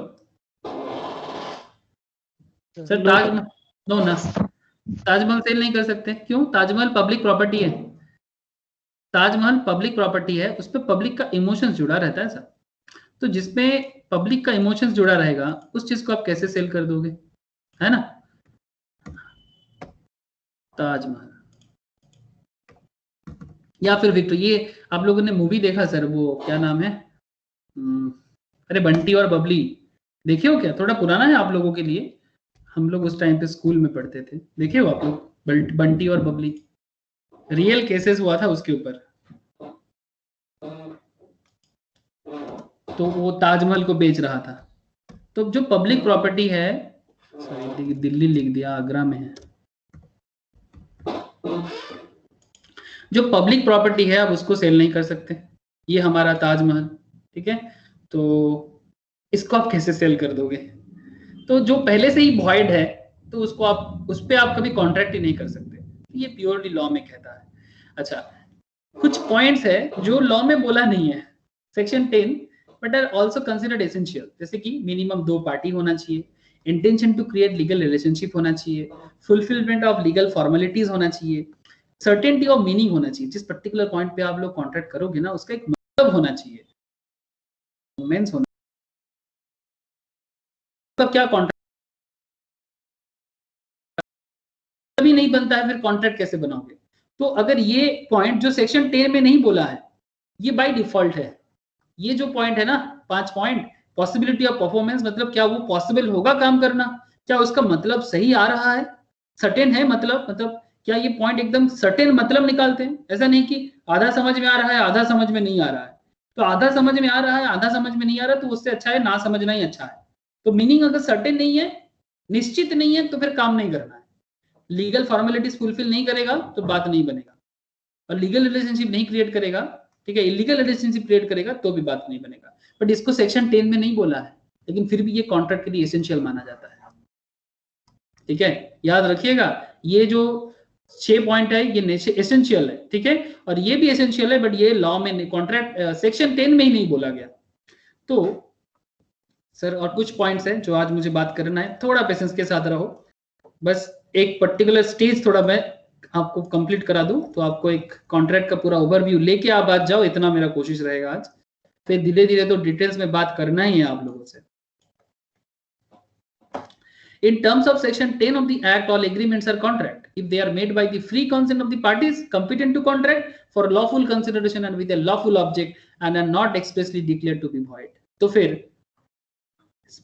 सर, ताजमहल नो ना, ताजमहल सेल नहीं कर सकते। क्यों? ताजमहल पब्लिक प्रॉपर्टी है, ताजमहल पब्लिक प्रॉपर्टी है, उस पर पब्लिक का इमोशंस जुड़ा रहता है सर। तो जिसमें पब्लिक का इमोशंस जुड़ा रहेगा, उस चीज को आप कैसे सेल कर दोगे, है ना? ताजमहल या फिर विक्टोर, ये आप लोगों ने मूवी देखा सर, वो क्या नाम है, अरे बंटी और बबली, देखे हो क्या? थोड़ा पुराना है आप लोगों के लिए, हम लोग उस टाइम पे स्कूल में पढ़ते थे, देखे हो आप लोग बंटी और बबली? रियल केसेस हुआ था उसके ऊपर। तो वो ताजमहल को बेच रहा था। तो जो पब्लिक प्रॉपर्टी है, सॉरी दिल्ली लिख दिया, आगरा में है, जो पब्लिक प्रॉपर्टी है आप उसको सेल नहीं कर सकते। ये हमारा ताजमहल, ठीक है, तो इसको आप कैसे सेल कर दोगे? तो जो पहले से ही वॉइड है, तो उसको आप, उस पर आप कभी कॉन्ट्रैक्ट ही नहीं कर सकते। ये प्योरली लॉ में कहता है। अच्छा, कुछ पॉइंट्स है जो लॉ में बोला नहीं है, section 10, but are also considered essential, जैसे कि मिनिमम 2 पार्टी होना चाहिए, intention to create legal relationship होना चाहिए, फुलफिलमेंट ऑफ लीगल फॉर्मेलिटीज होना चाहिए, सर्टेनिटी ऑफ मीनिंग होना चाहिए। जिस पर्टिकुलर पॉइंट पे आप लोग कॉन्ट्रैक्ट करोगे ना, उसका एक मतलब होना चाहिए, मींस होना। तो क्या कॉन्ट्रैक्ट भी नहीं बनता है, फिर कॉन्ट्रैक्ट कैसे बनाओगे? तो अगर ये पॉइंट जो सेक्शन 10 में नहीं बोला है, ये बाय डिफॉल्ट है। ये जो पॉइंट है ना, 5 पॉइंट, पॉसिबिलिटी ऑफ परफॉर्मेंस, मतलब क्या वो पॉसिबल होगा काम करना, क्या उसका मतलब सही आ रहा है, सर्टेन है, मतलब क्या ये पॉइंट एकदम सर्टेन मतलब निकालते हैं? ऐसा नहीं कि आधा समझ में आ रहा है, आधा समझ में नहीं आ रहा है। तो आधा समझ में आ रहा है, आधा समझ में नहीं आ रहा, तो उससे अच्छा है ना समझना ही अच्छा है। तो मीनिंग अगर सर्टेन नहीं है, निश्चित नहीं है, तो फिर काम नहीं करना है। लीगल फॉर्मेलिटीज फुलफिल नहीं करेगा तो बात नहीं बनेगा, और लीगल रिलेशनशिप नहीं क्रिएट करेगा, ठीक है, इलीगल रिलेशनशिप क्रिएट करेगा तो भी बात नहीं बनेगा। बट इसको सेक्शन 10 में नहीं बोला है, लेकिन फिर भी ये कॉन्ट्रैक्ट के लिए एसेंशियल माना जाता है, ठीक है, याद रखिएगा। ये जो 6 पॉइंट है ये एसेंशियल है, ठीक है, और ये भी एसेंशियल है, बट ये लॉ में, कॉन्ट्रैक्ट सेक्शन 10 में ही नहीं बोला गया। तो सर और कुछ पॉइंट्स हैं जो आज मुझे बात करना है, थोड़ा पेशेंस के साथ रहो, बस एक पर्टिकुलर स्टेज थोड़ा मैं आपको कंप्लीट करा दूं, तो आपको एक कॉन्ट्रैक्ट का पूरा ओवरव्यू लेके आप आज जाओ, इतना मेरा कोशिश रहेगा आज। फिर धीरे धीरे तो डिटेल्स में बात करना ही है आप लोगों से। In terms of section 10 of the act, all agreements are contract if they are made by the free consent of the parties competent to contract for lawful consideration and with a lawful object and are not expressly declared to be void. तो फिर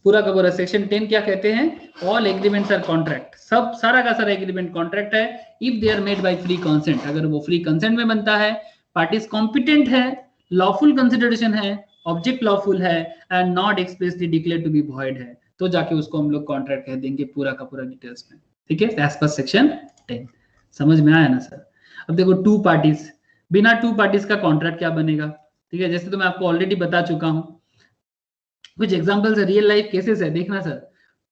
पूरा का पूरा section 10 क्या कहते हैं? All agreements are contract, सब सारा का सारा एग्रीमेंट कॉन्ट्रैक्ट है if they are made by free consent, अगर वो फ्री कंसेंट में बनता है, पार्टीज कॉम्पिटेंट है, लॉफुल कंसिडरेशन है, ऑब्जेक्ट लॉफुल है and not expressly declared to be void है, तो जाके उसको हम लोग कॉन्ट्रैक्ट कह देंगे पूरा का पूरा डिटेल्स में। ठीक है, एज पर सेक्शन 10। समझ में आया ना सर? अब देखो टू पार्टीज, बिना टू पार्टीज का कॉन्ट्रैक्ट क्या बनेगा? ठीक है, जैसे तो मैं आपको ऑलरेडी बता चुका हूं, कुछ एग्जांपल्स है, रियल लाइफ केसेस है, देखना sir.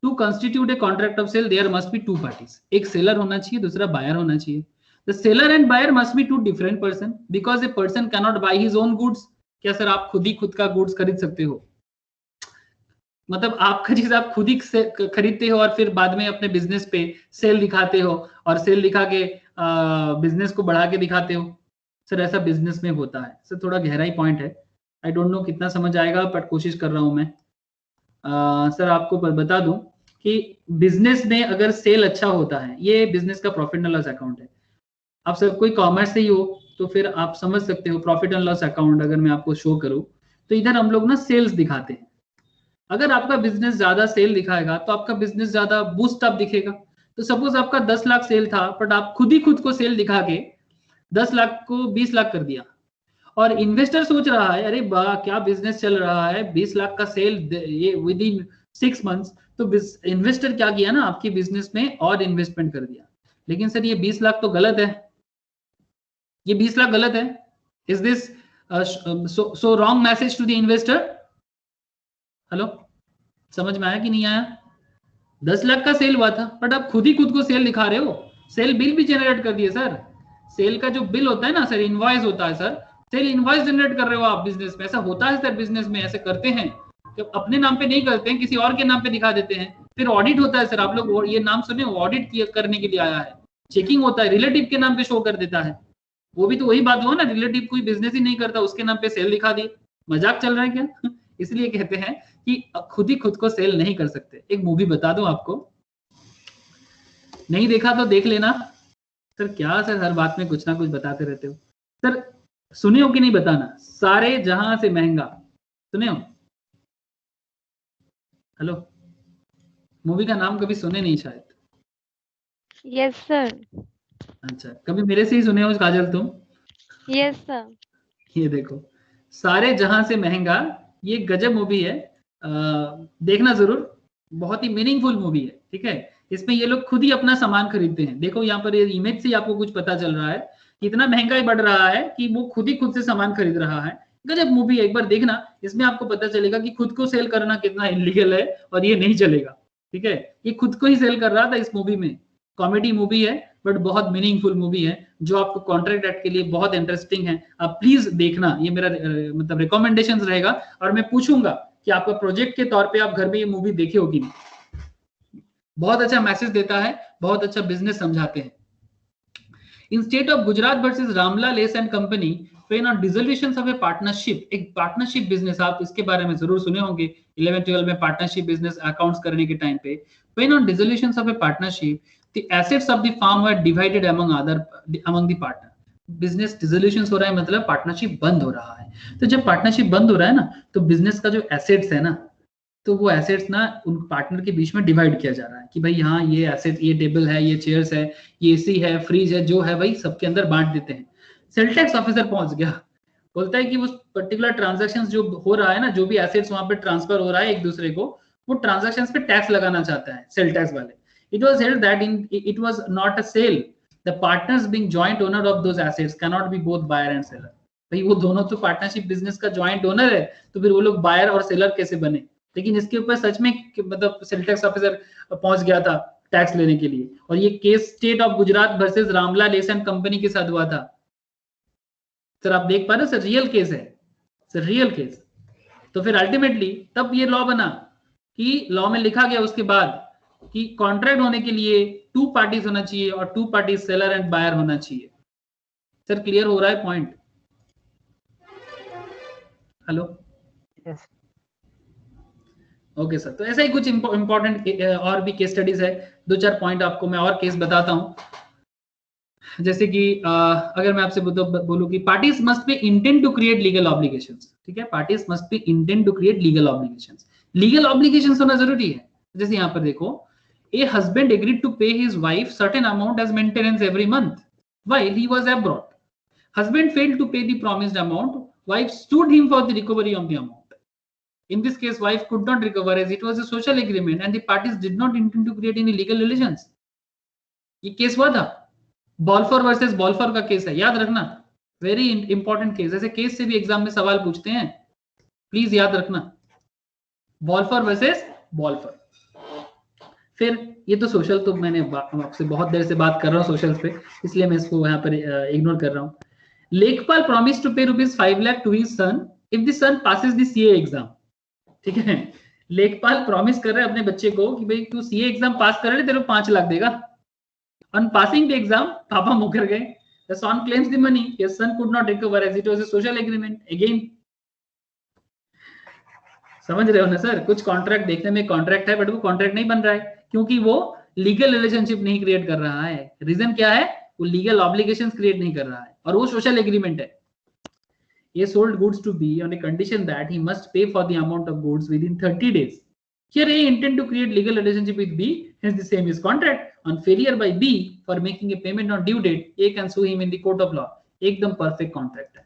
To constitute a contract of sale there must be two parties, एक सेलर होना चाहिए, दूसरा बायर होना चाहिए। The seller and buyer must be two different person because a person can not buy his own goods. क्या sir आप खुद ही खुद का गुड्स खरीद सकते हो? मतलब आपका चीज आप खुद ही खरीदते हो और फिर बाद में अपने बिजनेस पे सेल दिखाते हो और सेल दिखा के बिजनेस को बढ़ा के दिखाते हो? सर ऐसा बिजनेस में होता है सर, थोड़ा गहराई पॉइंट है, आई डोंट नो कितना समझ आएगा बट कोशिश कर रहा हूं मैं। सर आपको बता दूं कि बिजनेस में अगर सेल अच्छा होता है, ये बिजनेस का प्रॉफिट एंड लॉस अकाउंट है। आप सब कोई कॉमर्स से ही हो तो फिर आप समझ सकते हो प्रॉफिट एंड लॉस अकाउंट अगर मैं आपको शो करूं तो इधर हम लोग ना सेल्स दिखाते हैं। अगर आपका बिजनेस ज्यादा सेल दिखाएगा तो आपका बिजनेस ज्यादा बूस्ट अप दिखेगा। तो सपोज आपका 10 लाख सेल था बट आप खुद ही खुद को सेल दिखा के 10 लाख को 20 लाख कर दिया और इन्वेस्टर सोच रहा है अरे वाह क्या बिजनेस चल रहा है, 20 लाख का सेल ये विद इन 6 मंथ्स। तो इन्वेस्टर क्या किया ना, आपके बिजनेस में और इन्वेस्टमेंट कर दिया। लेकिन सर ये 20 लाख तो गलत है, ये 20 लाख गलत है। Is this so wrong message to the investor? Hello, समझ में आया कि नहीं आया? 10 लाख का सेल हुआ था बट आप खुद ही खुद को सेल दिखा रहे हो, सेल बिल भी जनरेट कर दिए सर। सेल का जो बिल होता है ना सर, इनवॉइस होता है सर, सेल इनवॉइस जनरेट कर रहे हो आप बिजनेस में। ऐसा होता है सर, बिजनेस में ऐसे करते हैं कि अपने नाम पे नहीं करते हैं, किसी और के नाम पे दिखा देते हैं, फिर ऑडिट होता है सर। आप लोग ये नाम सुने, ऑडिट करने के लिए आया है, चेकिंग होता है, रिलेटिव के नाम पे शो कर देता है। वो भी तो वही बात हुआ ना, रिलेटिव कोई बिजनेस ही नहीं करता, उसके नाम पे सेल दिखा दिए। मजाक चल रहा है क्या? इसलिए कहते हैं कि खुद ही खुद को सेल नहीं कर सकते। एक मूवी बता दूं आपको, नहीं देखा तो देख लेना। सर क्या सर हर बात में कुछ ना कुछ बताते रहते हो सर। सुने हो कि नहीं बताना, सारे जहां से महंगा, सुने हो? हेलो, मूवी का नाम कभी सुने नहीं शायद? Yes sir. अच्छा, कभी मेरे से ही सुने हो काजल तुम? Yes sir. ये देखो, सारे जहां से महंगा, ये गजब मूवी है, देखना जरूर, बहुत ही मीनिंगफुल मूवी है। ठीक है, इसमें ये लोग खुद ही अपना सामान खरीदते हैं। देखो यहाँ पर ये इमेज से आपको कुछ पता चल रहा है कि इतना महंगाई बढ़ रहा है कि वो खुद ही खुद से सामान खरीद रहा है। गजब मूवी है, एक बार देखना, इसमें आपको पता चलेगा कि खुद को सेल करना कितना इलीगल है और ये नहीं चलेगा। ठीक है, ये खुद को ही सेल कर रहा था इस मूवी में। कॉमेडी मूवी है बट बहुत मीनिंगफुल मूवी है, जो आपको कॉन्ट्रैक्ट एक्ट के लिए बहुत इंटरेस्टिंग है। आप प्लीज देखना, ये मेरा मतलब रिकमेंडेशन रहेगा और मैं पूछूंगा कि आपका प्रोजेक्ट के तौर पे आप घर में ये मूवी देखे हो कि नहीं। बहुत अच्छा मैसेज देता है, बहुत अच्छा बिजनेस समझाते हैं। इन state of Gujarat versus Ramlal S and company pain on dissolution of A partnership, एक पार्टनरशिप बिजनेस, आप इसके बारे में जरूर सुने होंगे 11-12 में पार्टनरशिप बिजनेस अकाउंट्स करने के टाइम पे। Pain on dissolution of A partnership the assets of the firm were divided among the partner। Business dissolution हो रहा है मतलब पार्टनरशिप बंद हो रहा है। तो जब पार्टनरशिप बंद हो रहा है ना, तो बिजनेस का जो एसेट्स है ना, तो वो एसेट्स ना उन पार्टनर के बीच में डिवाइड किया जा रहा है कि भाई हाँ ये एसेट, ये टेबल है, ये चेयर्स है, ये एसी है, फ्रिज है, जो है भाई सबके अंदर बांट देते हैं। सेल टैक्स ऑफिसर पहुंच गया, बोलता है कि वो पर्टिकुलर ट्रांजैक्शंस जो हो रहा है ना, जो भी एसेट्स वहां पे ट्रांसफर हो रहा है एक दूसरे को, वो ट्रांजैक्शंस पे टैक्स लगाना चाहता है सेल टैक्स वाले। It was held that it was not a sale. The partners being joint owner of those assets cannot be both buyer and seller। भाई वो दोनों तो पार्टनरशिप बिजनेस का जॉइंट ओनर है, तो फिर वो लोग बायर और सेलर कैसे बने? लेकिन इसके ऊपर सच में मतलब सेल टैक्स ऑफिसर पहुंच गया था टैक्स लेने के लिए, और ये case state of Gujarat versus Ramlal S and company के साथ हुआ था। सर आप देख पा रहे हो सर, रियल केस है सर, रियल केस। तो फिर अल्टीमेटली तब ये लॉ बना कि लॉ में लिखा गया उसके बाद कि कॉन्ट्रैक्ट होने के लिए 2 पार्टीज होना चाहिए और 2 पार्टीज सेलर एंड बायर होना चाहिए। सर क्लियर हो रहा है point? Hello, yes okay sir, तो ऐसा ही कुछ इंपॉर्टेंट और भी केस स्टडीज है, 2-4 पॉइंट आपको मैं और केस बताता हूँ। जैसे कि अगर मैं आपसे बोलूं कि parties must be intend to create legal obligations, ठीक है, parties must be intend to create legal obligations, legal obligations होना जरूरी है। जैसे यहाँ पर देखो, a husband agreed to pay his wife certain amount as maintenance every month while he was abroad, husband failed to pay the promised amount, wife sued him for the recovery of the amount. In this case, wife could not recover as it was a social agreement and the parties did not intend to create any legal relations. ये case हुआ था, बॉल्फर versus बॉल्फर का case है, याद रखना, very important case. ऐसे case से भी एग्जाम में सवाल पूछते हैं, प्लीज याद रखना, बॉल्फर वर्सेस बॉल्फर। फिर ये तो सोशल, तो मैंने आपसे बहुत देर से बात कर रहा हूँ सोशल पे, इसलिए मैं इसको यहाँ पर इग्नोर कर रहा हूँ। लेखपाल promise to pay ₹5 lakh to his son if the son passes the CA exam, ठीक है, लेखपाल प्रॉमिस कर रहे हैं अपने बच्चे को कि भाई तू सीए एग्जाम पास कर ले, तेरे को 5 लाख देगा। ऑन पासिंग द एग्जाम पापा मुकर गए, the son claims the money, his son could not recover as it was a social agreement. Again समझ रहे हो ना सर, कुछ कॉन्ट्रैक्ट देखने में कॉन्ट्रैक्ट है बट वो कॉन्ट्रैक्ट नहीं बन रहा है क्योंकि वो लीगल रिलेशनशिप नहीं क्रिएट कर रहा है। रीजन क्या है, वो लीगल ऑब्लिगेशंस क्रिएट नहीं कर रहा है और वो सोशल एग्रीमेंट है। ये sold goods to be on a condition that he must pay for the amount of goods within 30 days. Here A intend to create legal relationship with B, hence the same is contract. On failure by B for making a payment on due date, A can sue him in the court of law. एकदम perfect contract है,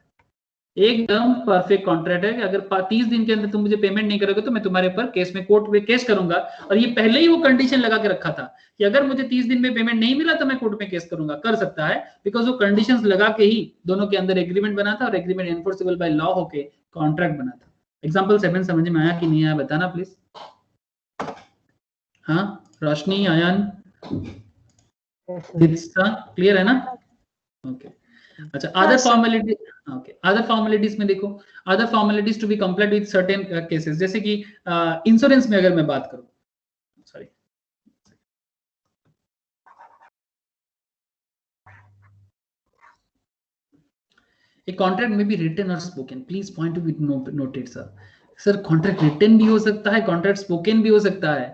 एकदम perfect contract है कि अगर 30 दिन के अंदर तुम मुझे पेमेंट नहीं करोगे तो मैं तुम्हारे ऊपर केस में कोर्ट में केस करूंगा। और ये पहले ही वो कंडीशन लगा के रखा था कि अगर मुझे 30 दिन में पेमेंट नहीं मिला तो मैं कोर्ट में केस करूंगा, कर सकता है, बिकॉज वो कंडीशंस लगा के ही दोनों के अंदर एग्रीमेंट बना था और एग्रीमेंट एनफोर्सेबल बाय लॉ होके कॉन्ट्रैक्ट बना था। एग्जांपल 7 समझ में आया कि नहीं आया बताना प्लीज। हाँ रोशनी, आयान, क्लियर है ना? ओके अच्छा, other formality, okay other formalities में देखो, other formalities to be complete with certain cases, जैसे कि इंश्योरेंस में अगर मैं बात करूं, sorry A contract may be written or spoken. Please point to be noted, sir. Sir contract written भी हो सकता है, कॉन्ट्रैक्ट स्पोकन भी हो सकता है,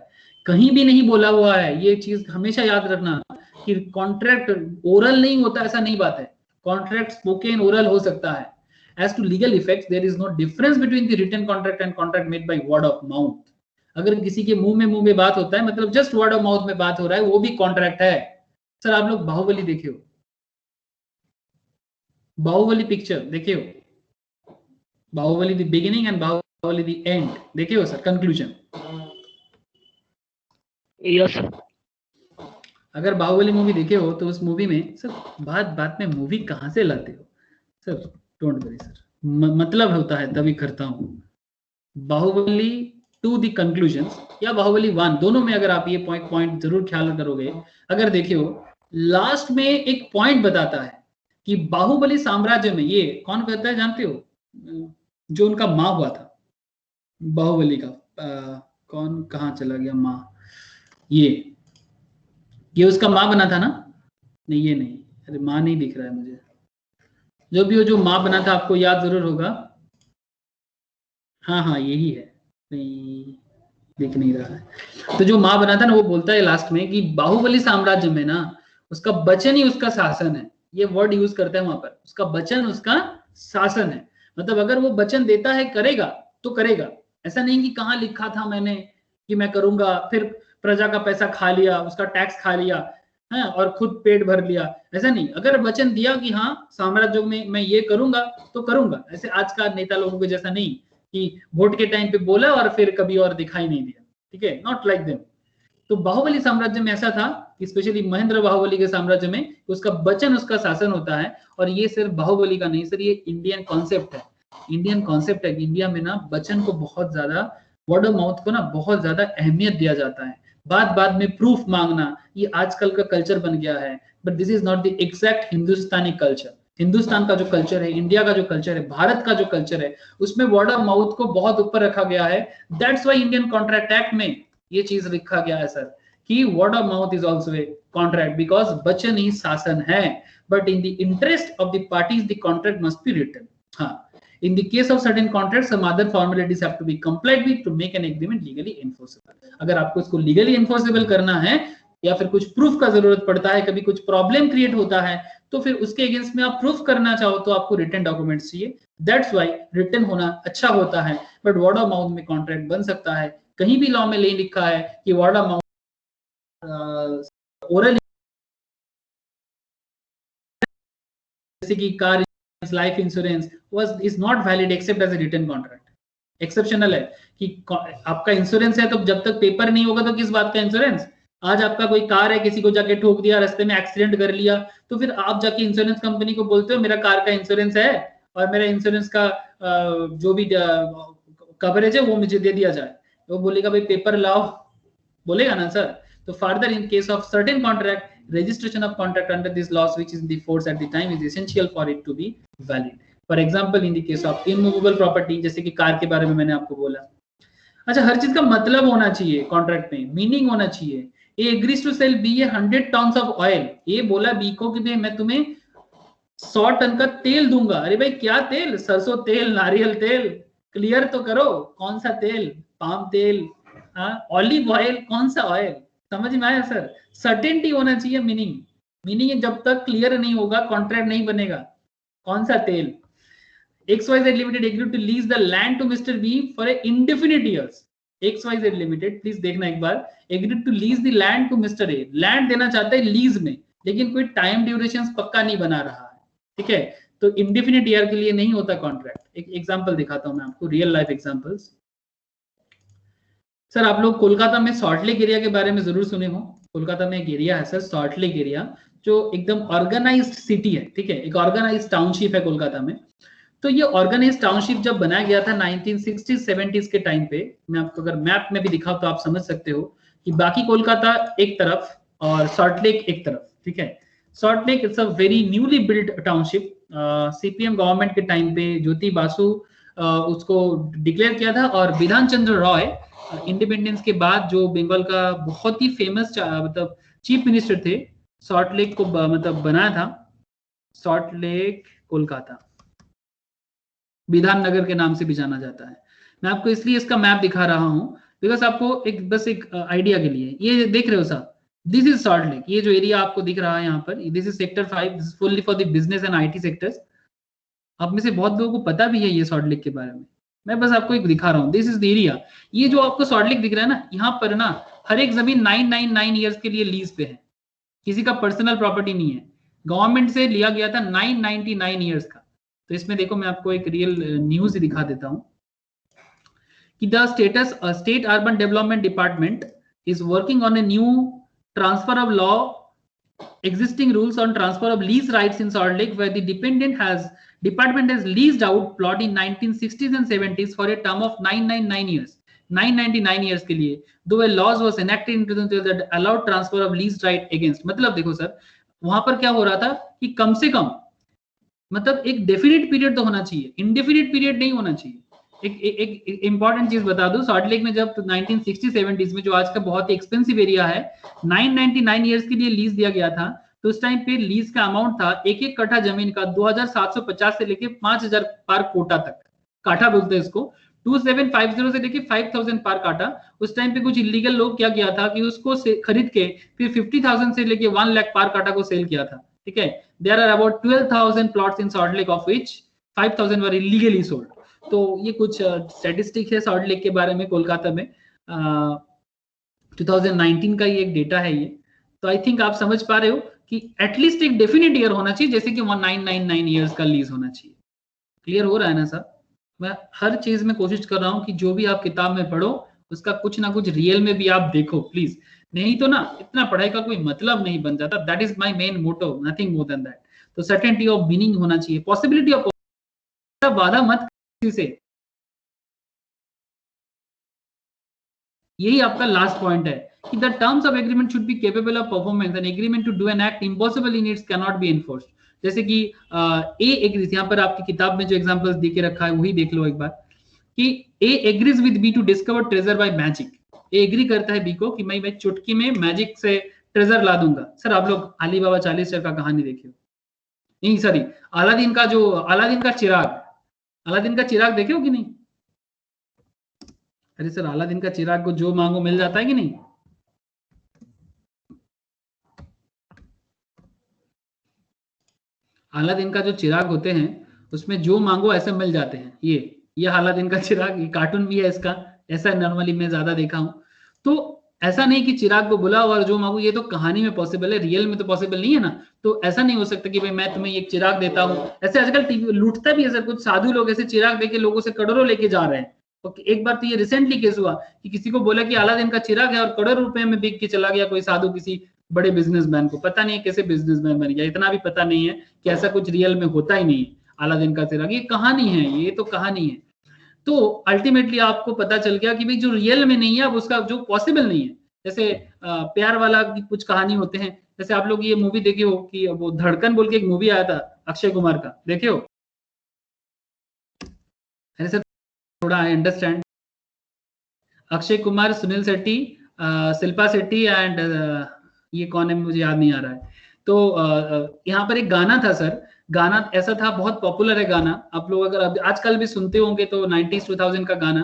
कहीं भी नहीं बोला हुआ है। ये चीज हमेशा याद रखना कि कॉन्ट्रैक्ट ओरल नहीं होता, ऐसा नहीं बात है, कॉन्ट्रैक्ट स्पोकन ओरल हो सकता है। As to legal effects, there is no difference between the written contract and contract made by word of mouth. अगर किसी के मुंह में बात होता है, मतलब जस्ट वर्ड ऑफ माउथ में बात हो रहा है, वो भी कॉन्ट्रैक्ट है। सर आप लोग बाहुबली देखे हो, बाहुबली पिक्चर देखे हो, Baahubali the beginning and Baahubali the end देखे हो सर, कंक्लूजन? Yes sir. अगर बाहुबली मूवी देखे हो तो उस मूवी में सर बात में मूवी कहां से लाते हो सर? डोंट वरी सर, मतलब होता है तभी करता हूं। बाहुबली 2 द कंक्लूजन्स या बाहुबली 1, दोनों में अगर आप ये पॉइंट जरूर ख्याल करोगे, अगर देखे हो लास्ट में एक पॉइंट बताता है कि बाहुबली साम्राज्य में, ये कौन कहता है जानते हो? जो उनका माँ हुआ था बाहुबली का, कौन कहाँ चला गया माँ, ये उसका माँ बना था ना? नहीं ये नहीं, अरे माँ नहीं दिख रहा है मुझे, जो भी हो जो माँ बना था आपको याद जरूर होगा। हाँ यही है, नहीं दिख नहीं रहा है। तो जो माँ बना था ना, वो बोलता है लास्ट में कि बाहुबली साम्राज्य में ना उसका वचन ही उसका शासन है। ये वर्ड यूज करते हैं वहां पर, उसका वचन उसका शासन है। मतलब अगर वो वचन देता है करेगा तो करेगा, ऐसा नहीं कि कहाँ लिखा था मैंने कि मैं करूंगा, फिर प्रजा का पैसा खा लिया, उसका टैक्स खा लिया है और खुद पेट भर लिया, ऐसा नहीं। अगर वचन दिया कि हाँ साम्राज्य में मैं ये करूंगा तो करूंगा, ऐसे आज का नेता लोगों को जैसा नहीं कि वोट के टाइम पे बोला और फिर कभी और दिखाई नहीं दिया, ठीक है, नॉट लाइक देम। तो बाहुबली साम्राज्य में ऐसा था, स्पेशली महेंद्र बाहुबली के साम्राज्य में, उसका वचन उसका शासन होता है। और ये सिर्फ बाहुबली का नहीं सर, ये इंडियन कॉन्सेप्ट है, इंडियन कॉन्सेप्ट है कि इंडिया में ना वचन को बहुत ज्यादा, वर्ड ऑफ माउथ को ना बहुत ज्यादा अहमियत दिया जाता है। बात में प्रूफ मांगना ये आजकल का कल्चर बन गया है, but this is not the exact Hindustani culture. Hindustan का जो कल्चर है, इंडिया का जो कल्चर है, भारत का जो कल्चर है, उसमें वर्ड ऑफ माउथ को बहुत ऊपर रखा गया है। That's why Indian contract act में ये चीज लिखा गया है सर कि word of mouth is also a contract, because वचन ही शासन है, but in the interest of the parties the contract must be written. हाँ, In the case of certain contracts, some other formalities have to be complied with to make an agreement legally enforceable. अगर आपको इसको legally enforceable करना है या फिर कुछ proof का जरूरत पड़ता है, कभी कुछ प्रॉब्लम क्रिएट होता है, तो फिर उसके अगेंस्ट में आप प्रूफ करना चाहो तो आपको रिटन डॉक्यूमेंट्स चाहिए. दैट्स व्हाई रिटन होना अच्छा होता है. बट वर्ड ऑफ माउथ में कॉन्ट्रैक्ट बन सकता है. कहीं भी लॉ में नहीं लिखा है कि वर्ड ऑफ माउथ ओरल, जैसे कि car life insurance is not valid except as a written contract. Exceptional है कि आपका इंश्योरेंस है, तो जब तक पेपर नहीं होगा तो किस बात का इंश्योरेंस. आज आपका कोई कार है, किसी को जाके ठोक दिया, रास्ते में एक्सीडेंट कर लिया, तो फिर आप जाके इंश्योरेंस कंपनी को बोलते हो मेरा कार का इंश्योरेंस है और मेरा इंश्योरेंस का जो भी कवरेज है वो मुझे दे दिया जाए. वो बोलेगा भाई पेपर लाओ, बोलेगा ना सर. तो further in case of certain contract, registration of contract under these laws which is in the force at the time is essential for it to be valid. For example, in the case of immovable property, जैसे कि car के बारे में मैंने आपको बोला. अच्छा, हर चीज का मतलब होना चाहिए कॉन्ट्रैक्ट में, मीनिंग होना चाहिए. A agrees to sell B 100 tons of oil. ये बोला B को कि मैं तुम्हें 100 टन का तेल दूंगा. अरे भाई क्या तेल? सरसों तेल, नारियल तेल. क्लियर तो करो कौन सा तेल, पाम तेल, ऑलिव ऑयल, कौन सा ऑयल. समझ में आया सर. सर्टेनिटी होना चाहिए. मीनिंग जब तक क्लियर नहीं होगा कॉन्ट्रैक्ट नहीं बनेगा. कौन सा तेल. XYZ Limited agreed to lease the land to Mr. B for a indefinite years. XYZ Limited, please देखना एक बार, agreed to lease the land to Mr. A. Land देना चाहता है लीज में, लेकिन कोई टाइम ड्यूरेशन पक्का नहीं बना रहा है. ठीक है, तो इंडेफिनिट ईयर के लिए नहीं होता कॉन्ट्रैक्ट. एक एग्जांपल दिखाता हूं मैं आपको, रियल लाइफ एग्जांपल्स. सर आप लोग कोलकाता में सॉल्ट लेक एरिया के बारे में जरूर सुने हो. कोलकाता में एक एरिया है सर सॉल्ट लेक एरिया, जो एकदम ऑर्गेनाइज्ड सिटी है. ठीक है, एक ऑर्गेनाइज्ड टाउनशिप है कोलकाता में. तो ये ऑर्गेनाइज्ड टाउनशिप जब बनाया गया था 1960-70s के टाइम पे, मैं आपको अगर मैप में भी दिखाऊं तो आप समझ सकते हो कि बाकी कोलकाता एक तरफ और सॉल्ट लेक एक तरफ. ठीक है, salt lake it's a very newly build township. CPM government के टाइम पे ज्योति बासु उसको डिक्लेयर किया था, और विधान चंद्र रॉय इंडिपेंडेंस के बाद जो बंगाल का बहुत ही फेमस मतलब चीफ मिनिस्टर थे, सॉल्ट लेक को मतलब बनाया था. सॉल्ट लेक कोलकाता विधान नगर के नाम से भी जाना जाता है. मैं आपको इसलिए इसका मैप दिखा रहा हूं बिकॉज आपको एक बस एक आइडिया के लिए. ये देख रहे हो साहब, दिस इज सॉल्ट लेक. ये जो एरिया आपको दिख रहा है यहाँ पर, this is sector 5. This is fully for the business and IT sectors. आप में से बहुत लोगों को पता भी है ये सॉल्ट लेक के बारे में. मैं बस आपको एक दिखा रहा हूँ. This is the area. ये जो आपको सॉल्ट लेक दिख रहा है ना, यहाँ पर ना हर एक जमीन 999 ईयर्स के लिए लीज पे है. किसी का पर्सनल प्रॉपर्टी नहीं है, गवर्नमेंट से लिया गया था 999 ईयर्स का. तो इसमें देखो मैं आपको एक रियल न्यूज दिखा देता हूं कि the state urban development department is working on a new transfer of law existing rules on transfer of lease rights in Salt Lake, where the department has leased out plot in 1960s and 70s for a term of 999 years. 999 years के लिए, though a laws was enacted in 2012 that allowed transfer of lease right against. मतलब देखो sir, वहां पर क्या हो रहा था कि कम से कम मतलब एक डेफिनेट पीरियड तो होना चाहिए, इंडेफिनिट पीरियड नहीं होना चाहिए. एक इंपॉर्टेंट चीज बता दूं, सॉल्ट लेक में जब 1960-70s में जो आज का बहुत ही एक्सपेंसिव एरिया है 999 इयर्स के लिए लीज दिया गया था, तो उस टाइम पे लीज का अमाउंट था एक एक कट्ठा जमीन का 2750 से लेके 5000 पर कोटा तक. काठा बोलते हैं इसको. 2750 से लेके 5000 पर काठा. उस टाइम पे कुछ इलीगल लोग क्या किया था कि उसको खरीद के फिर 50,000 से लेके 1 लाख पर काठा को सेल किया था. ठीक है, there are about 12,000 plots in Salt Lake, of which 5,000 were illegally sold. तो ये कुछ स्टैटिस्टिक है सॉल्ट लेक के बारे में कोलकाता में. 2019 का ये एक डेटा है ये. तो आई थिंक आप समझ पा रहे हो कि एटलीस्ट एक डेफिनेट ईयर होना चाहिए, जैसे कि 1999 ईयर्स का लीज होना चाहिए. क्लियर हो रहा है ना सर? मैं हर चीज में कोशिश कर रहा हूं कि जो भी आप किताब में पढ़ो उसका कुछ ना कुछ रियल में भी आप देखो प्लीज. नहीं तो ना इतना पढ़ाई का कोई मतलब नहीं बन जाता. That is my main motto, nothing more than that. तो सर्टेनिटी ऑफ मीनिंग होना चाहिए, पॉसिबिलिटी ऑफ वादा मत से. यही आपका लास्ट पॉइंट है कि the terms of agreement should be capable of performance. An agreement to do an act impossible in its can not be enforced. जैसे कि ए एग्रीज, यहाँ पर आपकी किताब में जो एग्जांपल्स दे के रखा है वही देख लो एक बार, कि A agrees with B to discover treasure by magic. A agree करता है बी को कि मैं चुटकी में मैजिक से ट्रेजर ला दूंगा. सर आप लोग अली बाबा 40 का कहानी देखे हो? नहीं सॉरी, अलादीन का चिराग, अलादीन का चिराग देखे हो कि नहीं? अरे सर, अलादीन का चिराग को जो मांगो मिल जाता है कि नहीं? अलादीन का जो चिराग होते हैं उसमें जो मांगो ऐसे मिल जाते हैं। ये अलादीन का चिराग, ये कार्टून भी है इसका, ऐसा नॉर्मली मैं ज्यादा देखा हूं। तो ऐसा नहीं कि चिराग को बुलाओ और जो मांगो, ये तो कहानी में पॉसिबल है, रियल में तो पॉसिबल नहीं है ना। तो ऐसा नहीं हो सकता कि भाई मैं तुम्हें एक चिराग देता हूँ। ऐसे आजकल टीवी लूटता भी है सर, कुछ साधु लोग ऐसे चिराग देके लोगों से करोड़ों लेके जा रहे हैं। एक बार तो ये रिसेंटली केस हुआ कि किसी को बोला कि अलादीन का चिराग है और करोड़ों रुपए में बिक के चला गया कोई साधु किसी बड़े बिजनेसमैन को। पता नहीं है कैसे बिजनेसमैन बन गया, इतना भी पता नहीं है कि ऐसा कुछ रियल में होता ही नहीं है अलादीन का चिराग। ये कहानी है, ये तो कहानी है। तो अल्टीमेटली आपको पता चल गया कि भाई जो रियल में नहीं है अब उसका जो पॉसिबल नहीं है। जैसे प्यार वाला की कुछ कहानी होते हैं। जैसे आप लोग ये मूवी देखे हो कि वो धड़कन बोल के एक मूवी आया था अक्षय कुमार का, देखे हो? अरे सर थोड़ा I understand. Akshay Kumar, Sunil Shetty, Shilpa Shetty and ये कौन है मुझे याद नहीं आ रहा है। तो यहाँ पर एक गाना था सर, गाना ऐसा था, बहुत पॉपुलर है गाना। आप लोग अगर आजकल भी सुनते होंगे तो 90s 2000 का गाना,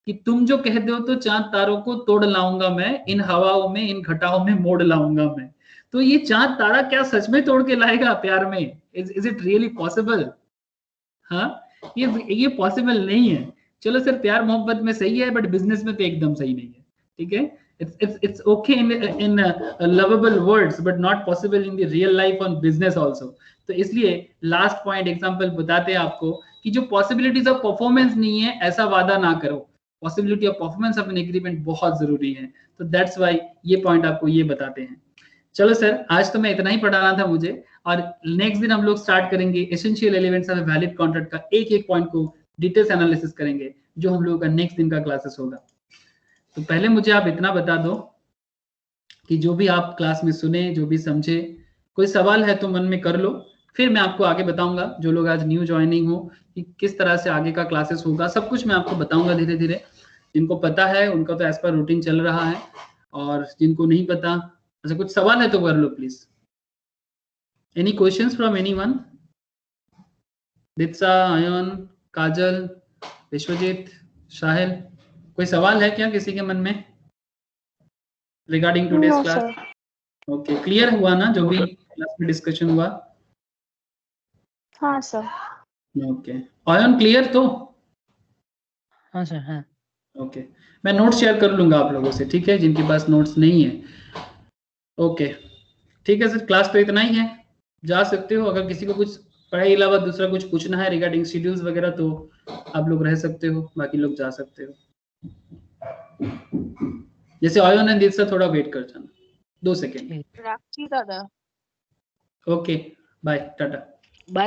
कि तुम जो कहते हो तो चांद तारों को तोड़ लाऊंगा मैं, इन हवाओं में इन घटाओं में मोड़ लाऊंगा मैं। तो ये चांद तारा क्या सच में तोड़ के लाएगा प्यार में? Is it really possible? हाँ, ये पॉसिबल नहीं है। चलो सर, प्यार मोहब्बत में सही है बट बिजनेस में तो एकदम सही नहीं है। ठीक है, it's okay in lovable words but not possible in the real life on business also। तो इसलिए लास्ट पॉइंट एग्जांपल बताते हैं आपको कि जो पॉसिबिलिटीज ऑफ परफॉर्मेंस नहीं है ऐसा वादा ना करो। Possibility of performance of an agreement बहुत जरूरी है। तो दैट्स व्हाई ये पॉइंट आपको ये बताते हैं। चलो सर, आज तो मैं इतना ही पढ़ाना था मुझे, और नेक्स्ट दिन हम लोग स्टार्ट करेंगे essential elements of valid contract का एक एक पॉइंट को डिटेल्स एनालिसिस करेंगे, जो हम लोगों का नेक्स्ट दिन का क्लासेस होगा। तो पहले मुझे आप इतना बता दो कि जो भी आप क्लास में सुने, जो भी समझे, कोई सवाल है तो मन में कर लो, फिर मैं आपको आगे बताऊंगा। जो लोग आज न्यू ज्वाइनिंग हो कि किस तरह से आगे का क्लासेस होगा, सब कुछ मैं आपको बताऊंगा धीरे धीरे। जिनको पता है उनका तो एज पर रूटीन चल रहा है, और जिनको नहीं पता, अच्छा कुछ सवाल है तो कर लो please. Any questions from anyone? Ditsa, Ayan, Kajal, Vishwajeet, Sahil, कोई सवाल है क्या किसी के मन में regarding today's class? Okay, clear हुआ ना जो भी क्लास में डिस्कशन हुआ? हाँ सर। ओके, आयन क्लियर तो? हाँ सर, हाँ। ओके, मैं नोट्स शेयर कर लूंगा आप लोगों से, ठीक है, जिनके पास नोट्स नहीं है। ओके ठीक है सर, क्लास तो इतना ही है, जा सकते हो। अगर किसी को कुछ पढ़ाई के अलावा दूसरा कुछ पूछना है रिगार्डिंग शेड्यूल्स वगैरह तो आप लोग रह सकते हो, बाकी लोग जा सकते हो। जैसे आयन एंड दित्सा थोड़ा वेट कर जाना 2 सेकेंड। राखी दादा। Okay bye, Tata.